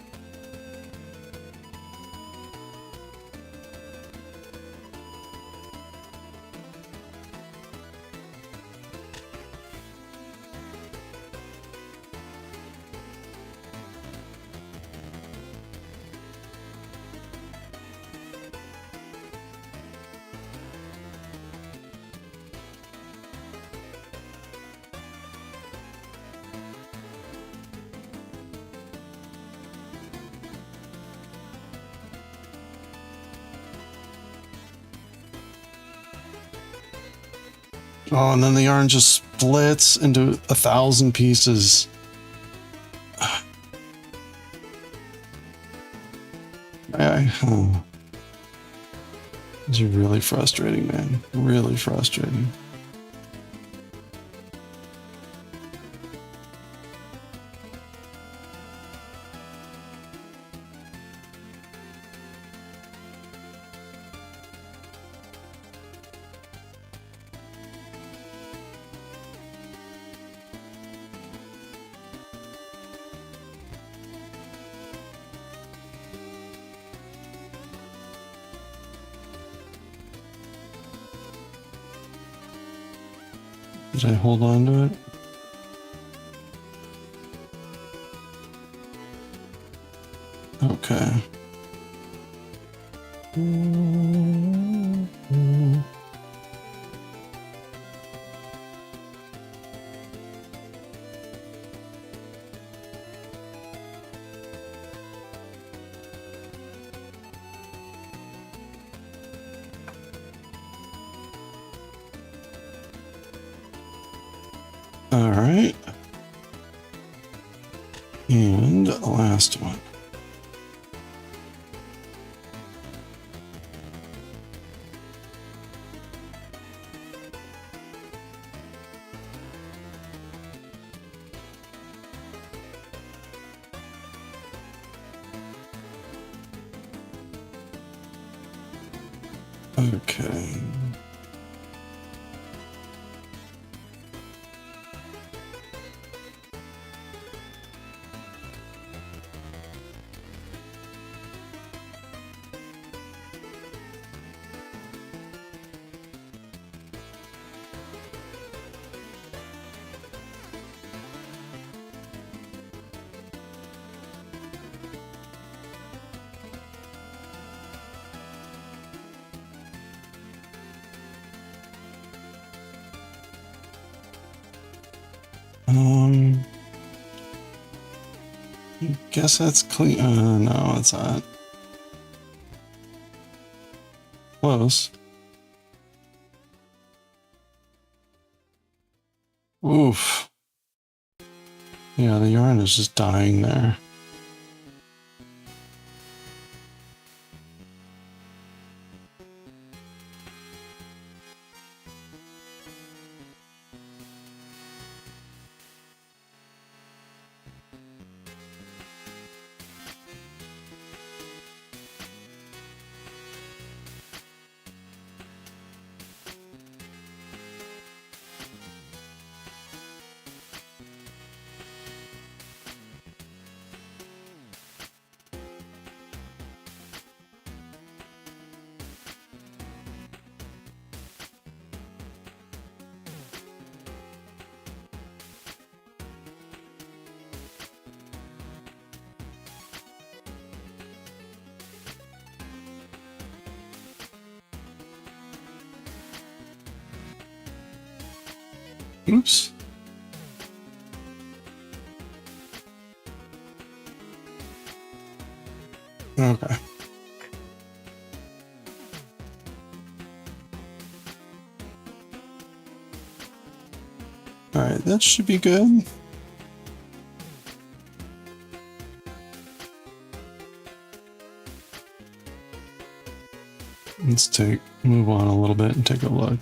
Oh, and then the yarn just splits into 1,000 pieces. Oh. It's really frustrating, man. Really frustrating. Did I hold on to it? Okay. All right. And the last one. Okay. I guess that's clean. No, it's not. Close. Oof. Yeah, the yarn is just dying there. Oops. Okay. All right, that should be good. Let's move on a little bit and take a look.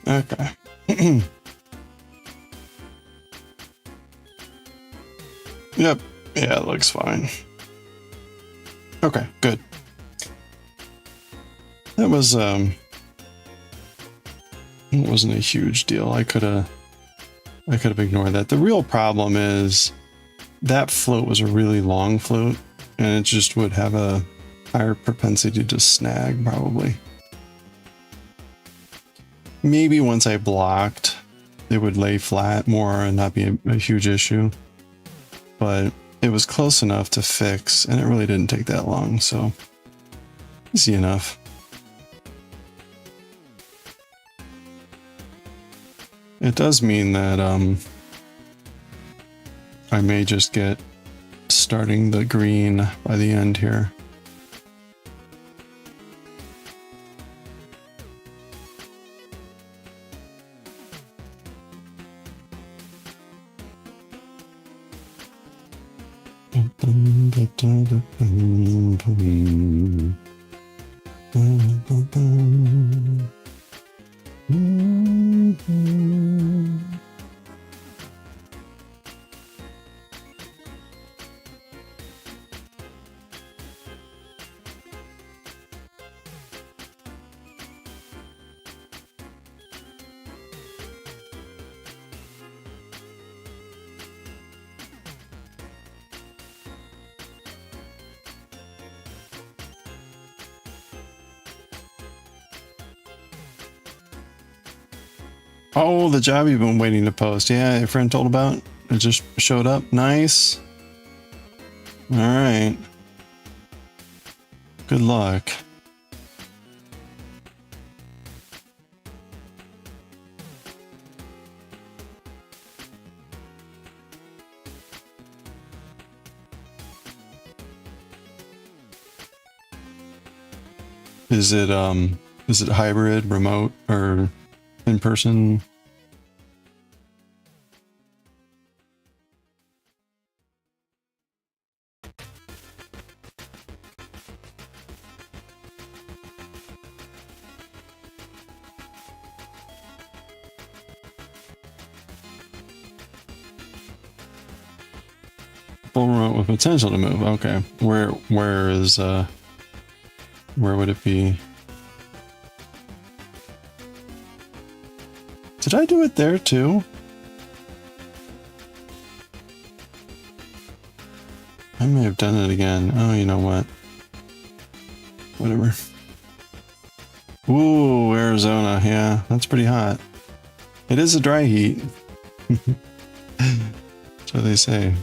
Okay. Yep. Yeah, it looks fine. Okay, good. That was it wasn't a huge deal. I could have ignored that. The real problem is that float was a really long float and it just would have a higher propensity to snag probably. Maybe once I blocked, it would lay flat more and not be a huge issue. But it was close enough to fix, and it really didn't take that long, so easy enough. It does mean that I may just get starting the green by the end here. Oh, the job you've been waiting to post. Yeah, your friend told about. It just showed up. Nice. All right. Good luck. Is it hybrid, remote, or in person? Full remote with potential to move. Okay. Where would it be? Did I do it there too? I may have done it again. Oh, you know what? Whatever. Ooh, Arizona. Yeah, that's pretty hot. It is a dry heat. That's what they say.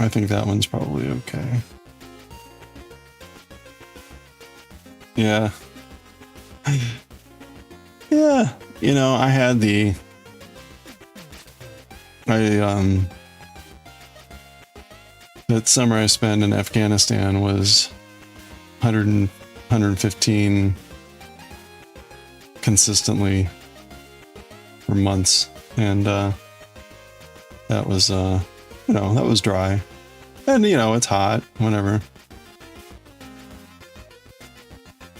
I think that one's probably okay. Yeah. Yeah. You know, I had that summer I spent in Afghanistan was 115 consistently for months, and that was you know, that was dry, and you know, it's hot whenever.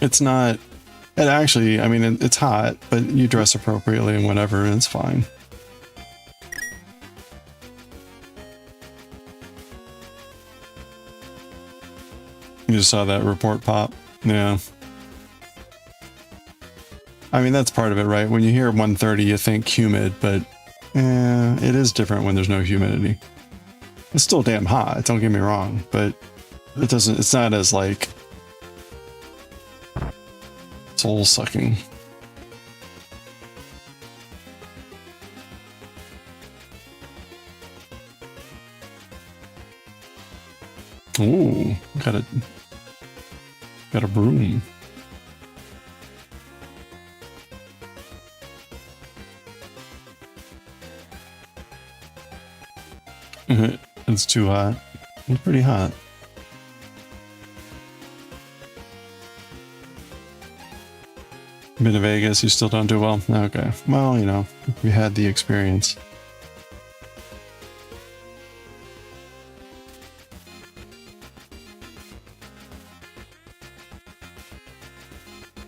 It's not, it actually, I mean, it's hot, but you dress appropriately and whatever, and it's fine. You just saw that report pop. Yeah. I mean, that's part of it, right? When you hear 130, you think humid, but it is different when there's no humidity. It's still damn hot, don't get me wrong, but it doesn't, it's not as like soul sucking. Ooh, got a broom. It's too hot. It's pretty hot. Been to Vegas, you still don't do well? Okay. Well, you know, we had the experience.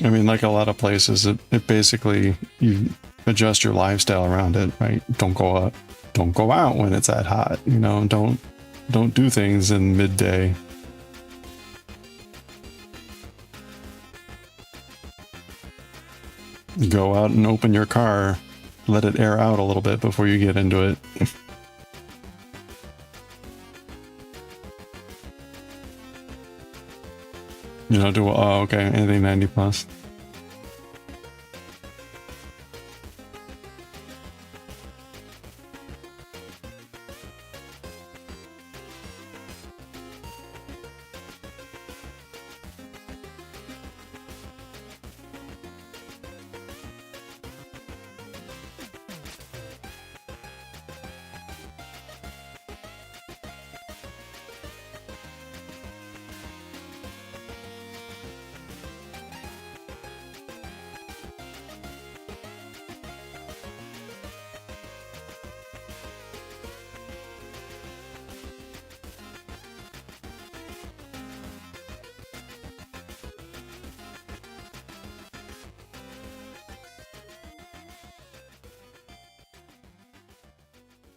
I mean, like a lot of places, it basically, you adjust your lifestyle around it, right? Don't go out when it's that hot, you know, don't do things in midday. Go out and open your car, let it air out a little bit before you get into it. You know, oh, okay, anything 90 plus.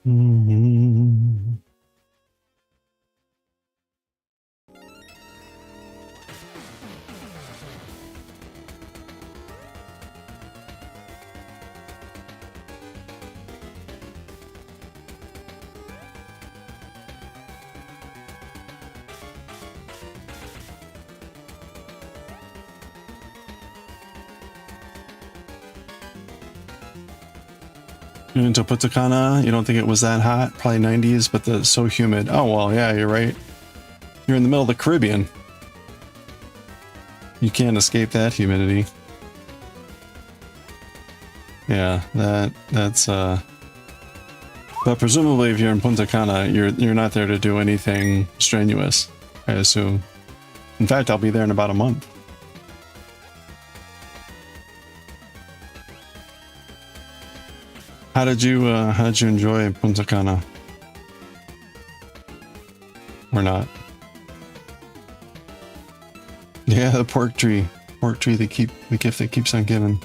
Mm-hmm. Into Punta Cana, you don't think it was that hot? Probably 90s, but it's so humid. Oh, well, yeah, you're right. You're in the middle of the Caribbean. You can't escape that humidity. Yeah, that's but presumably if you're in Punta Cana, you're not there to do anything strenuous, I assume. In fact, I'll be there in about a month. How did you enjoy Punta Cana? Or not? Yeah, the pork tree, the gift that keeps on giving.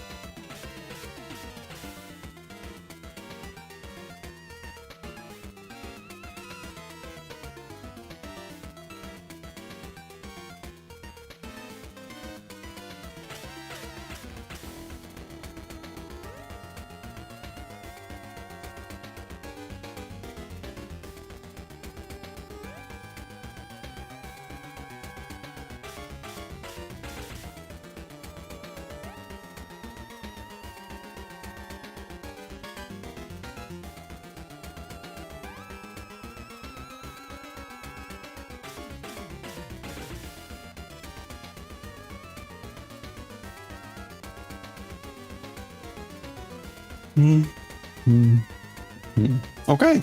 Okay.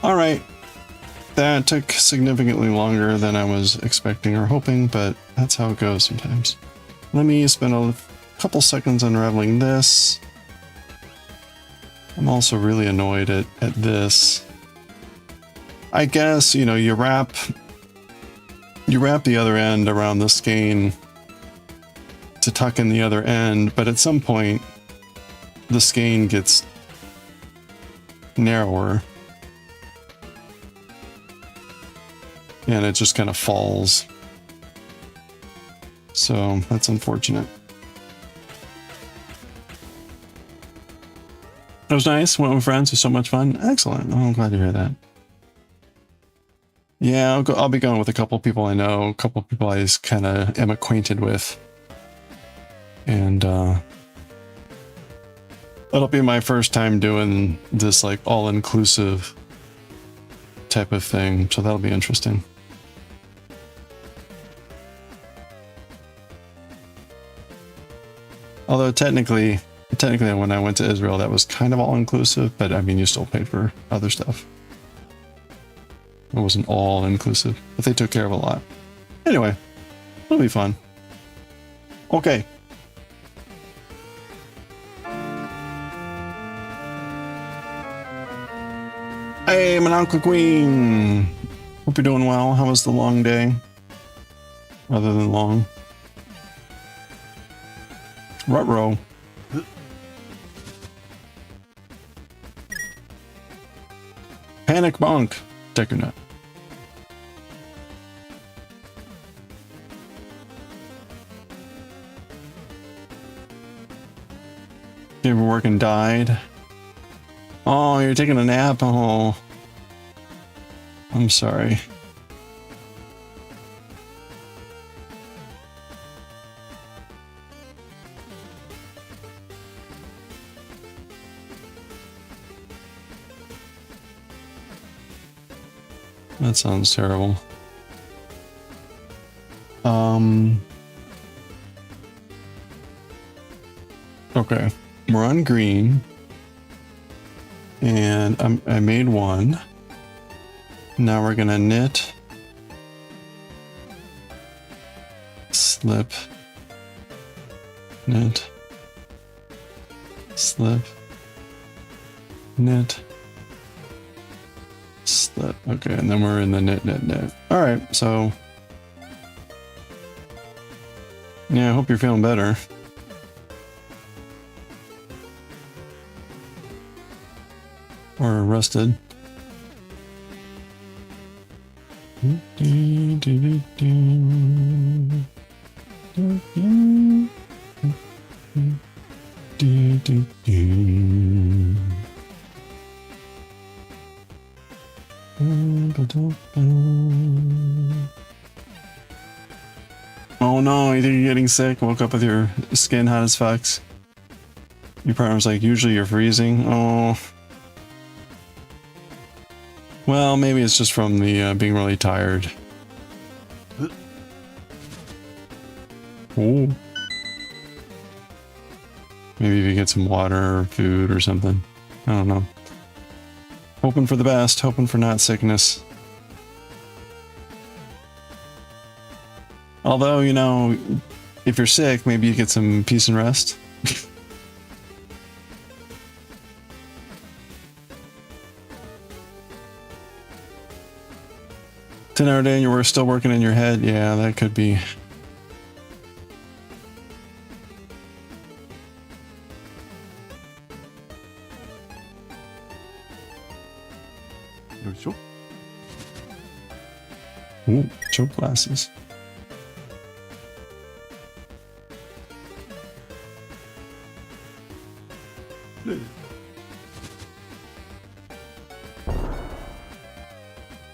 All right. That took significantly longer than I was expecting or hoping, but that's how it goes sometimes. Let me spend a couple seconds unraveling this. I'm also really annoyed at this. I guess, you know, you wrap the other end around the skein to tuck in the other end, but at some point the skein gets narrower and it just kind of falls. So that's unfortunate. It was nice. Went with friends. It was so much fun. Excellent. Oh, I'm glad to hear that. Yeah, I'll be going with a couple people I know, a couple people I just kind of am acquainted with. And it'll be my first time doing this like all-inclusive type of thing, so that'll be interesting. Although technically when I went to Israel, that was kind of all-inclusive, but I mean, you still paid for other stuff. It wasn't all-inclusive, but they took care of a lot. Anyway, it'll be fun. Okay. Hey, Mananka Queen! Hope you're doing well. How was the long day? Other than long. Ruh-roh. Panic bonk. Deckernet. You ever work and died? Oh, you're taking a nap? Oh. I'm sorry. That sounds terrible. Okay, we're on green, and I made one. Now we're gonna knit, slip, knit, slip, knit, slip. Okay, and then we're in the knit. All right, so yeah, I hope you're feeling better. Or rested. Oh no, you think you're getting sick? Woke up with your skin hot as fucks. Your partner was like, usually you're freezing. Oh. Well, maybe it's just from the being really tired. Ooh. Maybe if you get some water or food or something. I don't know. Hoping for the best, hoping for not sickness. Although, you know, if you're sick, maybe you get some peace and rest. 10-hour day and you were still working in your head. Yeah, that could be. Ooh, choke glasses.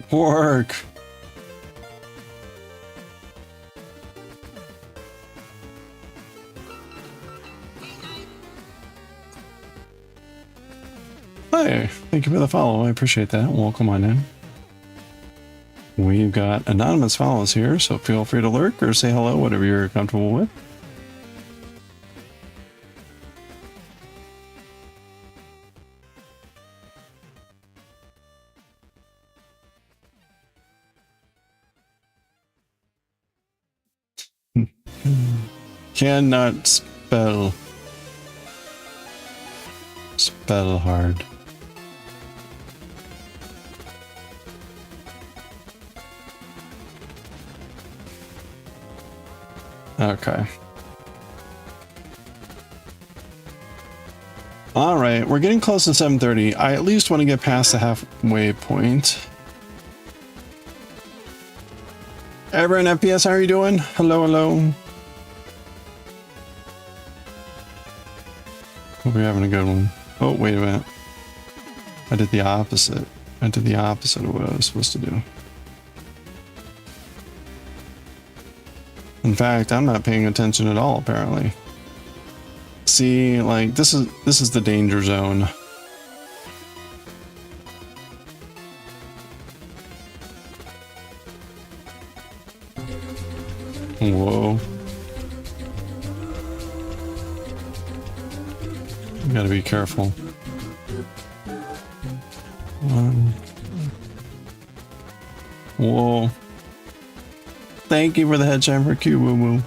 Work. Hey, thank you for the follow. I appreciate that. Welcome on in. We've got anonymous follows here, so feel free to lurk or say hello, whatever you're comfortable with. Cannot spell. Spell hard. Okay. All right, we're getting close to 7:30. I at least want to get past the halfway point. Everyone, FPS, how are you doing? Hello, hello. Hope you're having a good one. Oh, wait a minute. I did the opposite. I did the opposite of what I was supposed to do. In fact, I'm not paying attention at all, apparently. See, like, this is the danger zone. Whoa. You gotta be careful. Whoa. Thank you for the headshot for Q Woo Woo.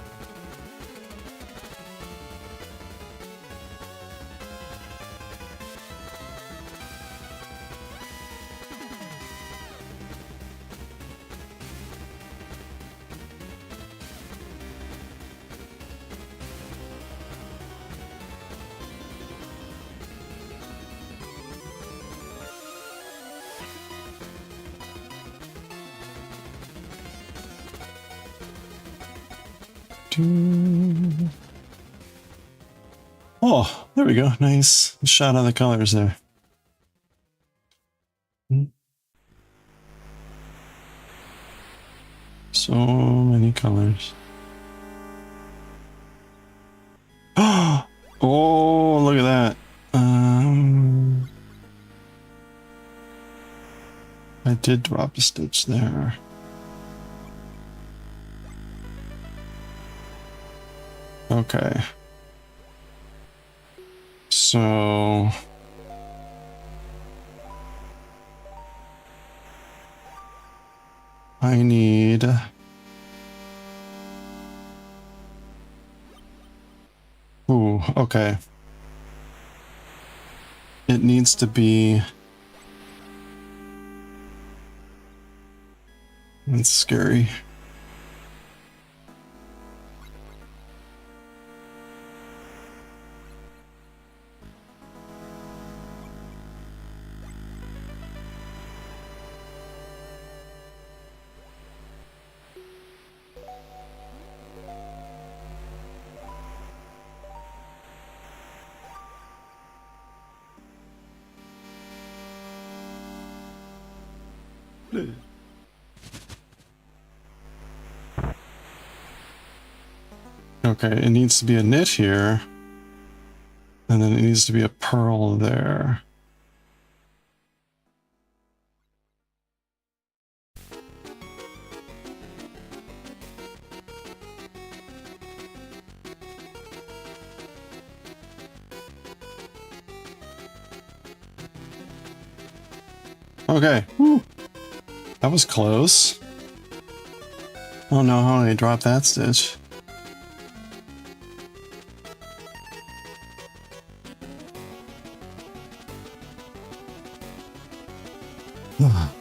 Oh, there we go. Nice shot on the colors there. So many colors. Oh, look at that. I did drop a stitch there. Okay. So I need ooh, okay. It needs to be that's scary. Okay, it needs to be a knit here, and then it needs to be a purl there. Okay, whew. That was close. Oh no, how did I drop that stitch?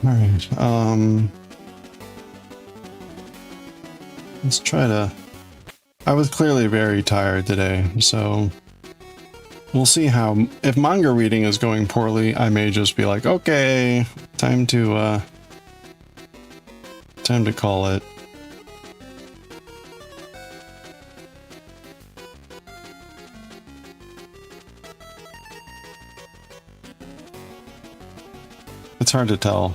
Alright, let's try to... I was clearly very tired today, so we'll see how... If manga reading is going poorly, I may just be like, okay, time to call it. It's hard to tell.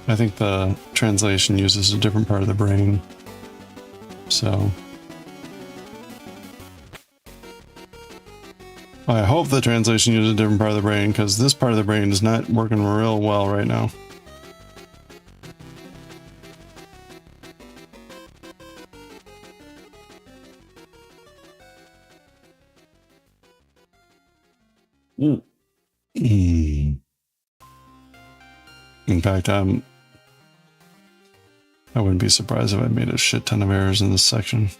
I think the translation uses a different part of the brain. So I hope the translation uses a different part of the brain, because this part of the brain is not working real well right now. In fact, I wouldn't be surprised if I made a shit ton of errors in this section.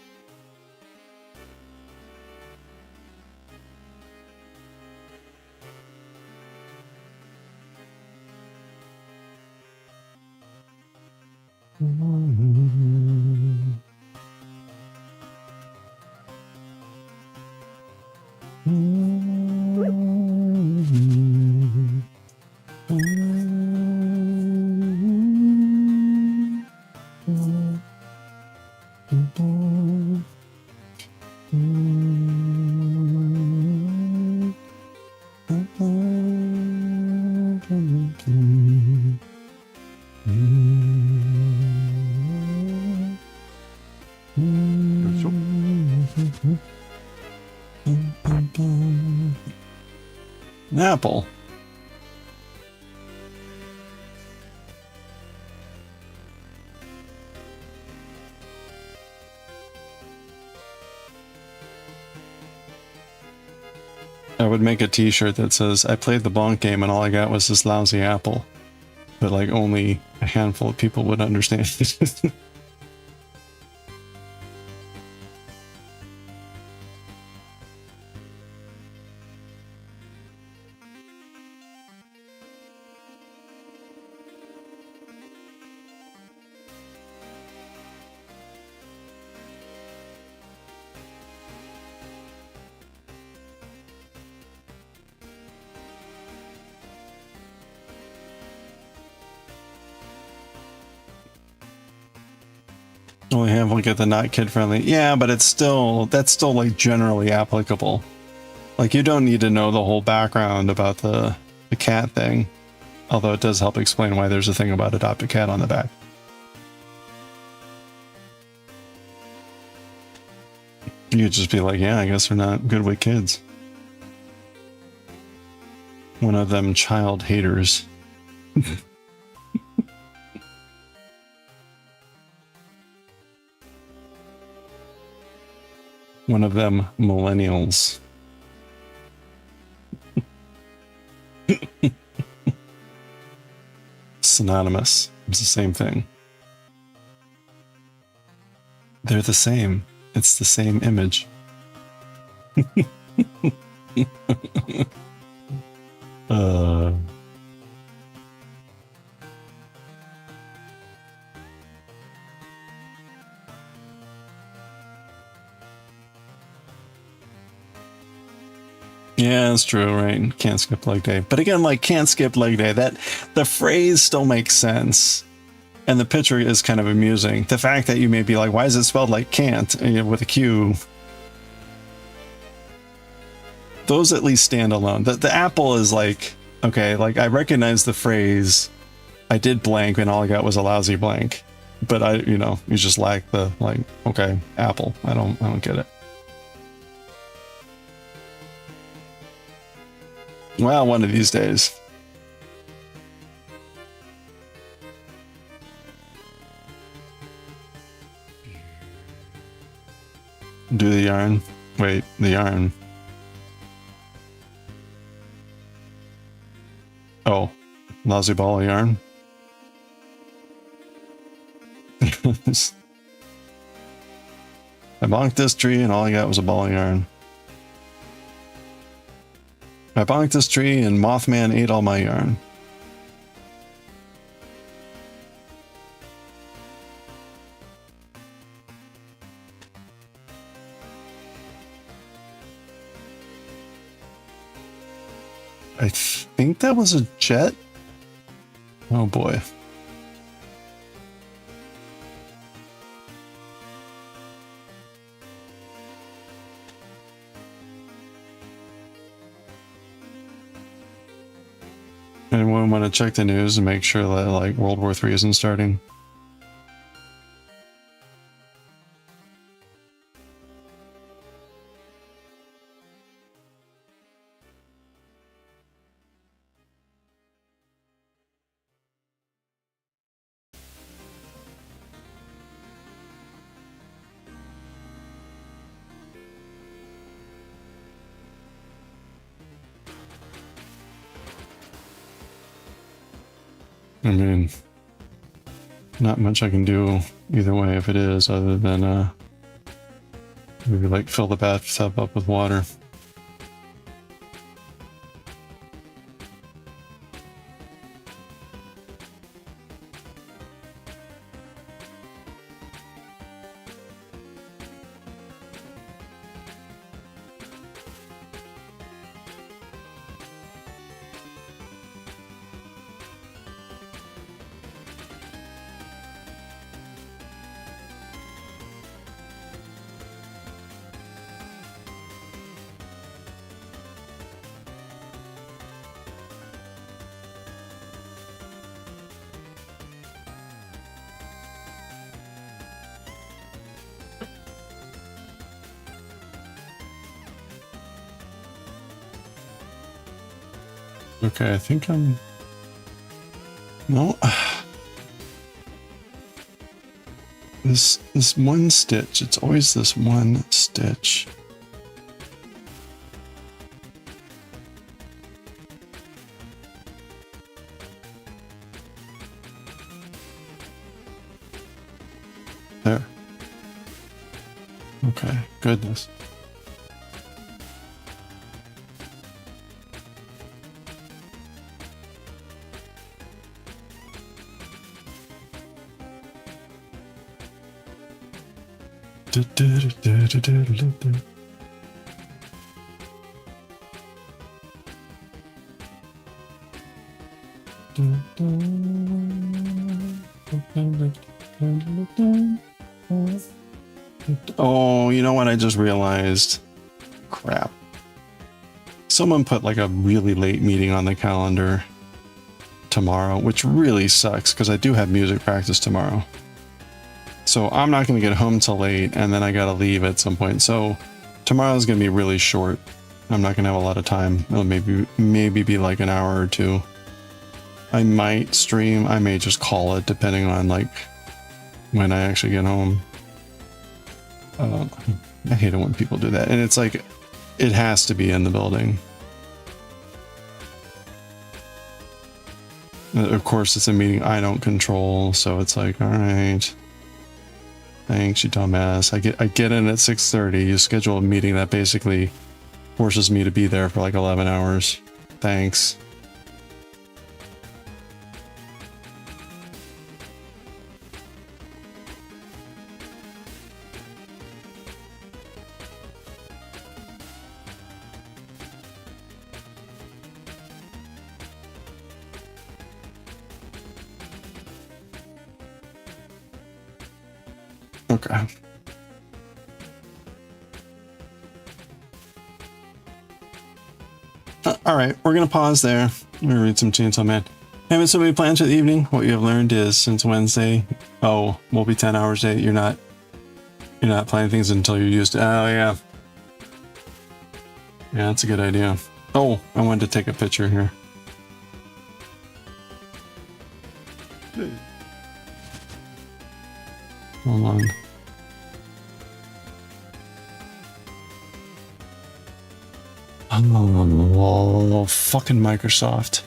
An apple. I would make a t-shirt that says, I played the bonk game and all I got was this lousy apple. But like only a handful of people would understand. Only have look at the not kid friendly. Yeah, but it's still, that's still like generally applicable. Like you don't need to know the whole background about the cat thing. Although it does help explain why there's a thing about adopt a cat on the back. You'd just be like, yeah, I guess they're not good with kids. One of them child haters. One of them millennials. Synonymous. It's the same thing. They're the same. It's the same image. Yeah, that's true, right? Can't skip leg day. But again, like, can't skip leg day, that the phrase still makes sense. And the picture is kind of amusing. The fact that you may be like, why is it spelled like can't with a Q? Those at least stand alone. The apple is like, okay, like I recognize the phrase, I did blank and all I got was a lousy blank. But I, you know, you just lack the, like, okay, apple. I don't get it. Well, one of these days. Do the yarn. Wait, the yarn. Oh, lousy ball of yarn. I bonked this tree and all I got was a ball of yarn. I bonked this tree and Mothman ate all my yarn. I think that was a jet. Oh boy. Anyone want to check the news and make sure that like World War III isn't starting? I mean, not much I can do either way if it is, other than maybe like fill the bathtub up with water. Okay, I think I'm... No. This one stitch. It's always this one stitch. There. Okay, goodness. Oh, you know what? I just realized. Crap. Someone put like a really late meeting on the calendar tomorrow, which really sucks because I do have music practice tomorrow. So I'm not going to get home till late, and then I got to leave at some point. So tomorrow's going to be really short. I'm not going to have a lot of time. It'll maybe be like an hour or two. I might stream. I may just call it depending on like when I actually get home. I hate it when people do that. And it's like, it has to be in the building. Of course, it's a meeting I don't control. So it's like, all right. Thanks, you dumbass. I get in at 6:30. You schedule a meeting that basically forces me to be there for like 11 hours. Thanks. Okay. All right, we're gonna pause there. I'm gonna read some Chainsaw Man. Having so many plans for the evening. What you have learned is since Wednesday, oh, we'll be 10 hours late. You're not planning things until you're used to. Oh yeah, yeah, that's a good idea. Oh, I wanted to take a picture here. Hold on. Oh, fucking Microsoft.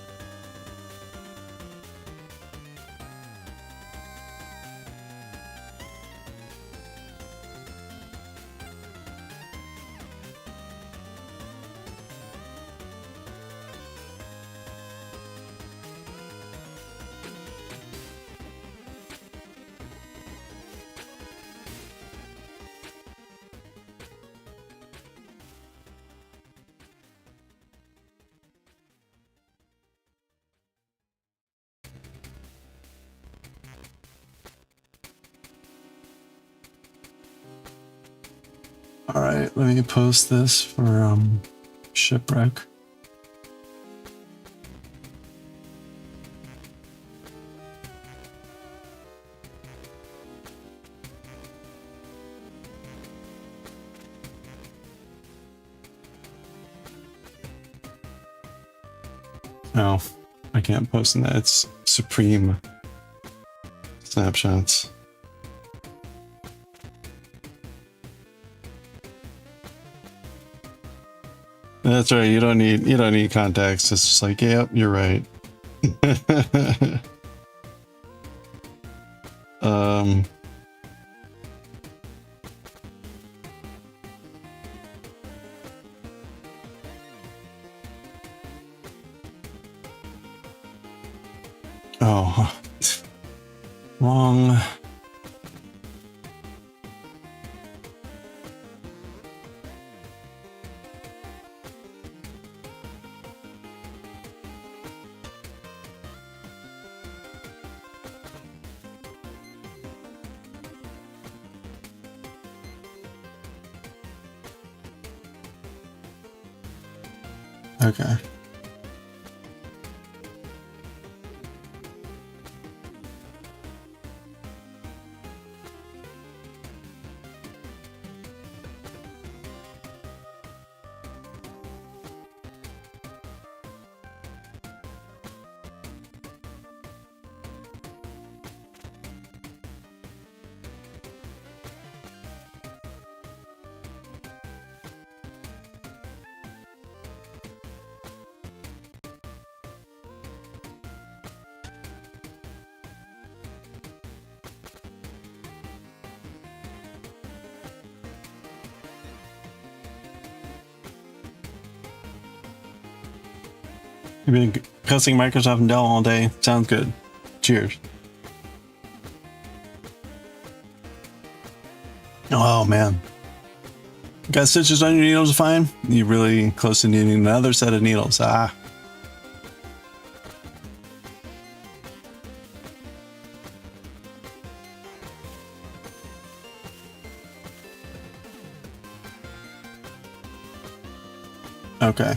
All right, let me post this for Shipwreck. No, I can't post in that. It's Supreme Snapshots. That's right. You don't need context. It's just like, yep, you're right. Oh, wrong. Okay. You've been cussing Microsoft and Dell all day. Sounds good. Cheers. Oh man. Got stitches on your needles fine? You're really close to needing another set of needles. Ah. Okay.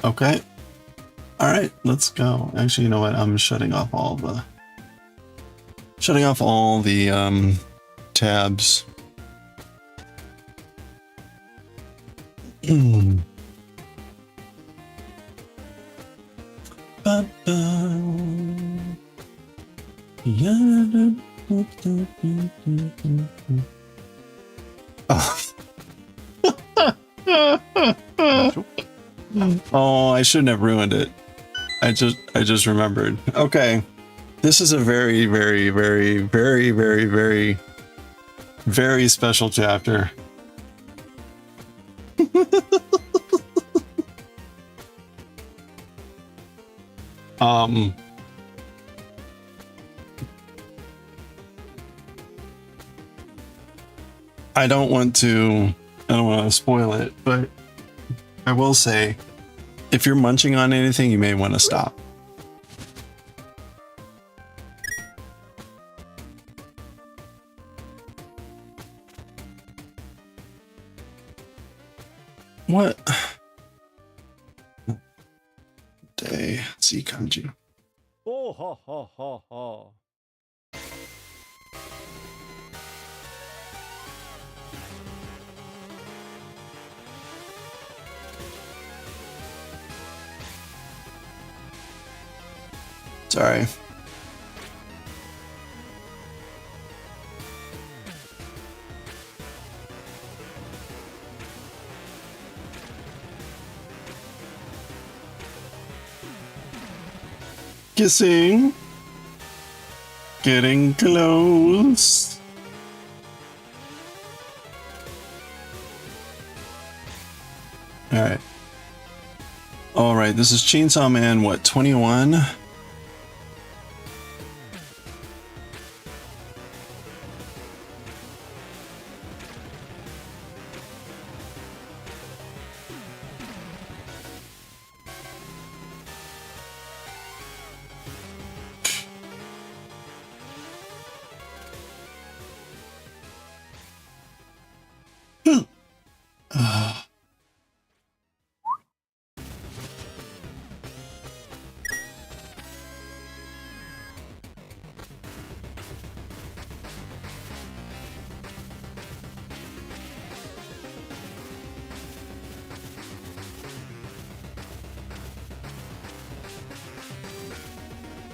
Okay. All right, let's go. Actually, you know what? I'm shutting off all the tabs. Oh, I shouldn't have ruined it. I just remembered. Okay. This is a very, very, very, very, very, very, very special chapter. I don't want to spoil it, but I will say, if you're munching on anything, you may want to stop. What? Day, see kanji. Oh, ha, ha, ha, ha. Sorry. Kissing. Getting close. Alright. Alright, this is Chainsaw Man, what, 21?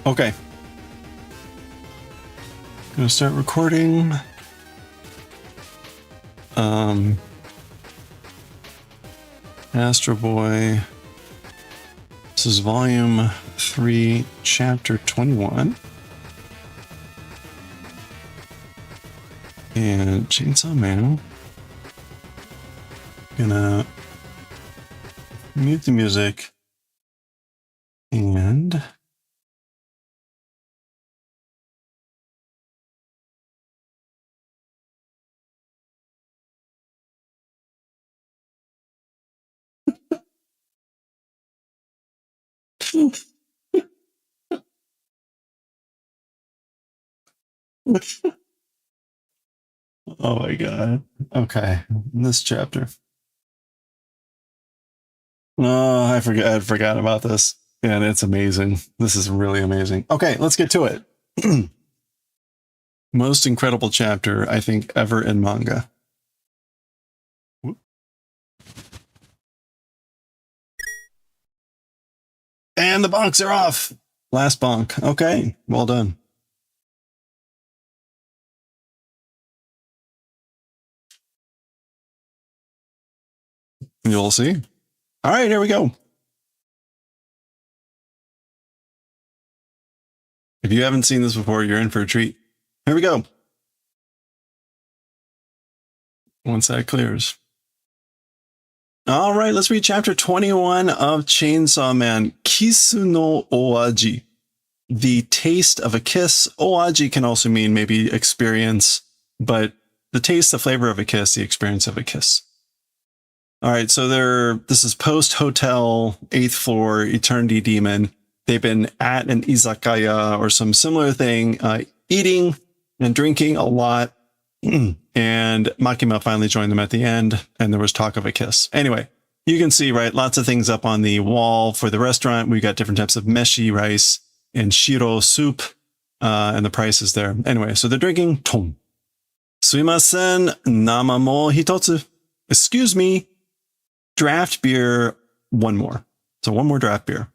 Okay. Gonna start recording. Astro Boy. This is volume 3, chapter 21. And Chainsaw Man. Gonna mute the music and oh my god. Okay, this chapter. Oh, I forgot about this. And it's amazing. This is really amazing. Okay, let's get to it. Most incredible chapter, I think, ever in manga. And the bonks are off. Last bonk. Okay, well done. You'll see. All right, here we go. If you haven't seen this before, you're in for a treat. Here we go. Once that clears. All right, let's read chapter 21 of Chainsaw Man, Kisu no Oaji. The taste of a kiss. Oaji can also mean maybe experience, but the taste, the flavor of a kiss, the experience of a kiss. All right, so this is post-hotel, 8th floor, Eternity Demon. They've been at an izakaya or some similar thing, eating and drinking a lot. And Makima finally joined them at the end, and there was talk of a kiss. Anyway, you can see, right, lots of things up on the wall for the restaurant. We've got different types of meshi rice and shiro soup, and the price is there. Anyway, so they're drinking tom. Suimasen, nama mo hitotsu. Excuse me, draft beer, one more. So one more draft beer.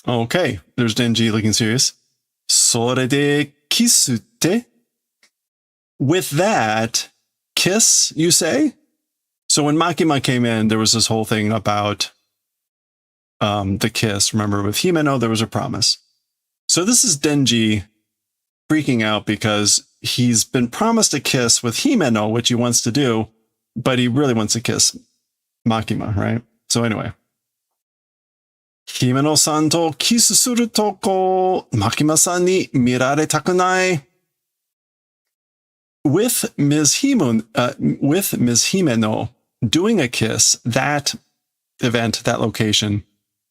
Okay, there's Denji looking serious. Sore de kisu te? With that, kiss, you say? So when Makima came in, there was this whole thing about the kiss. Remember, with Himeno, there was a promise. So this is Denji freaking out because he's been promised a kiss with Himeno, which he wants to do, but he really wants to kiss Makima, right? So anyway. Himeno-san to kisu suru to ko Makima-san ni miraretaku nai. With Ms. Himeno doing a kiss, that event, that location,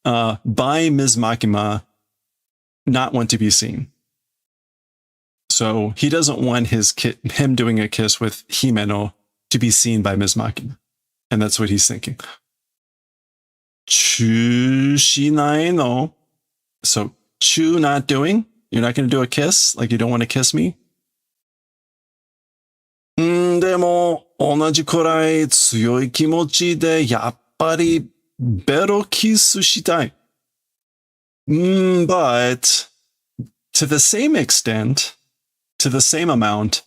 by Ms. Makima, not want to be seen. So he doesn't want him doing a kiss with Himeno to be seen by Ms. Makima. And that's what he's thinking. Chu shinai no. So chu, not doing. You're not going to do a kiss? Like you don't want to kiss me? でも同じくらい強い気持ちでやっぱりベロキスしたい。But to the same extent, to the same amount,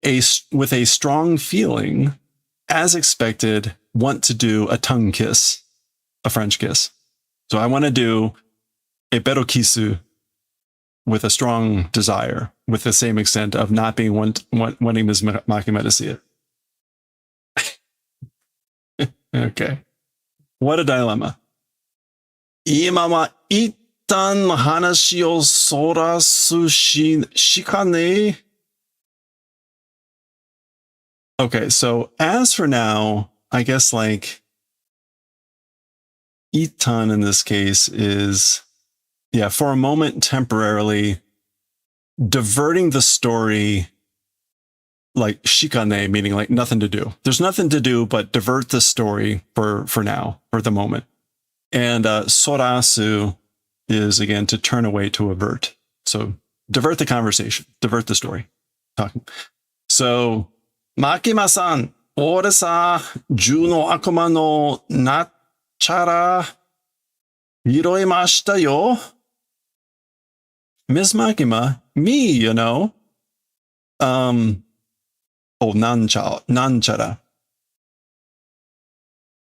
with a strong feeling, as expected, want to do a tongue kiss, a French kiss. So I want to do a bero kisu with a strong desire, with the same extent of not being wanting Ms. Makima to see it. Okay. What a dilemma. 今は一旦話をそらすしかね。Okay, so as for now, I guess like itan in this case is, yeah, for a moment, temporarily diverting the story, like shikane, meaning like nothing to do. There's nothing to do but divert the story for now, for the moment. And sorasu is, again, to turn away, to avert. So divert the conversation, divert the story. Talking. So, Makima-san, 俺さ、銃の悪魔のなっちゃら、拾いましたよ。Ms. Makima, me, you know. Nanchara.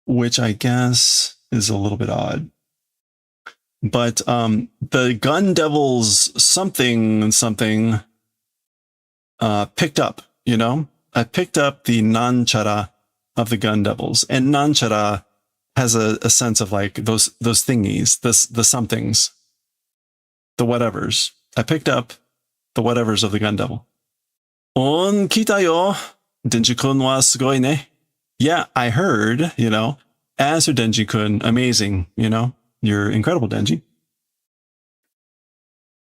Which I guess is a little bit odd. But the Gun Devils something picked up, you know? I picked up the Nanchara of the Gun Devils. And Nanchara has a sense of like those thingies, the somethings. The whatevers. I picked up the whatevers of the Gun Devil. On kita yo. Denji-kun wa sugoi ne. Yeah, I heard, you know. As for Denji-kun, amazing, you know. You're incredible, Denji.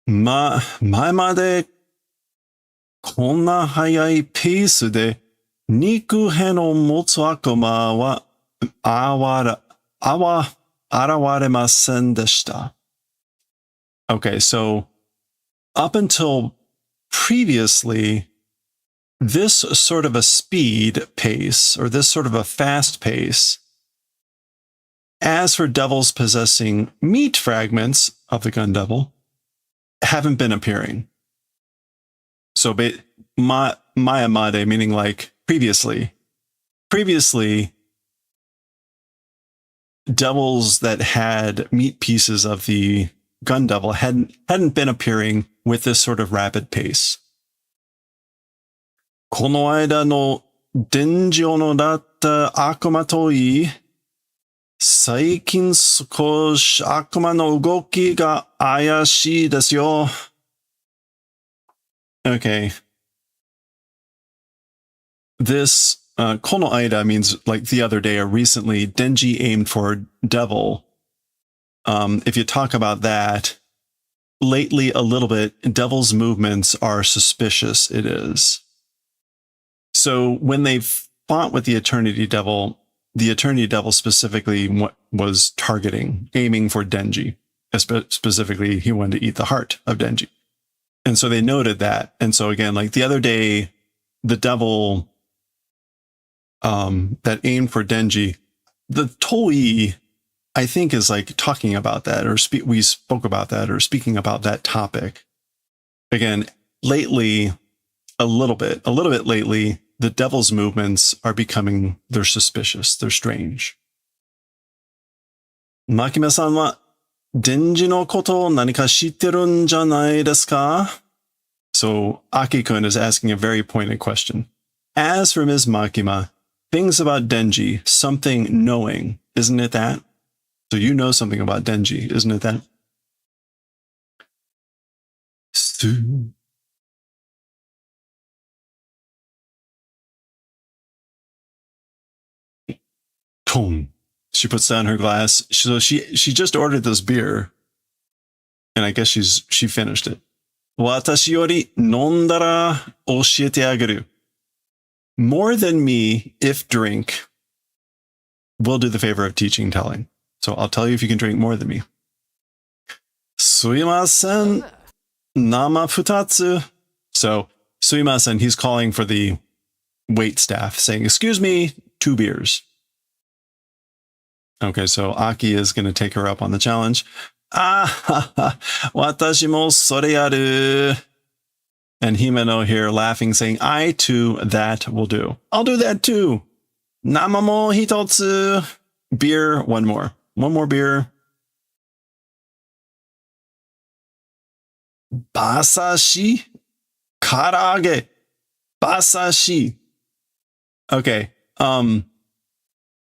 Mae made konna hayai peace de niku hen o motsu akuma wa arawaremasen deshita. Okay, so up until previously, this sort of a speed pace, or this sort of a fast pace, as for devils possessing meat fragments of the Gun Devil, haven't been appearing. So Mayamade, meaning like previously, previously, devils that had meat pieces of the gun devil hadn't been appearing with this sort of rapid pace. この間の伝授のだった悪魔といい、最近少し悪魔の動きが怪しいですよ。Okay. This, この間 means like the other day or recently. Denji aimed for devil. If you talk about that, lately a little bit, devil's movements are suspicious, it is. So when they fought with the Eternity Devil specifically was targeting, aiming for Denji. Specifically, he wanted to eat the heart of Denji. And so they noted that. And so again, like the other day, the devil that aimed for Denji, the Toei, I think, is like talking about that, or we spoke about that, or speaking about that topic. Again, lately, a little bit lately, the devil's movements are becoming, they're suspicious, they're strange. Makima-san wa Denji no koto nanika shitteru n janai desu ka? So Aki-kun is asking a very pointed question. As for Ms. Makima, things about Denji, something knowing, isn't it that? So you know something about Denji, isn't it that? Tone. She puts down her glass. So she just ordered this beer, and I guess she finished it. Watashi yori nondara oshiete ageru. More than me, if drink, will do the favor of teaching telling. So I'll tell you if you can drink more than me. Suimasen nama futatsu. So Suimasen, he's calling for the wait staff, saying, "Excuse me, 2 beers." Okay, so Aki is going to take her up on the challenge. Watashi mo sore yaru. And Himeno here laughing, saying, "I too, that will do. I'll do that too. Nama mo hitotsu." Beer, one more. One more beer. Basashi karaage. Basashi. Okay.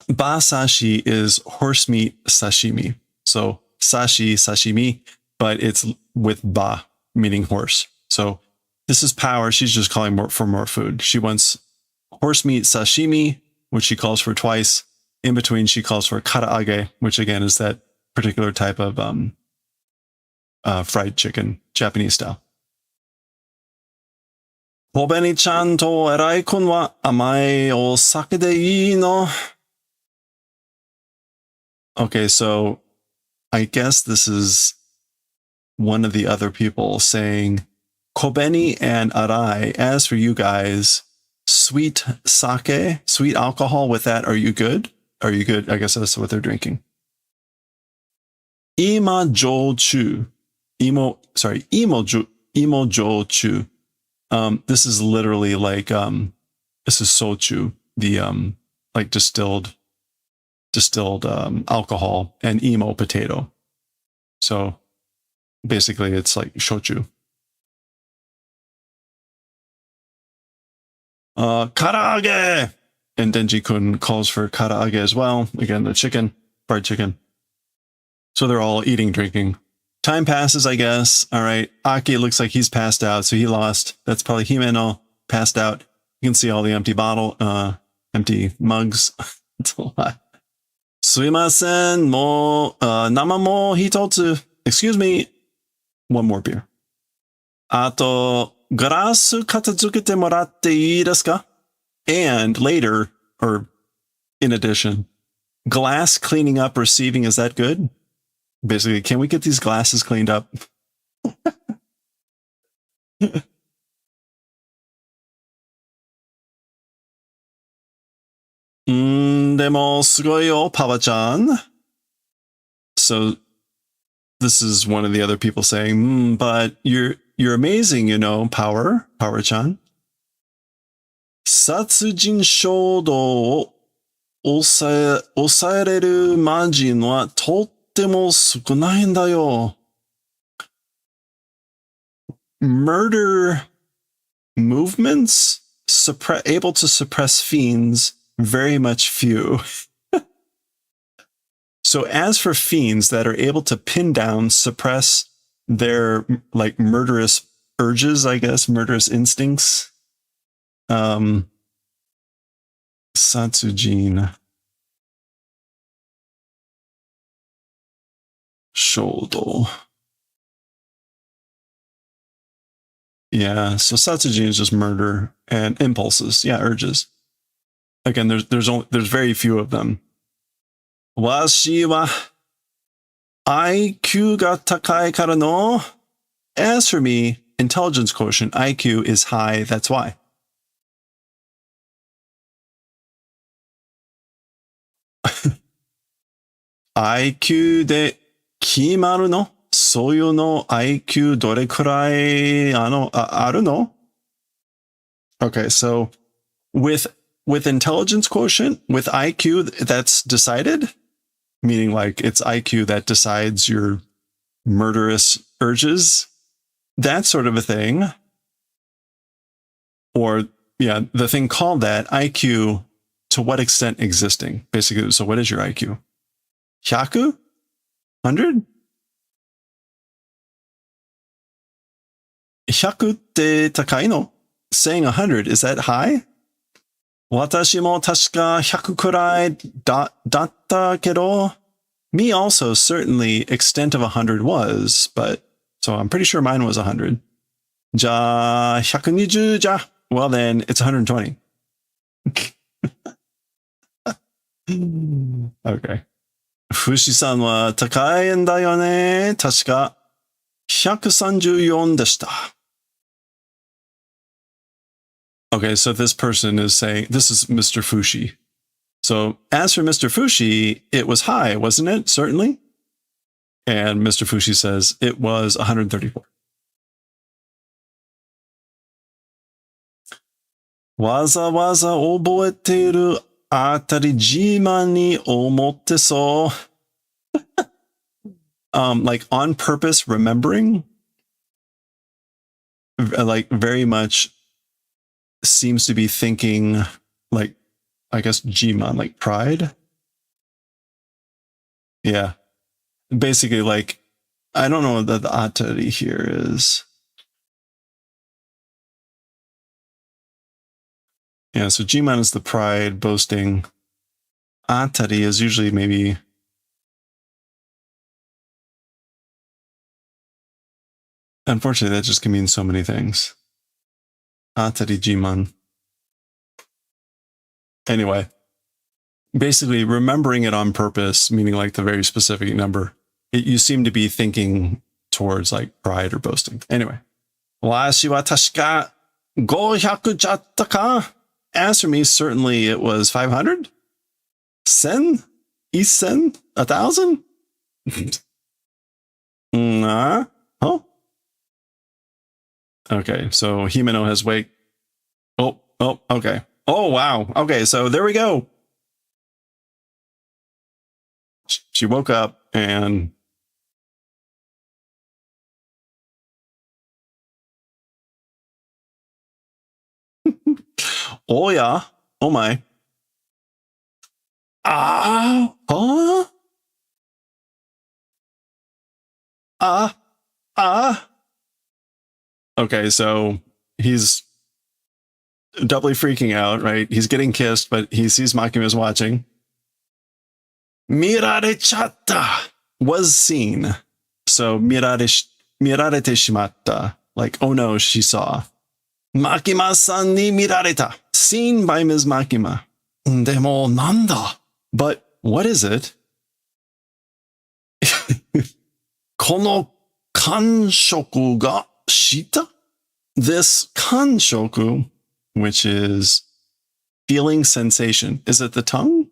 Basashi is horse meat sashimi. So sashi, sashimi, but it's with ba, meaning horse. So this is power. She's just calling for more food. She wants horse meat sashimi, which she calls for twice. In between, she calls for karaage, which again is that particular type of fried chicken, Japanese style. Hobeni-chan to Erai-kun wa amai osake de ii no? Okay, so I guess this is one of the other people saying, Kobeni and Arai, as for you guys, sweet sake, sweet alcohol with that, are you good? Are you good? I guess that's what they're drinking. Ima jochu. Imo jochu. This is literally like, this is sochu, the, like distilled alcohol, and imo potato. So basically it's like shochu. Karaage! And Denji-kun calls for karaage as well. Again, the chicken, fried chicken. So they're all eating, drinking. Time passes, I guess. All right. Aki looks like he's passed out, so he lost. That's probably Himeno passed out. You can see all the empty empty mugs. It's a lot. Suimasen mo nama mo hitotsu. Excuse me. One more beer. Ato garasu katazukete moratte ii desu ka? And later, or in addition, glass cleaning up, receiving, is that good? Basically, can we get these glasses cleaned up? Demo sugoi yo, Papa-chan. So this is one of the other people saying, but you're amazing, you know, Power-chan. Satsujin shodo 抑えれるマージンはとっても少ないんだよ。Murder movements able to suppress fiends, very much few. So as for fiends that are able to pin down, suppress their like murderous urges, I guess, murderous instincts, Satsujin Shodo. Yeah, so Satsujin is just murder and impulses. Yeah, urges. Again, there's very few of them. Washi wa IQ ga takai kara no. As for me, intelligence quotient, IQ, is high, that's why. IQ で決まるの？そういうの IQ どれくらいあるの? Okay, so with intelligence quotient, with IQ, that's decided, meaning like it's IQ that decides your murderous urges, that sort of a thing. Or, yeah, the thing called that, IQ, to what extent existing? Basically, so what is your IQ? 100? 100? 100って高いの? Saying 100, is that high? 私も確か100くらいだったけど, me also certainly extent of 100 was, but so I'm pretty sure mine was 100. じゃあ120じゃ. Well then it's 120. Okay. 富士山は高いんだよね。確か134でした. Okay, so this person is saying, this is Mr. Fushi. So as for Mr. Fushi, it was high, wasn't it? Certainly. And Mr. Fushi says it was 134. わざわざ覚えているあたり自慢に思ってそう。Like on purpose remembering, like very much seems to be thinking like, I guess Jiman, like pride. Yeah. Basically like, I don't know what the atari here is. Yeah, so Jiman is the pride, boasting. Atari is usually maybe... Unfortunately, that just can mean so many things. Atari Jiman. Anyway, basically remembering it on purpose, meaning like the very specific number, you seem to be thinking towards like pride or boasting. Anyway. わしは確か500じゃったか? As for me, certainly it was 500? Sen? East Sen? 1,000? Huh? Okay, so Himeno has wake. Oh, okay. Oh, wow. Okay, so there we go. She woke up and... Oh, yeah. Oh, my. Ah. Huh? Okay, so he's doubly freaking out, right? He's getting kissed, but he sees Makima's watching. Mirarechatta was seen. So mirarete shimatta. Like, oh no, she saw. Makima-san ni mirareta. Seen by Ms. Makima. Demo nanda. But what is it? Kono kanshoku ga shita? This kanshoku, which is feeling sensation. Is it the tongue?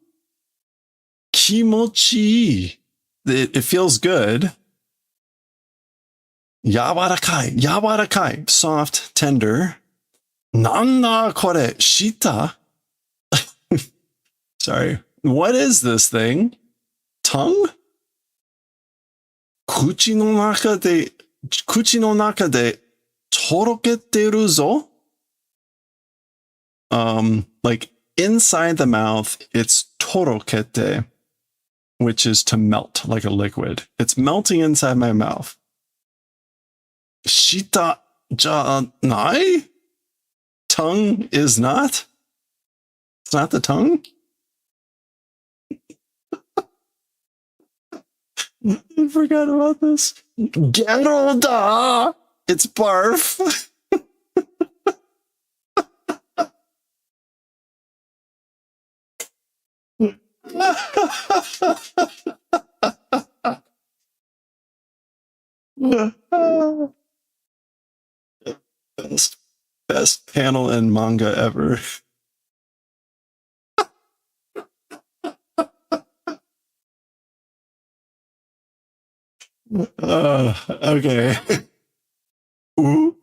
Kimochi. It feels good. Yawarakai, soft, tender. Nanda kore, shita? Sorry, What is this thing? Tongue? 口の中でとろけてるぞ? Like inside the mouth, it's torokete, which is to melt, like a liquid. It's melting inside my mouth. Shita ja nai? Tongue is not? It's not the tongue? I forgot about this. Geralda! It's barf. Best panel in manga ever. Okay. Ooh.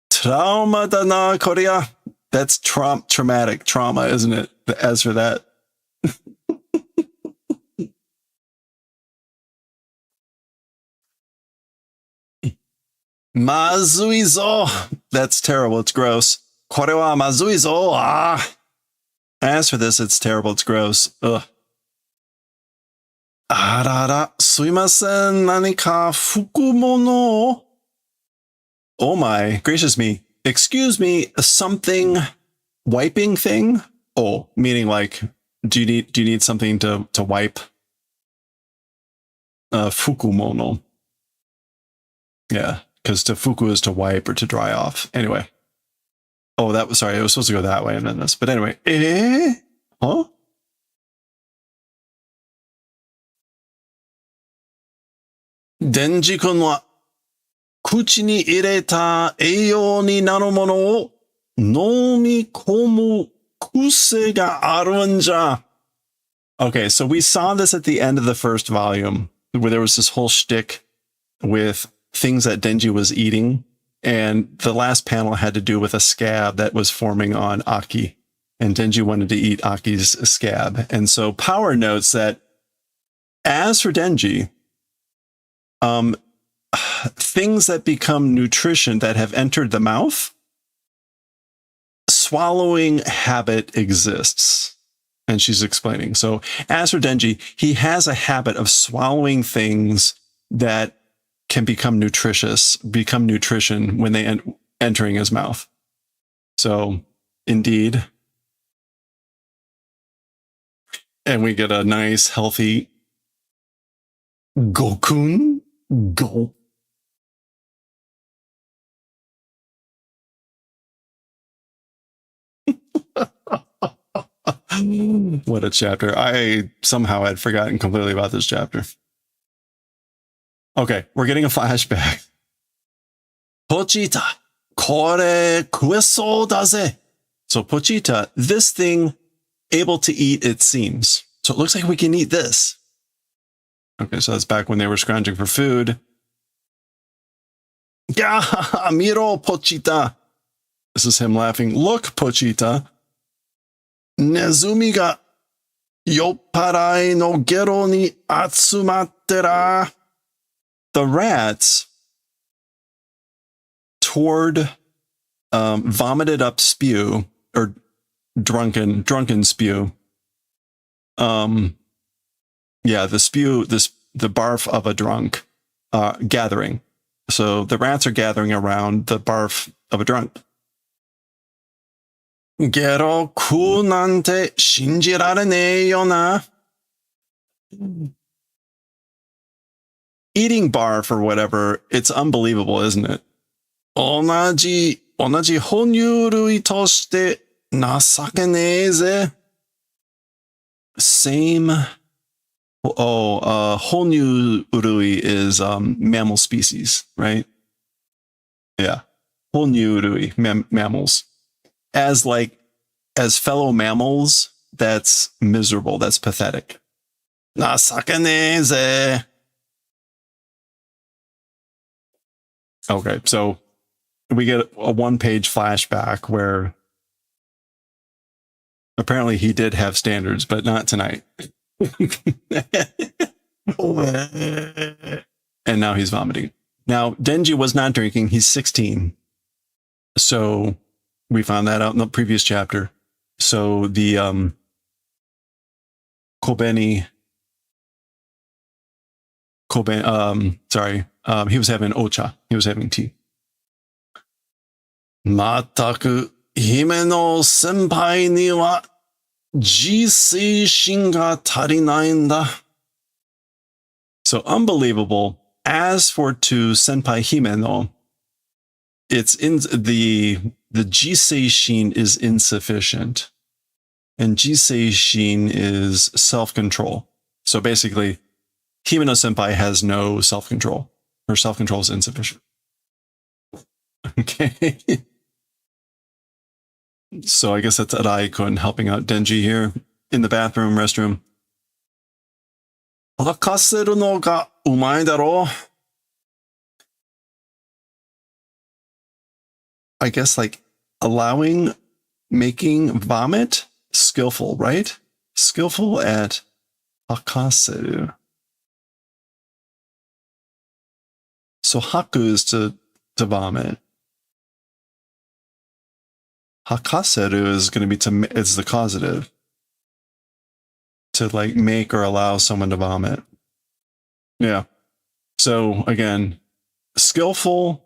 Trauma da na Korea. That's traumatic trauma, isn't it? As for that. Mazuizo. That's terrible. It's gross. Kore wa mazuizo. Ah. As for this, it's terrible. It's gross. Ugh. Arara. Suimasen. Nanika fukumono. Oh my. Gracious me. Excuse me. Something wiping thing? Oh, meaning like, do you need something to wipe? Fukumono. Yeah. Because to fuku is to wipe or to dry off. Anyway. Oh, that was, sorry, it was supposed to go that way and then this. But anyway. Huh? Denji-kun wa kuchi ni ireta eiyou ni naru mono o nomikomu kuse ga aru ja. Okay, so we saw this at the end of the first volume, where there was this whole shtick with things that Denji was eating, and the last panel had to do with a scab that was forming on Aki, and Denji wanted to eat Aki's scab. And so Power notes that as for Denji, things that become nutrition that have entered the mouth, swallowing habit exists. And she's explaining. So as for Denji, he has a habit of swallowing things that can become nutrition when they entering his mouth. So indeed. And we get a nice, healthy Gokun. Go. What a chapter. I somehow had forgotten completely about this chapter. Okay, we're getting a flashback. Pochita, kore kuesou daze. So Pochita, this thing able to eat, it seems. So it looks like we can eat this. Okay, so that's back when they were scrounging for food. Yeah, miro Pochita. This is him laughing. Look, Pochita. Nezumi ga yopparai no gero ni atsumatte ra. The rats toward vomited up spew, or drunken spew. Yeah, the spew, the barf of a drunk, gathering. So the rats are gathering around the barf of a drunk. Gero ku nante shinjirarenei yo na. Eating barf or whatever, it's unbelievable, isn't it? Onaji honyu rui toshite nasakenei ze. Same. Honyu rui is mammal species, right? Yeah. Honyu rui, mammals. As fellow mammals, that's miserable. That's pathetic. Nasakenei ze. Okay, so we get a one-page flashback where Apparently he did have standards, but not tonight. And now he's vomiting. Now, Denji was not drinking. He's 16. So we found that out in the previous chapter. So the he was having ocha. He was having tea. Mataku hime no senpai ni wa jiseishin ga tarinai n da. So unbelievable. As for to senpai himeno, it's in the jiseishin is insufficient. And jiseishin is self-control. So basically, himeno senpai has no self-control. Her self-control is insufficient. Okay. So I guess that's Arai-kun helping out Denji here in the bathroom, restroom. Hakaseru no ga umai daro. I guess like allowing, making vomit, skillful, right? Skillful at hakaseru. So haku is to vomit. Hakaseru is going to be it's the causative. To like make or allow someone to vomit. Yeah. So again, skillful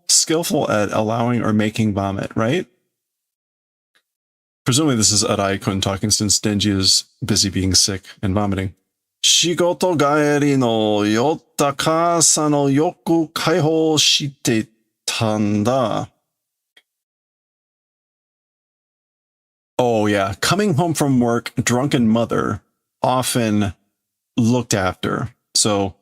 at allowing or making vomit, right? Presumably this is Arai-kun talking since Denji is busy being sick and vomiting. Shigoto gaeri no yotta kasa no yoku kaihou shite tanda. Oh yeah, coming home from work, drunken mother, often looked after. So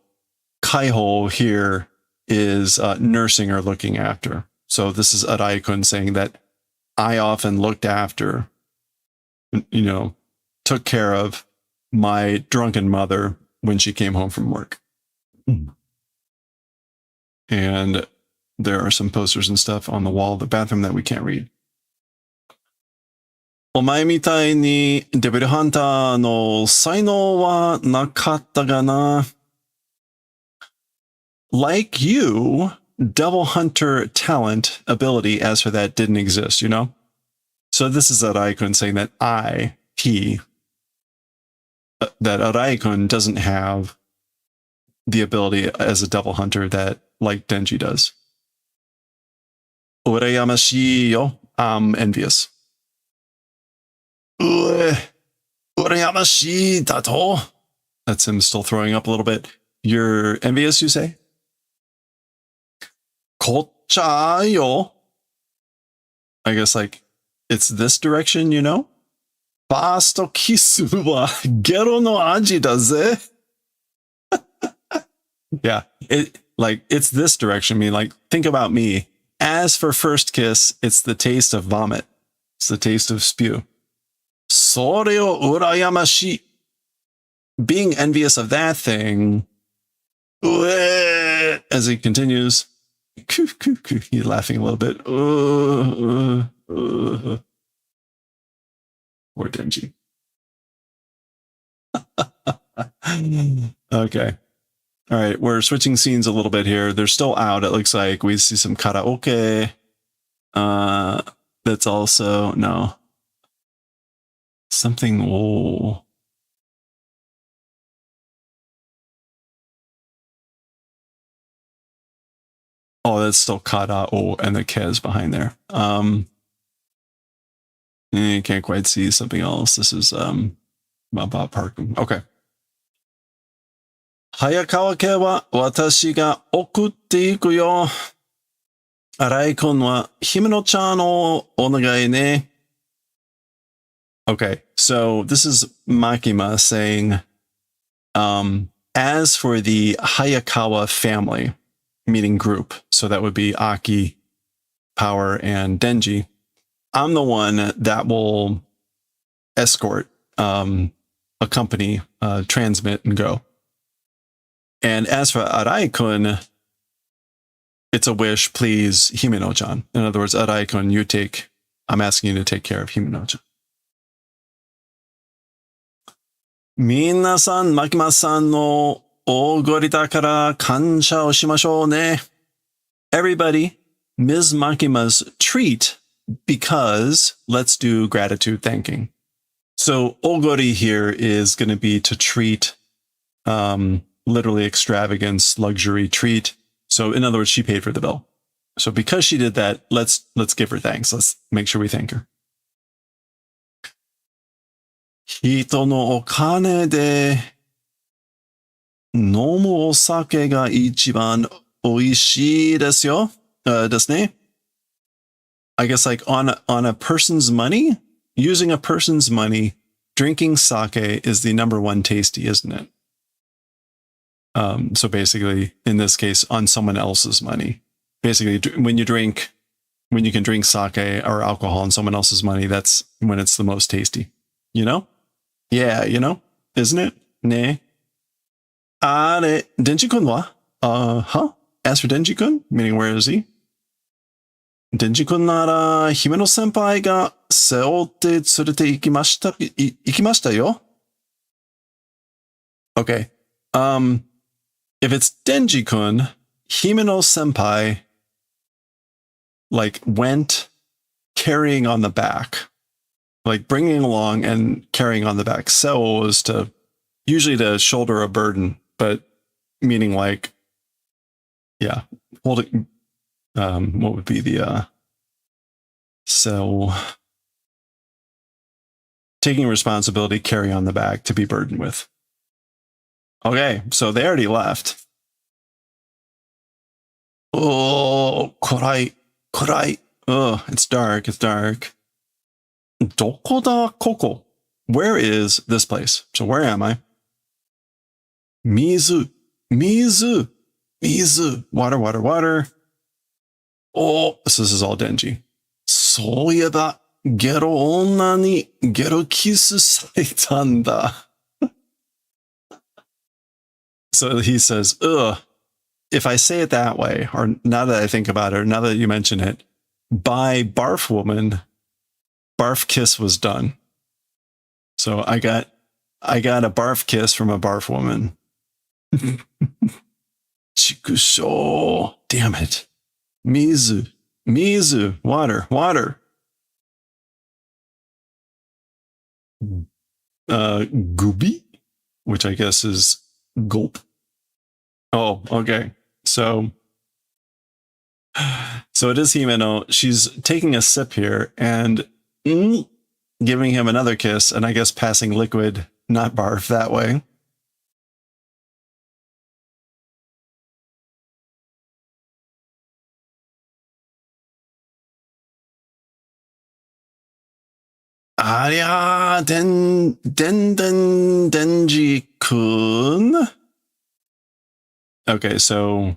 kaiho here is nursing or looking after. So this is Arai-kun saying that I often looked after, you know, took care of my drunken mother when she came home from work. And there are some posters and stuff on the wall of the bathroom that we can't read. お前みたいにデビルハンターの才能はなかったがな。Like you, Devil Hunter talent, ability, as for that, didn't exist, you know? So this is Arai-kun saying that that Arai-kun doesn't have the ability as a Devil Hunter that, like Denji does. Urayamashi yo, I'm envious. Urayamashi dato. That's him still throwing up a little bit. You're envious, you say? Kocha yo. I guess like it's this direction, you know? First kiss wa gero no aji da ze. Yeah, it's this direction. I mean, like, think about me. As for first kiss, it's the taste of vomit. It's the taste of spew. Sore o urayamashi. Being envious of that thing. As he continues. He's laughing a little bit. Poor Denji. Okay. All right, we're switching scenes a little bit here. They're still out, it looks like. We see some karaoke. That's also, no. Something, oh. Oh, that's still kara, oh, and the kez behind there. You can't quite see something else. This is about parking. Okay. Hayakawa-ke wa watashi ga okutte iku yo. Arai-kun wa Himeno-chan o onegai ne. Okay, so this is Makima saying, as for the Hayakawa family, meaning group, so that would be Aki, Power, and Denji, I'm the one that will escort, accompany, transmit, and go. And as for Arai-kun, it's a wish, please, Himeno-chan. In other words, Arai-kun, I'm asking you to take care of Himeno-chan. Minasan Makima-san no ogori da kara kansha o shimashou ne. Everybody, Ms. Makima's treat because let's do gratitude thanking. So ogori here is going to be to treat, literally extravagance, luxury treat. So in other words, she paid for the bill. So because she did that, let's give her thanks. Let's make sure we thank her. Hito no okane de nomu osake ga ichiban oishii desu yo. Desu ne? I guess like on a person's money, using a person's money, drinking sake is the #1 tasty, isn't it? So basically, in this case, on someone else's money. Basically, when you can drink sake or alcohol on someone else's money, that's when it's the most tasty. You know? Yeah, you know? Isn't it? Ne. Are, Denji-kun wa? Huh? As for Denji-kun, meaning where is he? Denji-kun nara Himeno senpai ga seotte tsurete ikimashita yo. Okay. If it's Denji-kun, Himeno senpai like went carrying on the back, like bringing along and carrying on the back. So is to usually to shoulder a burden, but meaning like, yeah, holding. What would be the so taking responsibility, carry on the back to be burdened with. Okay, so they already left. Oh, korai. Oh, it's dark. Doko da koko? Where is this place? So where am I? Mizu. Water. Oh, so this is all Denji. Soyeba, gero onna ni gero kisu saretan da. So he says, ugh. If I say it that way, or now that I think about it, or now that you mention it, by Barf Woman, Barf Kiss was done. So I got a barf kiss from a Barf Woman. Chikusho. Damn it. Mizu, water. Gubi, which I guess is gulp. Oh, okay. So it is Himeno. She's taking a sip here and giving him another kiss, and I guess passing liquid, not barf, that way. Aria, Denji-kun. Okay, so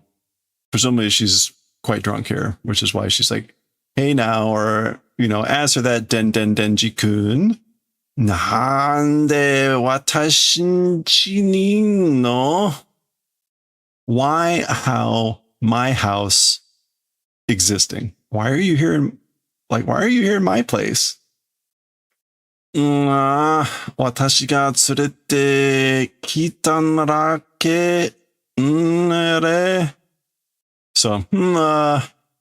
presumably she's quite drunk here, which is why she's like, hey now, or, as for that Denji-kun, nande watashi ni no? Why, how, my house existing? Why are you here in my place? 私が連れてきたならけ、So,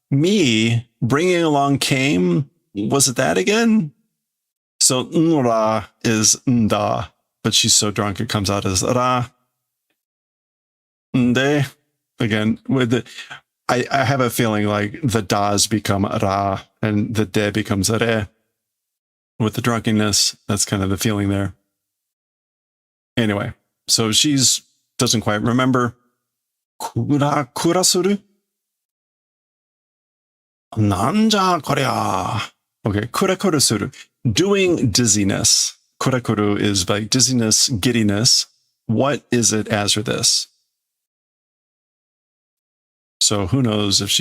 me bringing along came, was it that again? So, nra is nda, but she's so drunk it comes out as ra. Nde, again, I have a feeling like the das become ra and the de becomes re. With the drunkenness, that's kind of the feeling there. Anyway, so she's doesn't quite remember. Kurasuru? Nanja korea. Okay, kurakurasuru. Doing dizziness. Kurakuru is like dizziness, giddiness. What is it as for this? So who knows if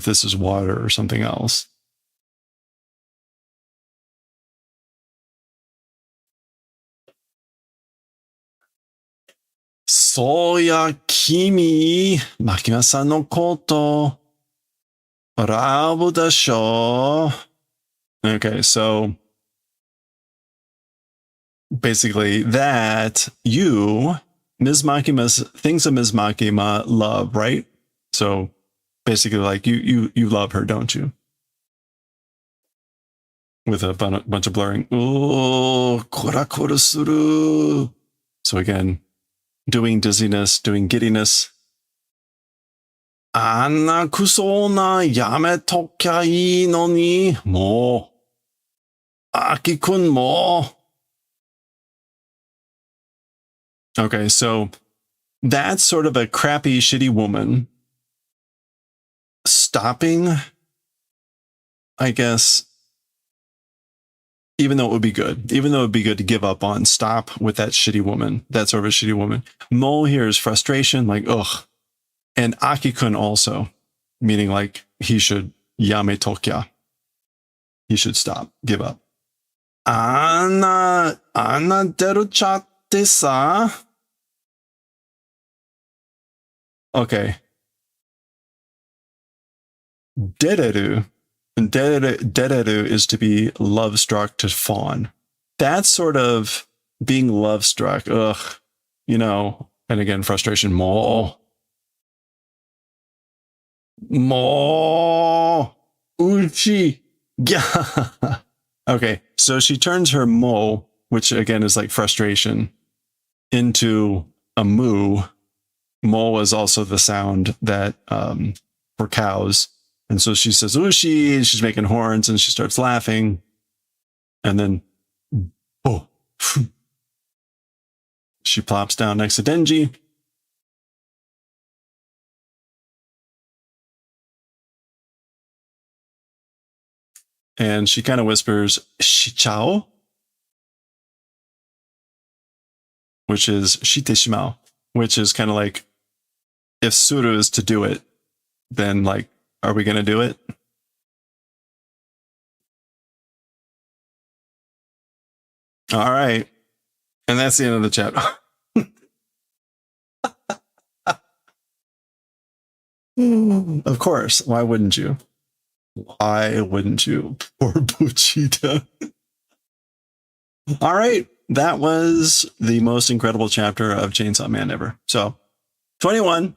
this is water or something else. Soya kimi, Makima-san no koto, rabu dasho. Okay, so basically that you, Ms. Makima's things of Ms. Makima love, right? So basically, like you love her, don't you? With a bunch of blurring. Oh, korakoro suru. So again, doing dizziness, doing giddiness. Anna kusona yametokya ii no ni mo. Aki-kun mo. Okay, so that's sort of a crappy, shitty woman stopping, I guess, even though it would be good, to give up on, stop with that shitty woman, that sort of a shitty woman. Mo here is frustration, like, ugh. And Aki-kun also, meaning like he should yame tokya. He should stop, give up. Anna deruchatte sa. Okay. Dereru is to be love struck, to fawn. That's sort of being love struck. Ugh. You know, and again, frustration. Mo. Uchi. Yeah. Okay. So she turns her mo, which again is like frustration, into a moo. Mo is also the sound that for cows. And so she says, Ushi, she's making horns, and she starts laughing. And then, oh, she plops down next to Denji. And she kind of whispers, Shichao, which is Shiteshimao, which is kind of like, if Suru is to do it, then like, are we going to do it? All right. And that's the end of the chapter. Of course. Why wouldn't you? Why wouldn't you? Poor Buchita. All right. That was the most incredible chapter of Chainsaw Man ever. So 21.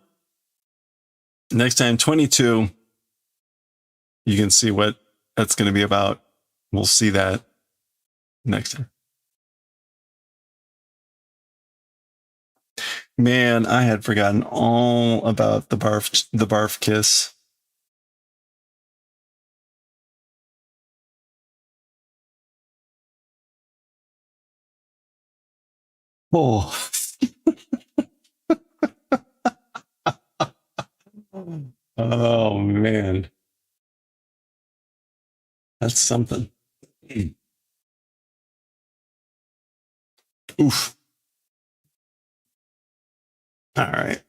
Next time, 22. You can see what that's going to be about. We'll see that next time. Man, I had forgotten all about the barf kiss. Oh. Oh man. That's something. Oof. All right.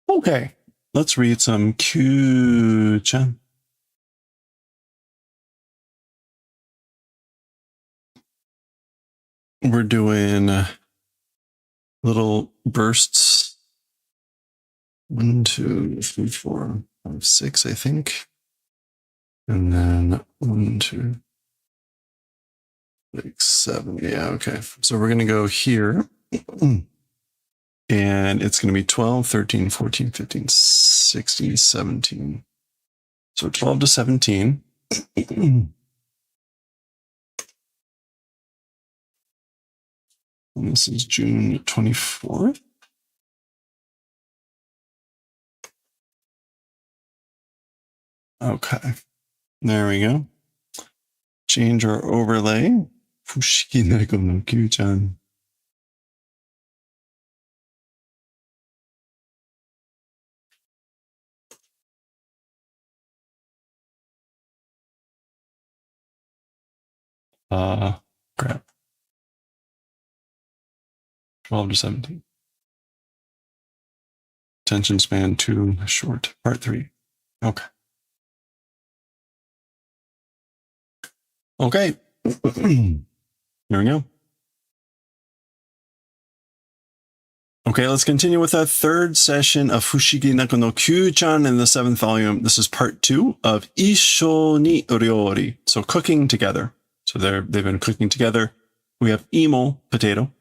Okay. Let's read some Kyuu-chan. We're doing little bursts. 1, 2, 3, 4, 5, 6, I think. And then 1, 2, 6, 7. Yeah, okay. So we're going to go here. And it's going to be 12, 13, 14, 15, 16, 17. So 12 to 17. And this is June 24th. Okay. There we go. Change our overlay. Fushiki Neko no Kyuu-chan. Crap. 12 to 17. Attention span too short. Part 3. Okay. Okay. Here we go. Okay, let's continue with our third session of Fushigi Nako no Kyuu-chan in the 7th volume. This is part 2 of Isho ni ryori. So cooking together. So they've been cooking together. We have imo, potato.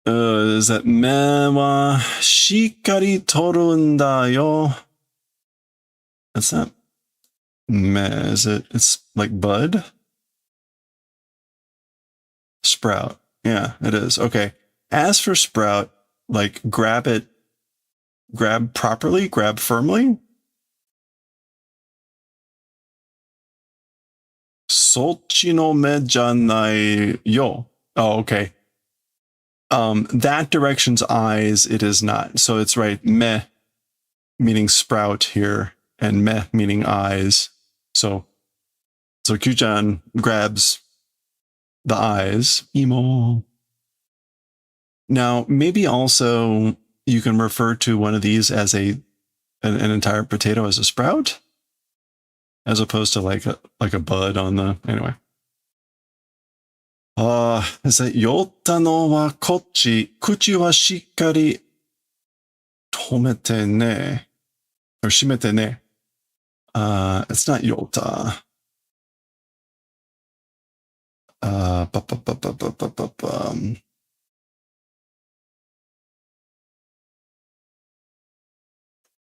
Is that me wa shikkari toru n da yo? That's not me, is it? It's like bud? Sprout. Yeah, it is. Okay. As for sprout, like grab properly, grab firmly. Sochi no me janai yo. Oh, okay. That direction's eyes, it is not. So it's right, me, meaning sprout here, and me, meaning eyes. So Kyuu-chan grabs the eyes. Imo. Now, maybe also you can refer to one of these as an entire potato as a sprout, as opposed to like a bud on the, anyway. Is that Yota no wa kochi, kuchi wa shikkari tomete ne, or shimete ne. It's not Yota.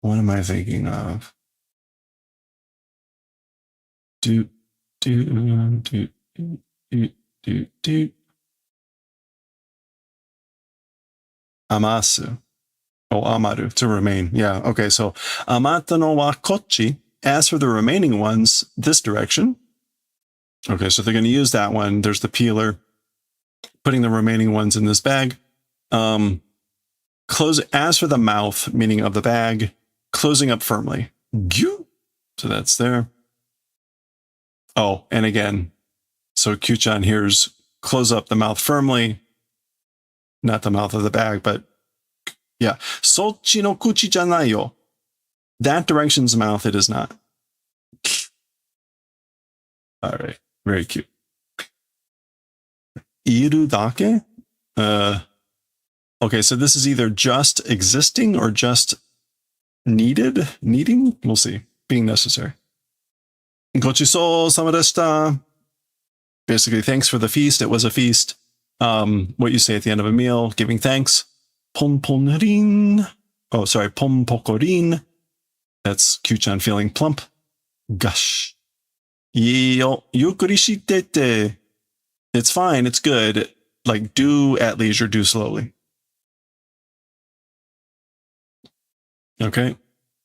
What am I thinking of? Amasu. Oh, amaru, to remain. Yeah, okay, so amata no wa kochi. As for the remaining ones, this direction. Okay, so they're going to use that one. There's the peeler. Putting the remaining ones in this bag. Close. As for the mouth, meaning of the bag, closing up firmly. So that's there. Oh, and again, so Kyuu-chan here's close up the mouth firmly. Not the mouth of the bag, but yeah. Sochi no kuchi janai yo. That direction's mouth, it is not. All right, very cute. Iru dake? Okay, so this is either just existing or just needing? We'll see. Being necessary. Gochiso sama deshita. Basically, thanks for the feast. It was a feast. What you say at the end of a meal, giving thanks. Pomporin. Oh, sorry, pompokorin. That's Kyuu-chan feeling plump. Gush. Yo, yukuri shitete. It's fine, it's good. Like, do at leisure, do slowly. Okay.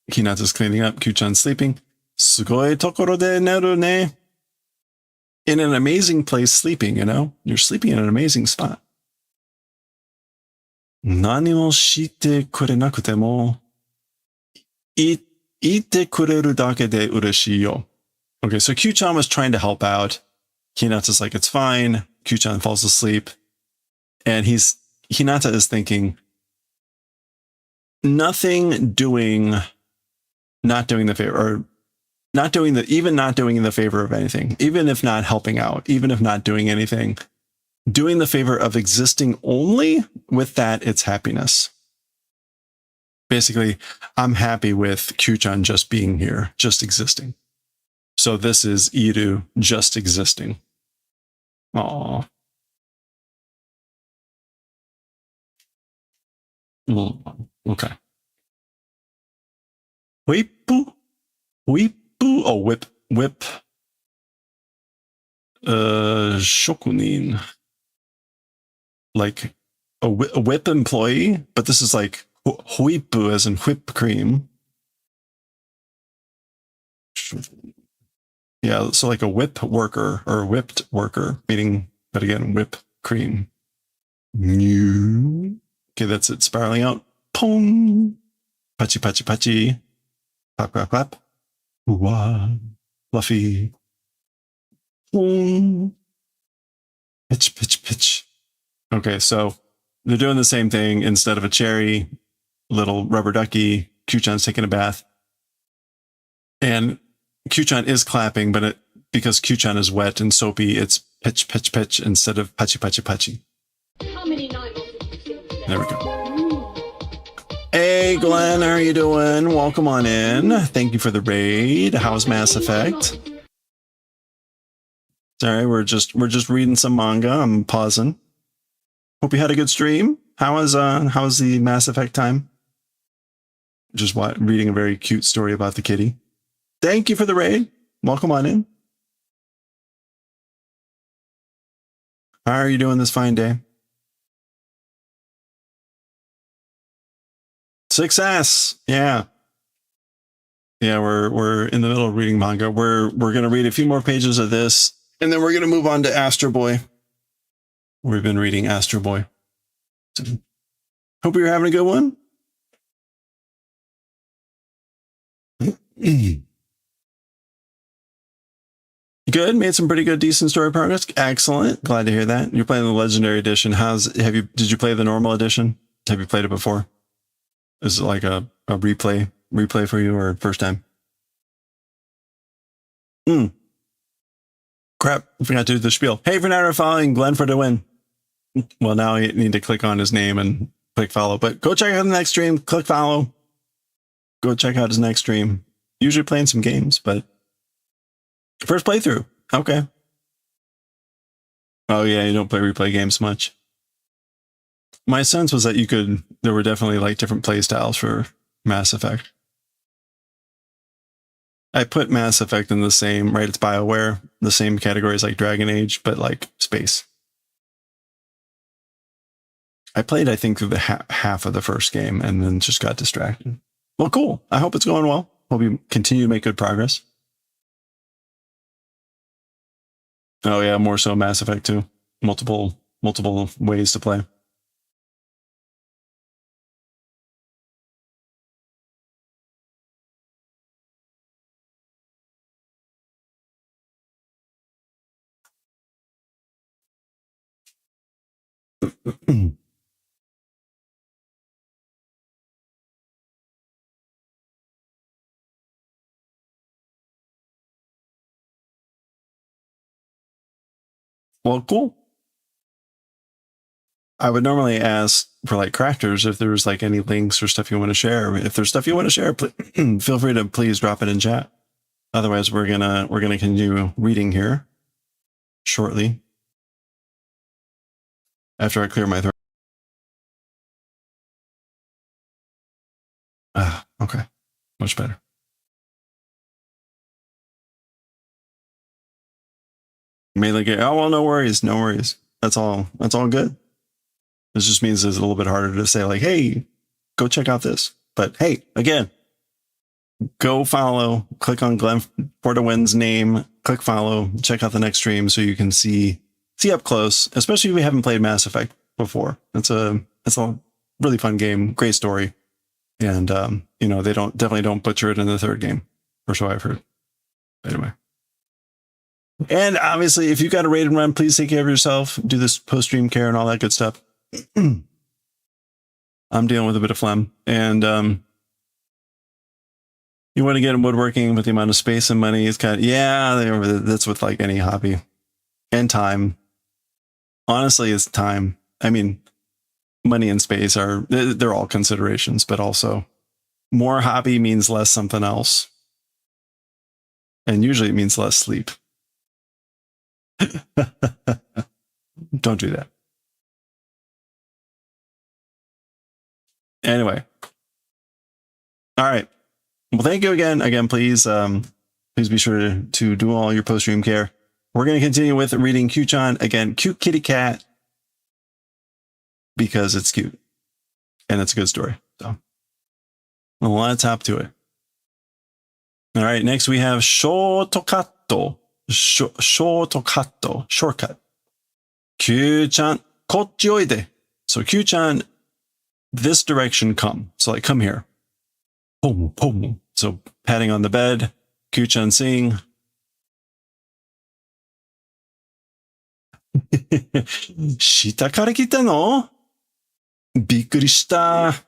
Hinata's cleaning up, Kyuu-chan's sleeping. Sugoi tokoro de neru ne. In an amazing place sleeping, you know? You're sleeping in an amazing spot. Nani mo shite kurenakute mo ite kureru dake de ureshii yo. Okay, so Kyuu-chan was trying to help out. Hinata's like, it's fine. Kyuu-chan falls asleep. And Hinata is thinking, not doing the favor, or not doing the favor of anything, even if not helping out, even if not doing anything, doing the favor of existing only, with that, it's happiness. Basically, I'm happy with Kyuu-chan just being here, just existing. So this is Iru just existing. Aww. Okay. Whippu? Oh, whip. Shokunin. Like a whip employee, but this is like whippu as in whipped cream. Yeah, so like a whip worker or whipped worker, meaning, but again, whip cream. New. Okay, that's it. Spiraling out. Pong. Patchy, patchy, patchy. Clap, clap, clap. Wah. Fluffy. Pitch, pitch, pitch. Okay, so they're doing the same thing. Instead of a cherry, little rubber ducky, Kyuu-chan's taking a bath. And Kyuu-chan is clapping, but because Kyuu-chan is wet and soapy, it's pitch, pitch, pitch instead of pachi, pachi, pachi. There we go. Hey, Glenn, how are you doing? Welcome on in. Thank you for the raid. How's Mass Effect? Sorry, we're just reading some manga. I'm pausing. Hope you had a good stream. How's the Mass Effect time? Just reading a very cute story about the kitty. Thank you for the raid. Welcome on in. How are you doing this fine day? Success. Yeah. Yeah, we're in the middle of reading manga. We're gonna read a few more pages of this, and then we're gonna move on to Astro Boy. We've been reading Astro Boy. So, hope you're having a good one. Good, made some pretty good, decent story progress. Excellent, glad to hear that. You're playing the Legendary Edition. Did you play the normal edition? Have you played it before? Is it like a replay for you, or first time? Crap, I forgot to do the spiel. Hey, for now, following Glenn for the win. Well, now you need to click on his name and click follow, but go check out the next stream, click follow. Go check out his next stream. Usually playing some games, but first playthrough. Okay. Oh yeah, you don't play replay games much. My sense was that there were definitely like different play styles for Mass Effect. I put Mass Effect in the same, right? It's BioWare, the same categories like Dragon Age, but like space. I played, I think, through the half of the first game and then just got distracted. Well, cool. I hope it's going well. Hope you continue to make good progress. Oh yeah, more so Mass Effect 2. Multiple ways to play. Well, cool. I would normally ask for like crafters if there was like any links or stuff you want to share. If there's stuff you want to share, feel free to please drop it in chat. Otherwise, we're gonna continue reading here shortly after I clear my throat. Okay, much better. Mainly get, oh well, no worries, no worries. That's all good. This just means it's a little bit harder to say like, hey, go check out this. But hey, again, go follow, click on Glenn Portawin's name, click follow, check out the next stream so you can see up close, especially if we haven't played Mass Effect before. It's a really fun game, great story. And you know, they definitely don't butcher it in the third game, or so I've heard. Anyway. And obviously, if you got a raid and run, please take care of yourself. Do this post-stream care and all that good stuff. I'm dealing with a bit of phlegm. And you want to get in woodworking with the amount of space and money. It's kind of, yeah, that's with like any hobby. And time. Honestly, it's time. I mean, money and space they're all considerations, but also more hobby means less something else. And usually it means less sleep. Don't do that. Anyway. All right. Well, thank you again. Please be sure to do all your post-stream care. We're going to continue with reading Kyuu-chan. Again, cute kitty cat. Because it's cute. And it's a good story. So let's hop to it. All right. Next we have shortcut. Shortcut. Kyuu-chan, kochi oide. So Kyuu-chan, this direction come. So like, come here. Boom, boom. So patting on the bed. Kyuu-chan seeing. Shita kara kita no? Bikurishita.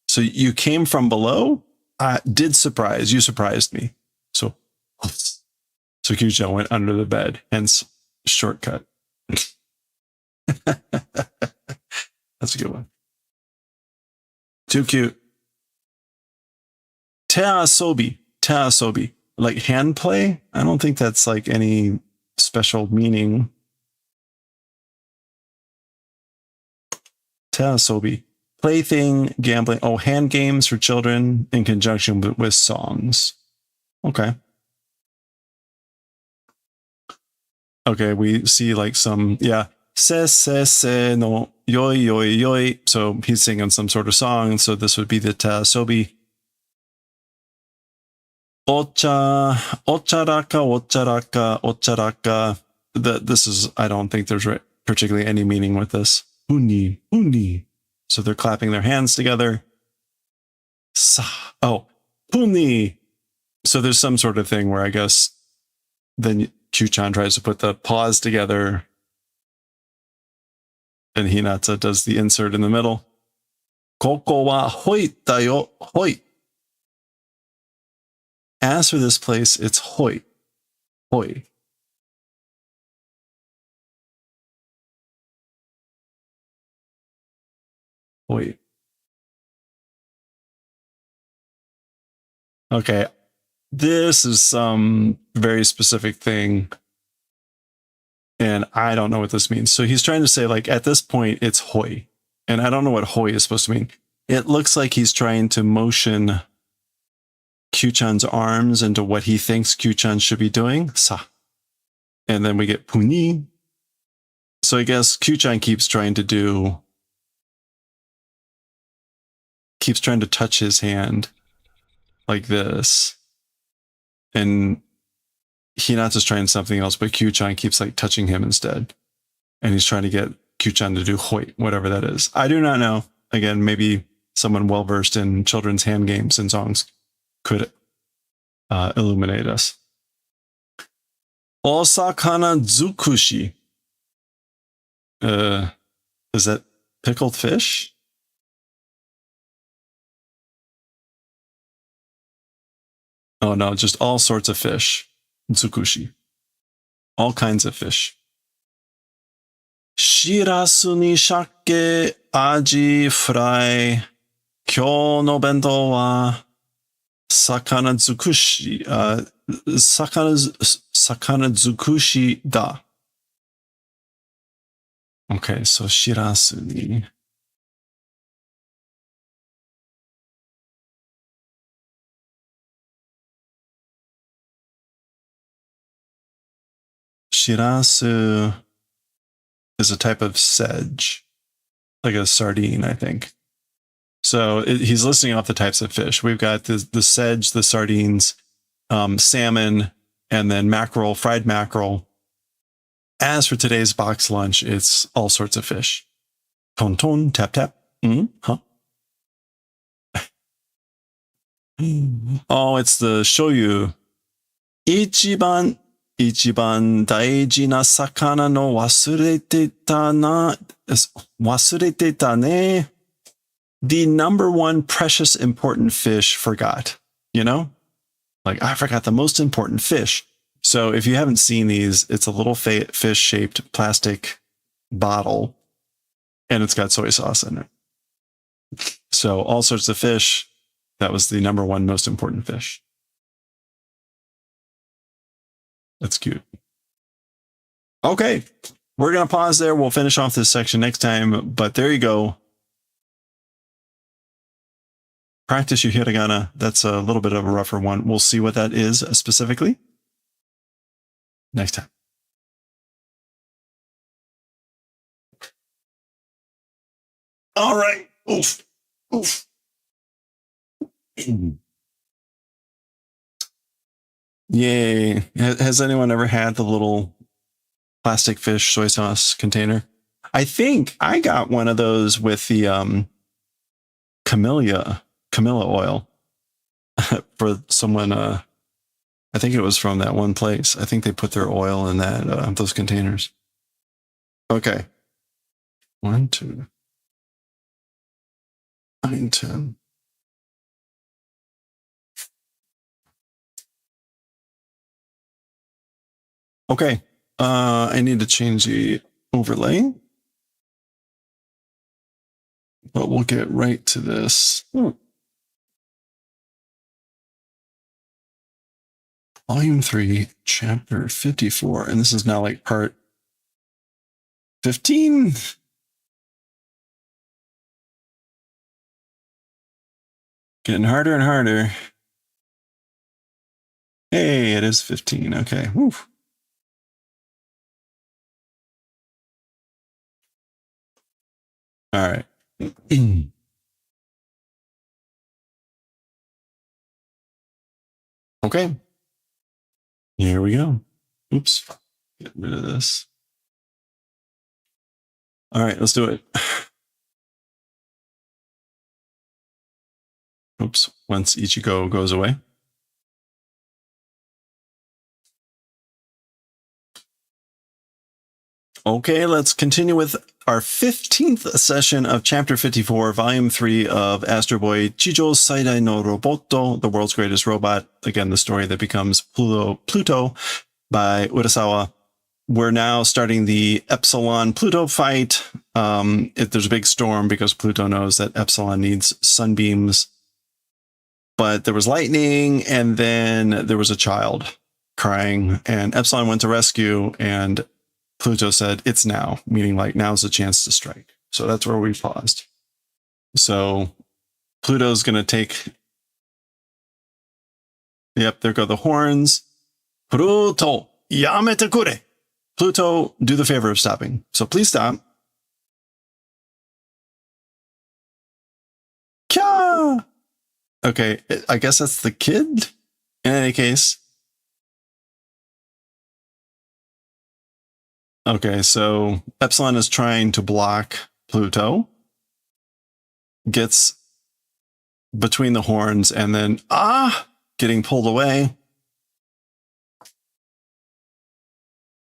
So you came from below? Did surprise. You surprised me. So Kyuu-chan went under the bed, hence shortcut. That's a good one. Too cute. Teasobi. Teasobi. Like hand play? I don't think that's like any special meaning. Teasobi. Plaything, gambling. Oh, hand games for children in conjunction with songs. Okay. Okay, we see like some, yeah. Se no yoi yoi yoi. So he's singing some sort of song. So this would be the teasobi. Ocharaka. This is, I don't think there's particularly any meaning with this. Uni. So they're clapping their hands together. Oh, puni. So there's some sort of thing where I guess then Kyuu-chan tries to put the paws together and Hinata does the insert in the middle. Koko wa hoi da yo, hoi. As for this place, it's hoi. Hoi. Hoi. Okay. This is some very specific thing. And I don't know what this means. So he's trying to say, like, at this point, it's hoi. And I don't know what hoi is supposed to mean. It looks like he's trying to motion Kyuu-chan's arms into what he thinks Kyuu-chan should be doing. Sa. And then we get puni. So I guess Kyuu-chan keeps trying to touch his hand like this. And Hinata's trying something else, but Kyuu-chan keeps like touching him instead. And he's trying to get Kyuu-chan to do hoi, whatever that is. I do not know. Again, maybe someone well-versed in children's hand games and songs could illuminate us. Osakana Zukushi. Is that pickled fish? Oh no, just all sorts of fish. Zukushi. All kinds of fish. Shirasu ni shake aji fry. Kyou no bento wa sakana zukushi. Sakana zukushi da. Okay, so shirasu ni. Shirasu is a type of sedge, like a sardine, I think. So he's listing off the types of fish. We've got the sedge, the sardines, salmon, and then mackerel, fried mackerel. As for today's box lunch, it's all sorts of fish. Ton ton, tap tap. Huh? Oh, it's the shoyu. Ichiban daiji na sakana no wasurete ta ne. The number one precious important fish forgot. You know? Like, I forgot the most important fish. So if you haven't seen these, it's a little fish-shaped plastic bottle, and it's got soy sauce in it. So all sorts of fish. That was the number one most important fish. That's cute. Okay, we're going to pause there. We'll finish off this section next time, but there you go. Practice your hiragana. That's a little bit of a rougher one. We'll see what that is specifically next time. All right. Oof. Oof. Yay. Has anyone ever had the little plastic fish soy sauce container? I think I got one of those with the Camellia oil for someone. I think it was from that one place. I think they put their oil in that those containers. Okay. 1, 2, 9, 10. Okay. I need to change the overlay, but we'll get right to this. Volume 3, chapter 54. And this is now like part 15. Getting harder and harder. Hey, it is 15. Okay. Woo. All right. Okay. Here we go. Oops. Get rid of this. All right, let's do it. Oops. Once Ichigo goes away. Okay, let's continue with our 15th session of Chapter 54, Volume 3 of Astro Boy Chijo Saidai no Roboto, the world's greatest robot. Again, the story that becomes Pluto by Urasawa. We're now starting the Epsilon Pluto fight. If there's a big storm because Pluto knows that Epsilon needs sunbeams. But there was lightning, and then there was a child crying, and Epsilon went to rescue, and Pluto said, it's now, meaning like now's the chance to strike. So that's where we paused. So Pluto's going to take, yep, there go the horns. Pluto, yamete kure. Pluto, do the favor of stopping. So please stop. Kya! Okay, I guess that's the kid. In any case. Okay, so Epsilon is trying to block Pluto. Gets between the horns and then, getting pulled away.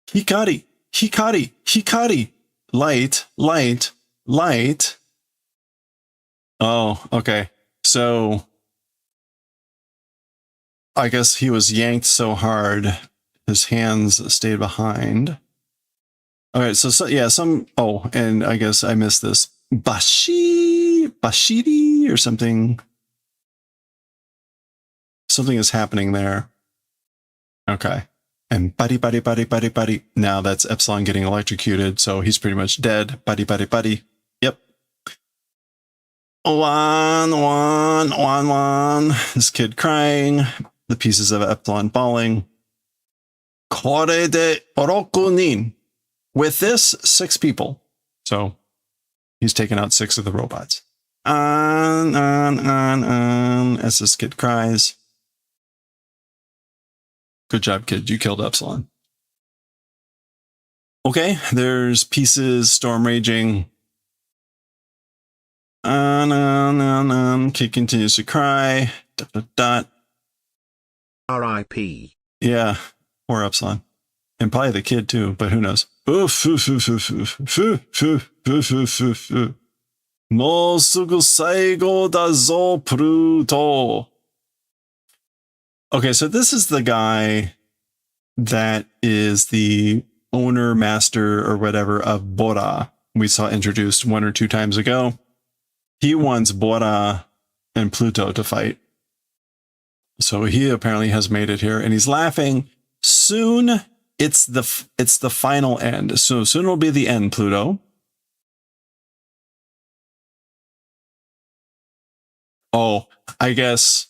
Hikari, Hikari, Hikari. Light, light, light. Oh, okay. So I guess he was yanked so hard, his hands stayed behind. All right, so yeah, oh, and I guess I missed this. Bashiri or something. Something is happening there. Okay. And buddy. Now that's Epsilon getting electrocuted, so he's pretty much dead. Buddy. Yep. One. This kid crying. The pieces of Epsilon falling. Kore de oroku nin. With this, 6 people. So he's taken out 6 of the robots. On, as this kid cries. Good job, kid. You killed Epsilon. Okay, there's pieces, storm raging. Kid continues to cry. ... R.I.P. Yeah, poor Epsilon. And probably the kid too, but who knows? No sugu saigo da zo, Pluto. Okay, so this is the guy that is the owner, master, or whatever of Bora. We saw introduced 1 or 2 times ago. He wants Bora and Pluto to fight. So he apparently has made it here, and he's laughing. Soon it's the final end. So soon it'll be the end, Pluto. Oh, I guess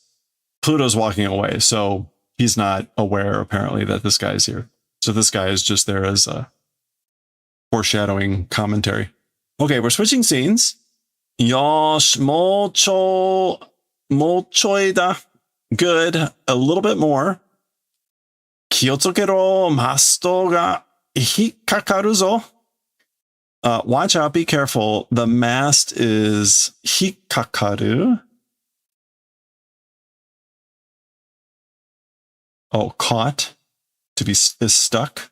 Pluto's walking away, so he's not aware apparently that this guy's here. So this guy is just there as a foreshadowing commentary. Okay, we're switching scenes. Yosh, mochoida. Good. A little bit more. Kyotsukero, masto ga hikakaru zo. Watch out, be careful. The mast is hikakaru. Oh, caught. To be is stuck.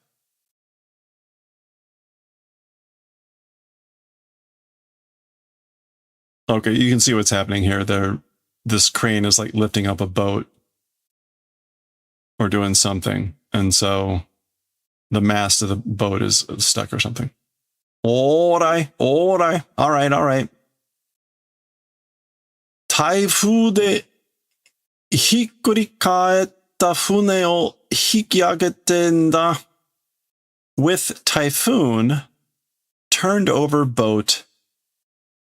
Okay, you can see what's happening here. This crane is like lifting up a boat or doing something. And so the mast of the boat is stuck or something. All right. All right. 台風でひっくり返った船を引き上げてんだ. With typhoon, turned over boat,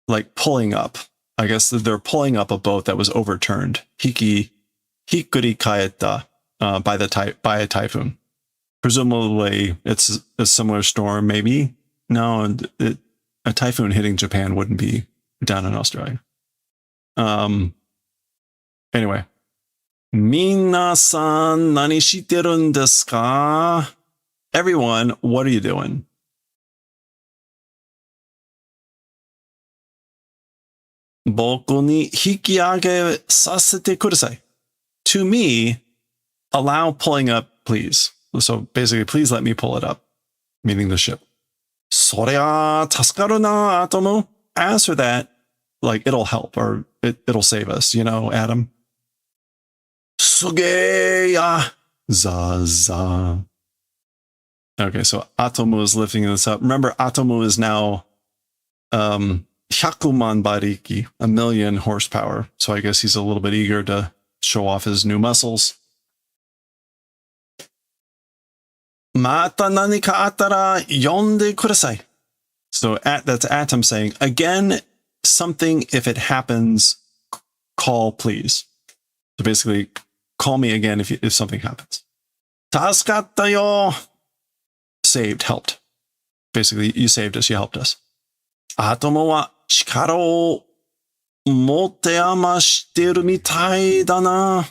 like pulling up. I guess they're pulling up a boat that was overturned. Hikuri kaeta by a typhoon. Presumably, it's a similar storm, maybe. No, a typhoon hitting Japan wouldn't be down in Australia. Anyway. 皆さん何してるんですか? Everyone, what are you doing? 僕に引き上げさせてください. To me, allow pulling up, please. So basically, please let me pull it up, meaning the ship. そりゃ助かるな、アトム. As for that, like it'll help or it'll save us, you know, Adam. すげーや. Za. Okay, so Atomu is lifting this up. Remember, Atomu is now 100,000 bariki, 1,000,000 horsepower. So I guess he's a little bit eager to show off his new muscles. また何かあったら呼んでください. So that's Atom saying, again, something if it happens, call please. So basically, call me again if something happens. 助かったよ. Saved, helped. Basically, you saved us, you helped us. アトムは力を持て余してるみたいだな.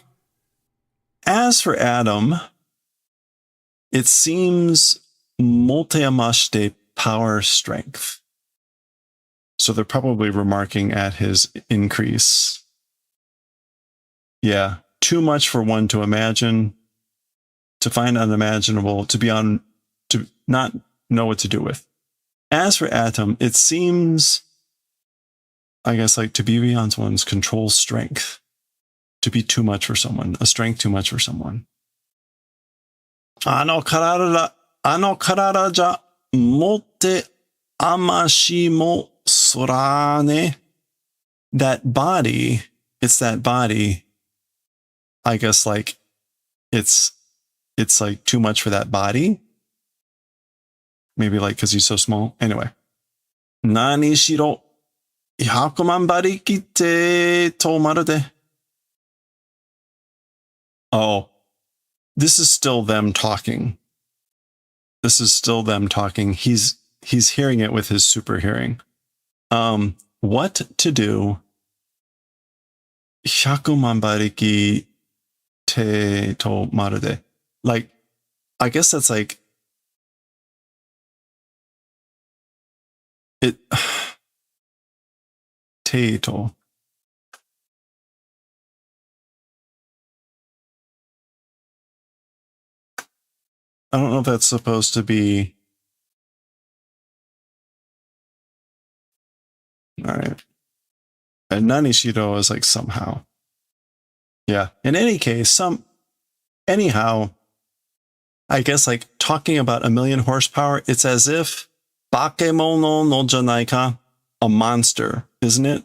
As for Adam, it seems 持て余して power strength. So they're probably remarking at his increase. Yeah, too much for one to imagine, to find unimaginable, to not know what to do with. As for Atom, it seems, I guess, like to be beyond one's control strength, to be too much for someone, a strength too much for someone. あの体じゃ持て余しもそらね. That body, it's that body. I guess like it's like too much for that body. Maybe like because he's so small. Anyway. 何しろ100万馬力ってとまるで. Oh, this is still them talking. This is still them talking. He's hearing it with his super hearing. What to do? 100万馬力てとまるで. Like, I guess that's like it. Teito. I don't know if that's supposed to be. All right. And Nanishiro is like somehow. Yeah. In any case, anyhow, I guess like talking about 1,000,000 horsepower, it's as if Bakemono no janai ka, a monster, isn't it?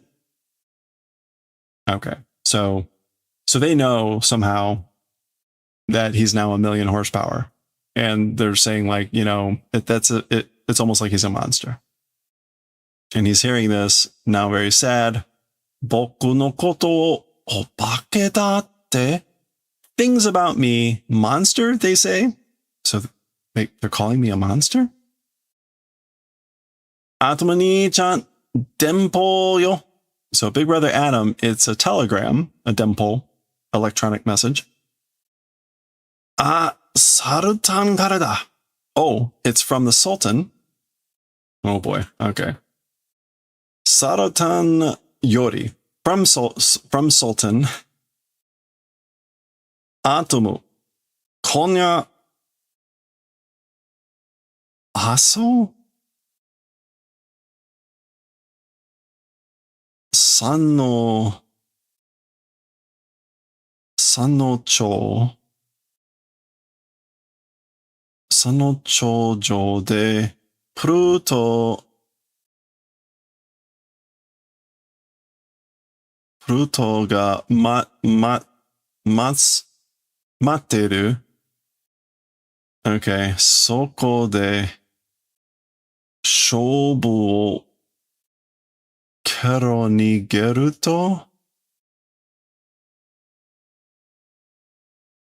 Okay. So they know somehow that he's now 1,000,000 horsepower. And they're saying like, you know, it's almost like he's a monster. And he's hearing this, now very sad. Boku no koto o obake da tte. Things about me, monster, they say. So they're calling me a monster? Atomu ni-chan, denpo yo. So Big Brother Adam, it's a telegram, a denpo, electronic message. Sarutan kara da. Oh, it's from the Sultan. Oh boy, okay. Sarutan yori, from Sultan. Atomu, konya aso? 3頂上で、プルートが待ってる。Okay, そこで、勝負を蹴ろ逃げると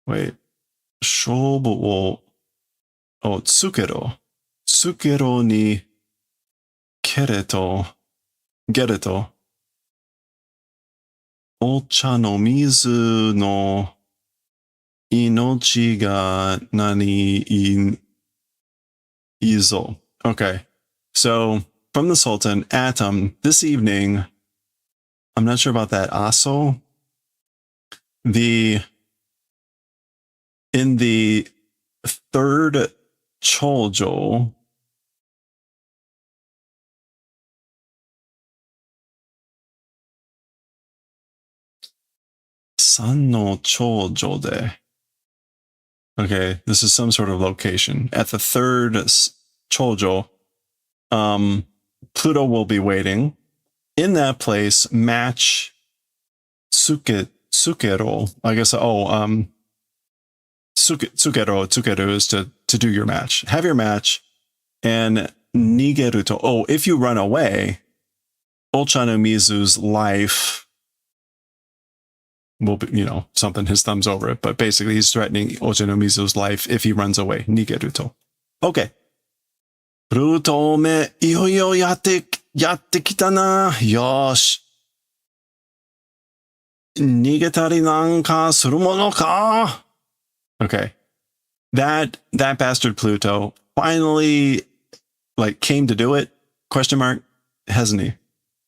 Wait, 勝負をつけろに蹴れとゲレとお茶の水の命が何いぞ Okay, so from the Sultan, Atom, this evening, I'm not sure about that. Also, in the third chojo, San no chojo de. Okay, this is some sort of location. At the third chojo, Pluto will be waiting. In that place, match tsukero. I guess, tsukeru is to do your match. Have your match, and nigeru to, if you run away, Ocha no Mizu's life will be, something, his thumb's over it, but basically he's threatening Ocha no Mizu's life if he runs away. Nigeru to. Okay. Pluto me, いよいよやってきたな。よし。逃げたりなんかするものか? Okay. That bastard Pluto finally came to do it? Question mark. Hasn't he?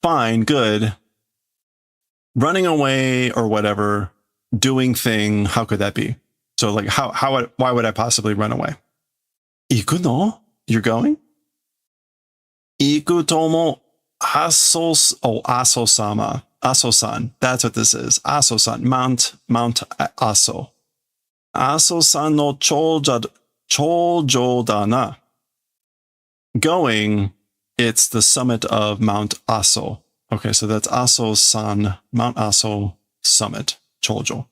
Fine, good. Running away or whatever, doing thing, how could that be? So why would I possibly run away? Iku no? You're going? Iku tomo Aso-sama. Aso-san. That's what this is. Aso-san. Mount Aso. Aso-san no choujo da na. Going, it's the summit of Mount Aso. Okay, so that's Aso-san, Mount Aso summit, choujo.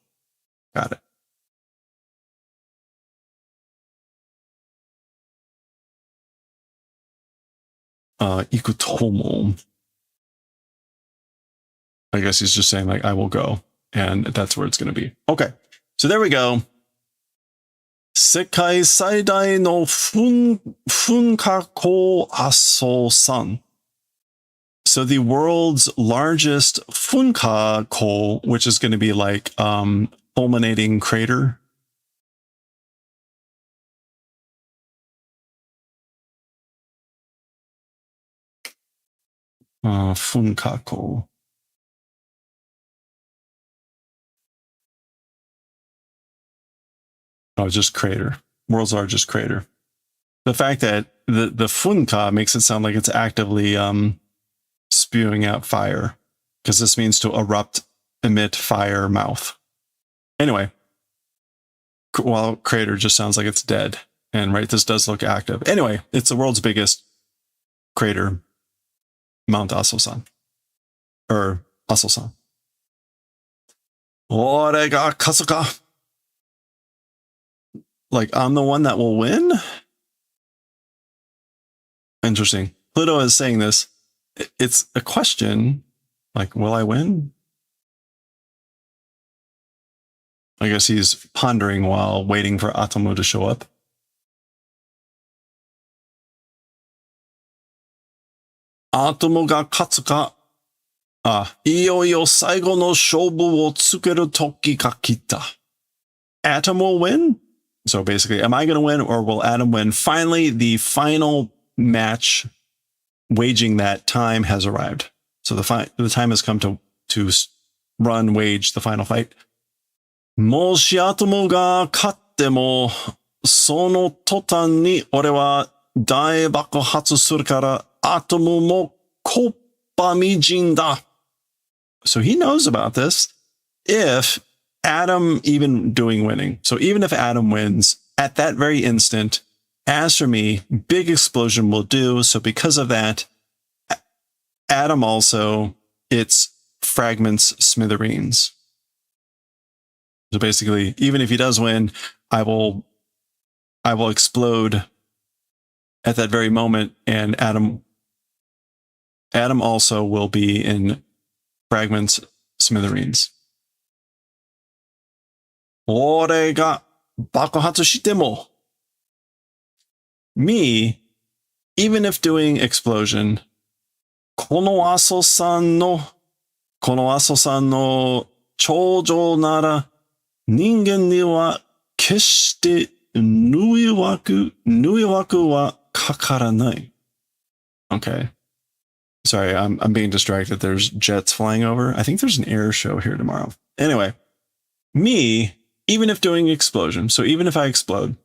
Got it. Ikutomo. I guess he's just saying I will go, and that's where it's going to be. Okay, so there we go. Sekai Saidai no Funkako Aso-san. So the world's largest Funkako, which is going to be fulminating crater. Funkako. Oh, just crater. World's largest crater. The fact that the Funka makes it sound like it's actively spewing out fire, because this means to emit fire mouth. Anyway, while crater just sounds like it's dead. And right, this does look active. Anyway, it's the world's biggest crater, Mount Aso-san. Or Aso-san. Ore ga katsuka. I'm the one that will win? Interesting. Pluto is saying this. It's a question. Will I win? I guess he's pondering while waiting for Atomu to show up. Atomu ga katsu ka? Iyoiyo saigo no shoubu wo tsukeru toki ga kita. Atom will win? So basically, am I going to win or will Atom win? Finally, the final match waging that time has arrived. So the time has come to wage the final fight. Moshi Atomu ga katte mo, sono totan ni ore wa dai bakuhatsu suru kara Atomu mo koppa mijin da. So he knows about this. If Adam even doing winning. So even if Adam wins at that very instant, as for me, big explosion will do. So because of that, Adam also, it's fragments smithereens. So basically, even if he does win, I will explode at that very moment, and Adam also will be in fragments smithereens. 俺が爆発しても me, even if doing explosion, この阿蘇山の頂上なら人間には決して縫い枠はかからない。Okay. Sorry, I'm being distracted. There's jets flying over. I think there's an air show here tomorrow. Anyway, me, even if doing explosion, so even if I explode,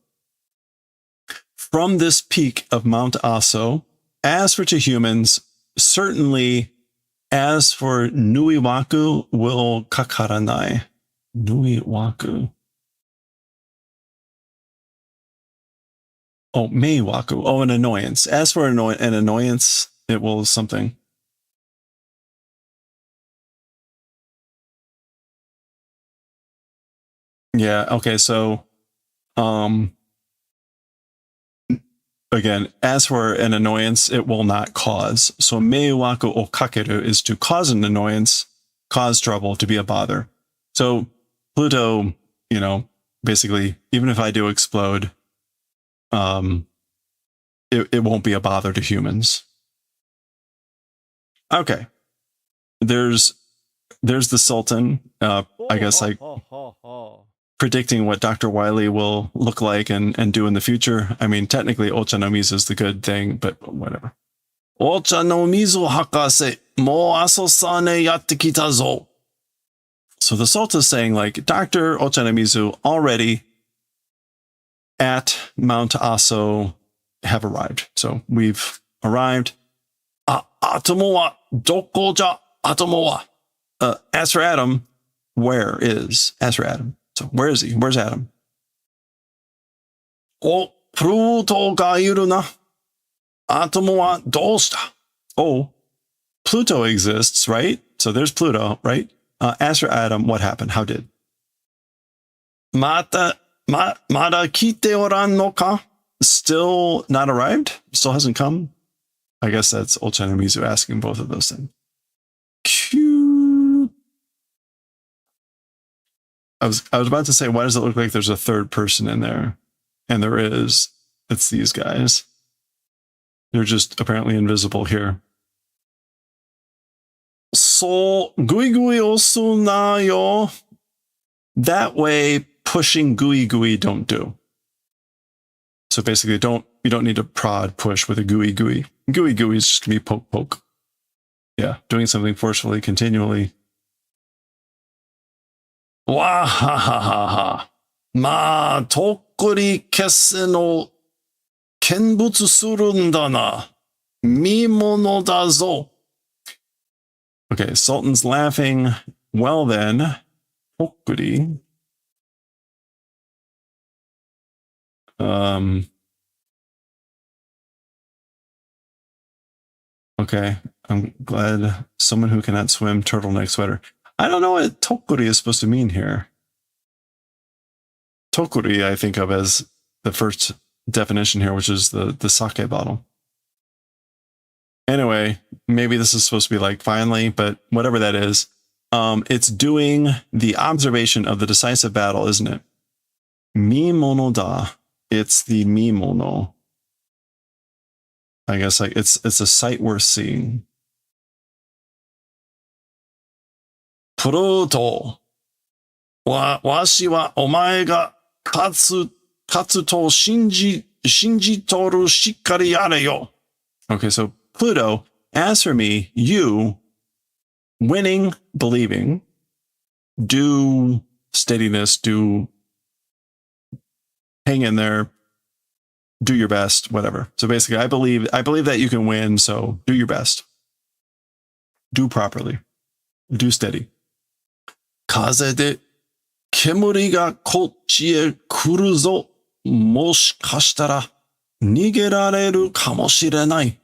from this peak of Mount Aso, as for to humans, certainly as for Nuiwaku will kakaranai. Nuiwaku. Oh, Meiwaku. Oh, an annoyance. As for an annoyance, it will something. Yeah, okay, so again, as for an annoyance, it will not cause. So meiwaku o kakeru is to cause an annoyance, cause trouble, to be a bother. So Pluto, you know, basically, even if I do explode, it won't be a bother to humans. Okay. There's the Sultan, I guess like predicting what Dr. Wily will look like and do in the future. I mean, technically Ocha no Mizu is the good thing, but whatever. Ocha no Mizu hakase, mo aso-sane yatte kita zo. So the Sultan is saying like, Dr. Ocha no Mizu already at Mount Aso have arrived. So we've arrived. Atomo wa doko ja atomo wa. As for Adam, where is? As for Adam. So where is he? Where's Adam? O Pluto ga iru na. Atomo wa doushita? Oh, Pluto exists, right? So there's Pluto, right? As for Adam, what happened? How did? Mada kite oran no ka? Still not arrived? Still hasn't come? I guess that's Ocha no Mizu asking both of those things. I was about to say, why does it look like there's a third person in there? And there is. It's these guys. They're just apparently invisible here. So, gui gui osu na yo. That way, pushing gui don't do. So basically, you don't need to prod push with a gui. Gui is just gonna be poke. Yeah, doing something forcefully, continually. Wahahaha. Ma tokkuri kesse no kenbutsu surun da na. Mimono da zo. Okay, Sultan's laughing. Well then, tokkuri. Okay, I'm glad someone who cannot swim, turtleneck sweater. I don't know what tokkuri is supposed to mean here. Tokkuri I think of as the first definition here, which is the sake bottle. Anyway, maybe this is supposed to be like finally, but whatever that is, it's doing the observation of the decisive battle, isn't it? Mimono da. It's the mimono. I guess like it's a sight worth seeing. Pluto. Washi wa omae ga katsu to shinji toru shikkari yare yo. Okay, so Pluto, as for me, you winning, believing, do steadiness, do hang in there, do your best, whatever. So basically, I believe that you can win, so do your best. Do properly. Do steady. Kaze de kemuri ga kochi e kuru zo. Moshikashitara nigerareru kamoshirenai.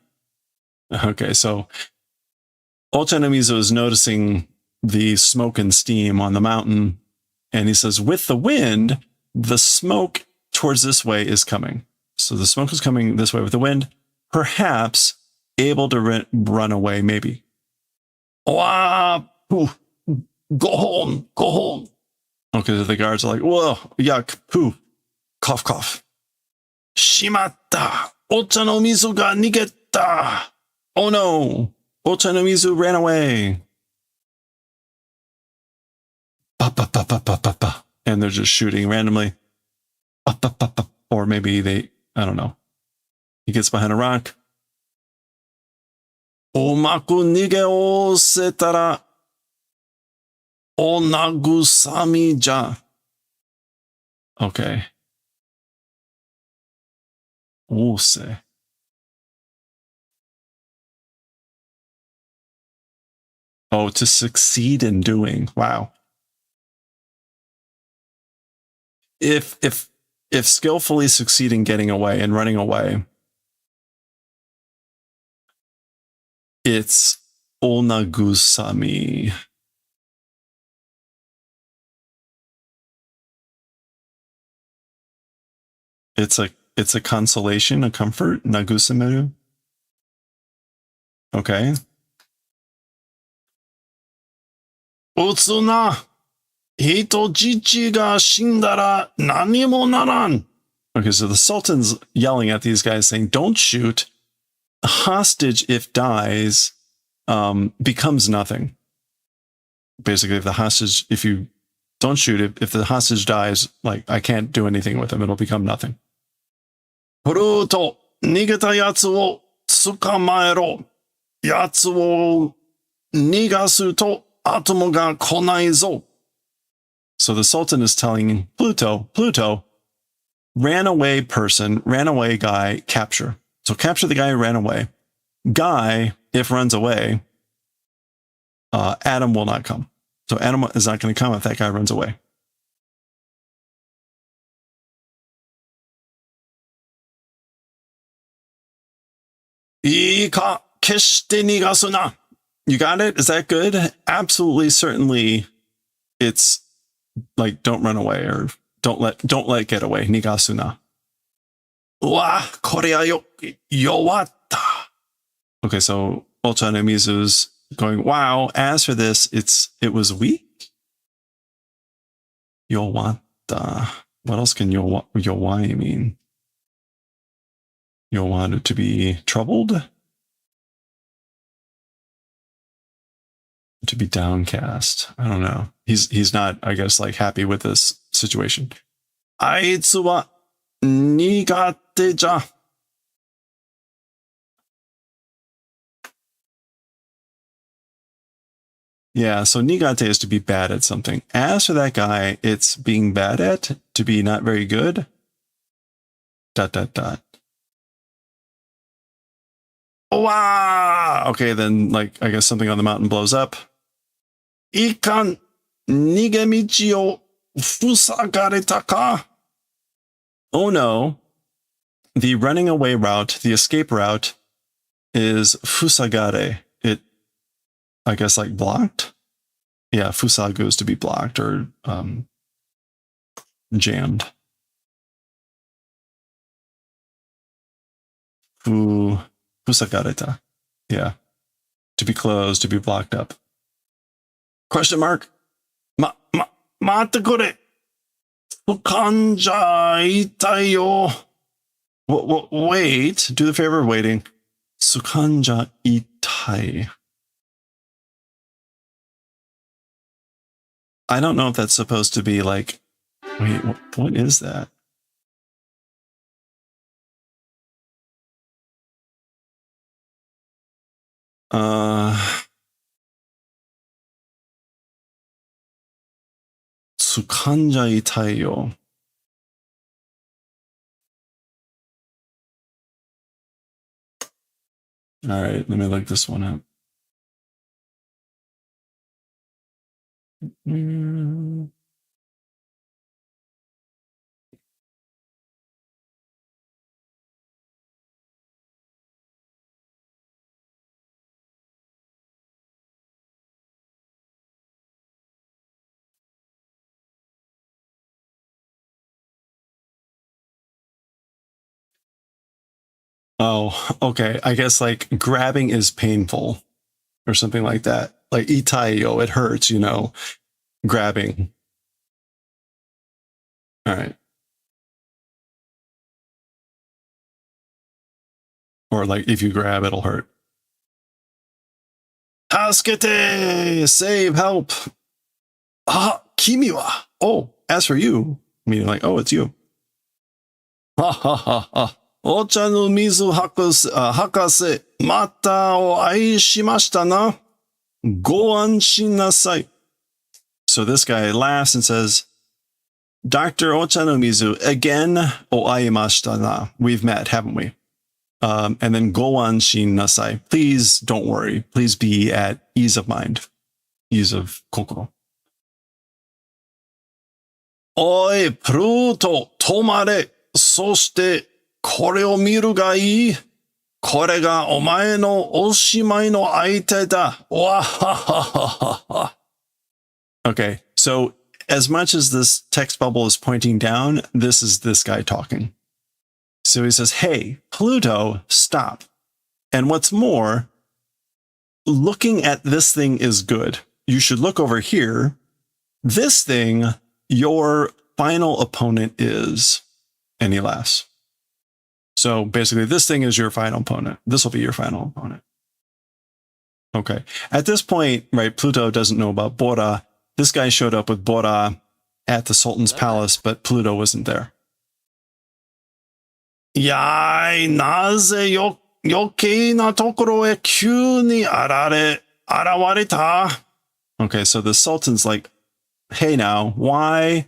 Okay, so Ochanomizu is noticing the smoke and steam on the mountain, and he says, with the wind, the smoke towards this way is coming. So the smoke is coming this way with the wind, perhaps able to run away, maybe. Go home, go home. Okay, so the guards are like, whoa, yuck, poo, cough, cough. Shimatta, Ochanomizu ga nigetta. Oh no, Ochanomizu ran away. And they're just shooting randomly. Or maybe they, I don't know. He gets behind a rock. Omaku nige osetara onagusami ja. Okay. Ose. Oh, to succeed in doing. Wow. If skillfully succeeding getting away and running away, it's onagusami. It's a consolation, a comfort, nagusameru. Okay. Utsuna hitojichi ga shindara nani mo naran. Okay, so the Sultan's yelling at these guys saying, don't shoot. A hostage, if dies, becomes nothing. Basically, if you don't shoot it, if the hostage dies, like, I can't do anything with him. It'll become nothing. Pluto, nigeta yatsu wo tsukamaero. Yatsu wo nigasu to atomo ga konai zo. So the Sultan is telling Pluto, ran away person, ran away guy, capture. So capture the guy who ran away. Guy, if runs away, Adam will not come. So Adam is not going to come if that guy runs away. Ika keshite nigasuna. You got it? Is that good? Absolutely, certainly. It's like, don't run away, or don't let get away. Nigasuna. Wa korea yowatta. Okay, so Ochanomizu's going, wow, as for this, it was weak. Yowatta. What else can yowai mean? Yowanu, to be troubled? To be downcast. I don't know. He's not, I guess, like, happy with this situation. Aitsu wa nigate ja. Yeah, so nigate is to be bad at something. As for that guy, it's being bad at, to be not very good. ... Wow! Okay, then, like, I guess something on the mountain blows up. Ikan nigemichi o fusagareta ka? Oh no. The running away route, the escape route, is fusagare. It, I guess, like, blocked? Yeah, fusagu is to be blocked or jammed. Fusagareta. Yeah. To be closed, to be blocked up. Question mark? Matte kure. Fukanja itai yo. Wait, do the favor of waiting. Sukanja itai. I don't know if that's supposed to be like, wait, what is that? Tsukanja itai yo. All right, let me look this one up. Mm. Oh, okay. I guess like grabbing is painful or something like that. Like itaio, it hurts, you know, grabbing. All right. Or like if you grab, it'll hurt. Tasukete! Save, help! Ah, kimi wa! Oh, as for you, meaning like, oh, it's you. Ha ha ha ha. Ocha no mizu hakase, mata o ai shimashita na. Go anshin nasai. So this guy laughs and says, Dr. Ocha no mizu, again, o aimashita na. We've met, haven't we? And then go anshin nasai. Please don't worry. Please be at ease of mind. Ease of kokoro. Oi, Pluto, tomare. そして、これを見るがいい。これがお前のおしまいの相手だ。わはははは。Okay, so as much as this text bubble is pointing down, this is this guy talking. So he says, hey, Pluto, stop. And what's more, looking at this thing is good. You should look over here. This thing, your final opponent is... And he laughs. So basically, this thing is your final opponent. This will be your final opponent. Okay. At this point, right, Pluto doesn't know about Bora. This guy showed up with Bora at the Sultan's palace, but Pluto wasn't there. Yai, naze yokei na tokoro e kyū ni arawareta. Okay, so the Sultan's like, hey now, why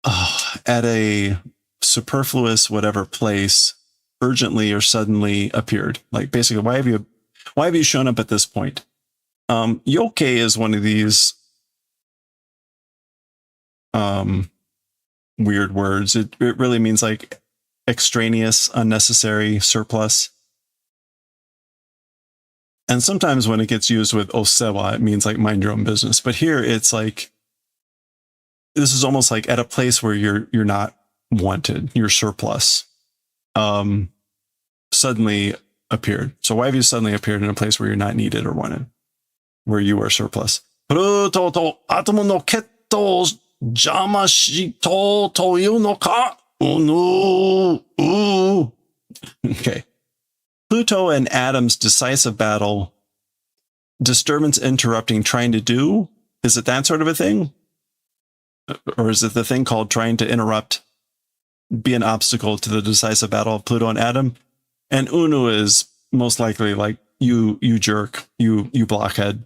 at a superfluous whatever place urgently or suddenly appeared? Like basically, why have you shown up at this point? Yoke is one of these weird words. It really means like extraneous, unnecessary, surplus. And sometimes when it gets used with osewa, it means like mind your own business. But here it's like, this is almost like at a place where you're not wanted, you're surplus. Suddenly appeared. So why have you suddenly appeared in a place where you're not needed or wanted, where you are surplus? Pluto to atomo no ketto o jama shito toiu no ka? Okay. Pluto and Atom's decisive battle, disturbance interrupting trying to do. Is it that sort of a thing? Or is it the thing called trying to interrupt, be an obstacle to the decisive battle of Pluto and Atom? And Unu is most likely like, you jerk, you blockhead.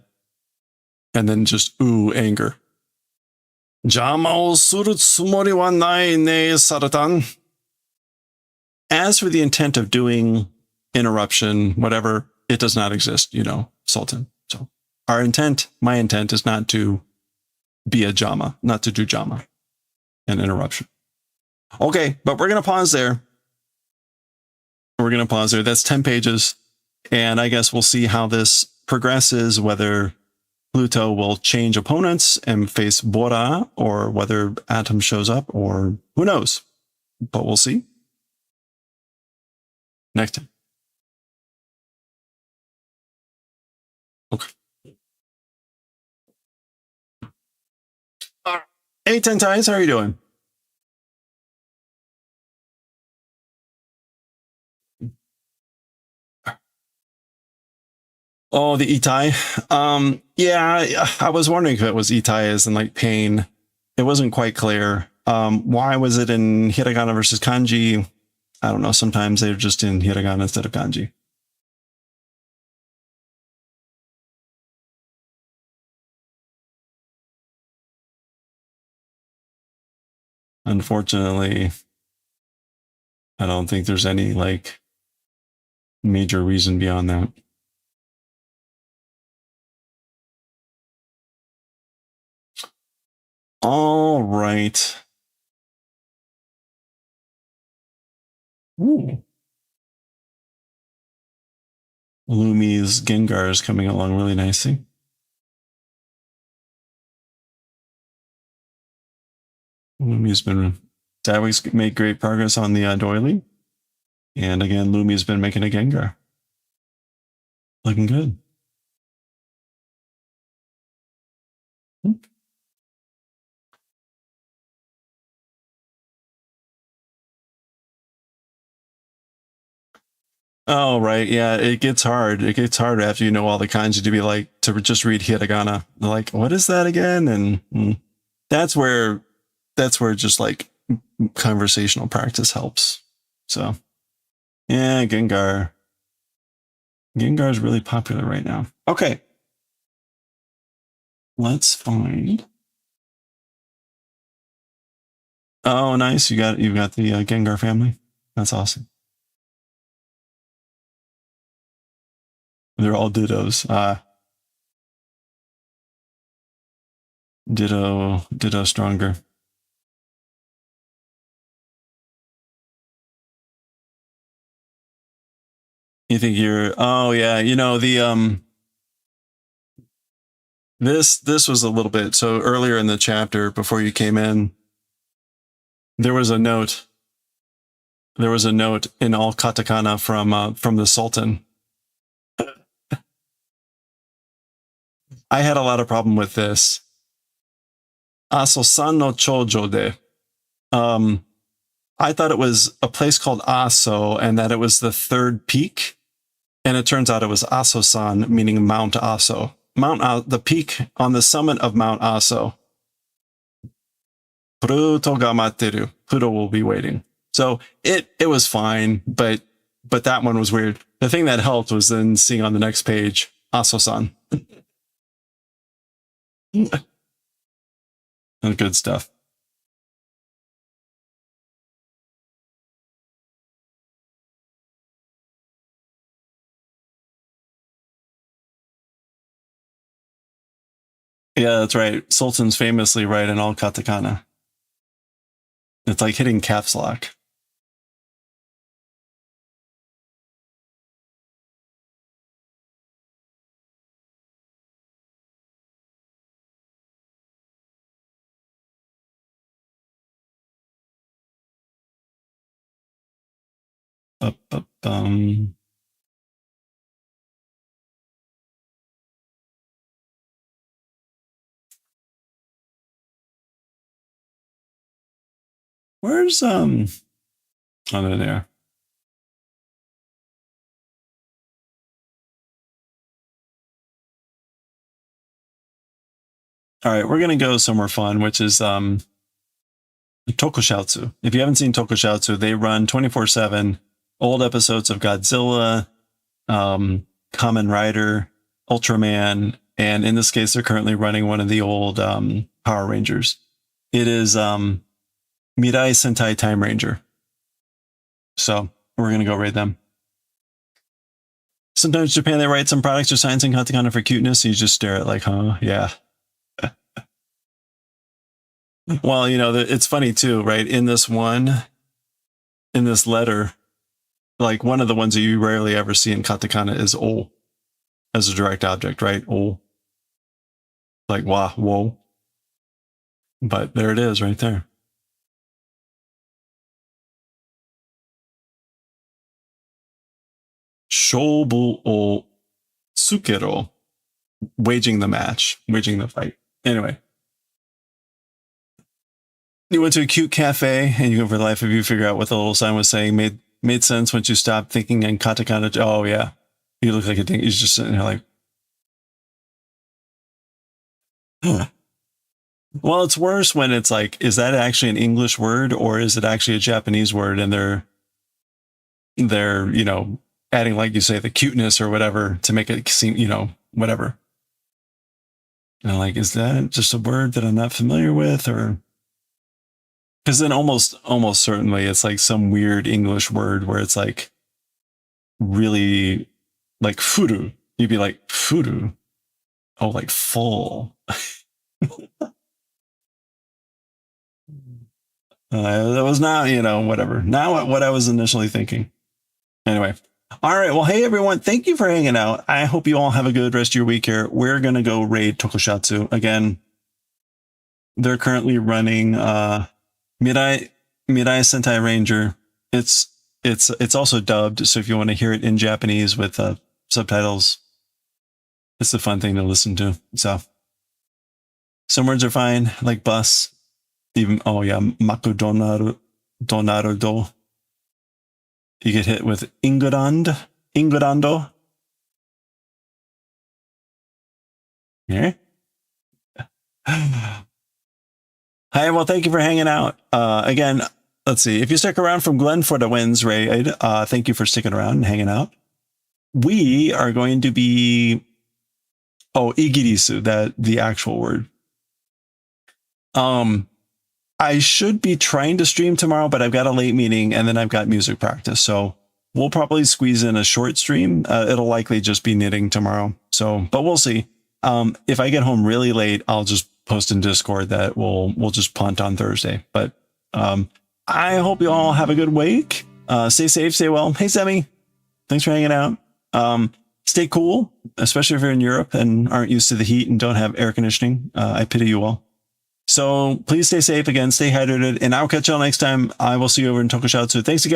And then just, anger. Jama o suru tsumori wa nai ne, Saratan. As for the intent of doing interruption, whatever, it does not exist, Sultan. So our intent, my intent, is not to be a jama, not to do jama, an interruption. Okay, but we're going to pause there. That's 10 pages. And I guess we'll see how this progresses, whether Pluto will change opponents and face Bora, or whether Atom shows up, or who knows. But we'll see. Next time. Okay. Hey, Tentais, how are you doing? Oh, the Itai. Yeah, I was wondering if it was Itai as in like pain. It wasn't quite clear. Why was it in hiragana versus kanji? I don't know. Sometimes they're just in hiragana instead of kanji. Unfortunately, I don't think there's any like major reason beyond that. All right. Ooh. Lumi's Gengar is coming along really nicely. Lumi's been Daiwi's made great progress on the doily. And again, Lumi's been making a Gengar. Looking good. Oh, right. Yeah, it gets hard. It gets hard after you know all the kanji to be like, to just read hiragana. Like, what is that again? And that's where just like conversational practice helps. So, yeah, Gengar. Gengar is really popular right now. Okay. Let's find. Oh, nice. You've got the Gengar family. That's awesome. They're all dittos. Ditto stronger. You think you're, oh yeah, you know, the this was a little bit, so earlier in the chapter before you came in, there was a note in all katakana from the Sultan. I had a lot of problem with this. Aso-san no chojo de. I thought it was a place called Aso and that it was the third peak. And it turns out it was Aso-san, meaning Mount Aso. The peak on the summit of Mount Aso. Pluto ga matteru. Pluto will be waiting. So it was fine, but that one was weird. The thing that helped was then seeing on the next page, Aso-san. Good stuff. Yeah, that's right. Sultan's famously right in all katakana. It's like hitting caps lock. Where's oh, there. All right, we're gonna go somewhere fun, which is Tokusatsu. If you haven't seen Tokusatsu, they run 24/7 old episodes of Godzilla, Kamen Rider, Ultraman, and in this case, they're currently running one of the old Power Rangers. It is Mirai Sentai Time Ranger. So we're gonna go raid them. Sometimes Japan, they write some products or signs in katakana for cuteness, so you just stare at like, huh? Yeah. Well, you know, it's funny too, right? In this letter, like one of the ones that you rarely ever see in katakana is o as a direct object, right? O. Like wa, whoa. But there it is right there. Shobu o tsukero. Waging the match, waging the fight. Anyway. You went to a cute cafe and you go for the life of you figure out what the little sign was saying. Made sense once you stopped thinking in katakana. Oh yeah. You look like a ding. He's just sitting there like, well, it's worse when it's like, is that actually an English word or is it actually a Japanese word? And they're, you know, adding, like you say, the cuteness or whatever to make it seem, you know, whatever. And I'm like, is that just a word that I'm not familiar with? Or because then almost certainly it's like some weird English word where it's like really like furu. You'd be like, furu. Oh, like full. That was not, you know, whatever. Not what I was initially thinking. Anyway. All right. Well, hey, everyone. Thank you for hanging out. I hope you all have a good rest of your week here. We're going to go raid Tokushatsu. Again, they're currently running Mirai Sentai Ranger. It's also dubbed. So if you want to hear it in Japanese with subtitles, it's a fun thing to listen to. So some words are fine, like bus. Even, oh yeah, Maku Donarudo. You get hit with Ingurando. Yeah. Hi, well, thank you for hanging out. Again, let's see. If you stick around from Glenn for the wins raid, thank you for sticking around and hanging out. We are going to be, igirisu, that the actual word. I should be trying to stream tomorrow, but I've got a late meeting and then I've got music practice. So we'll probably squeeze in a short stream. It'll likely just be knitting tomorrow. So, but we'll see. If I get home really late, I'll just post in Discord that we'll just punt on Thursday. But I hope you all have a good week. Stay safe, stay well. Hey, Semi, thanks for hanging out. Stay cool, especially if you're in Europe and aren't used to the heat and don't have air conditioning. I pity you all. So please stay safe again, stay hydrated, and I'll catch y'all next time. I will see you over in Tokushatsu. Thanks again.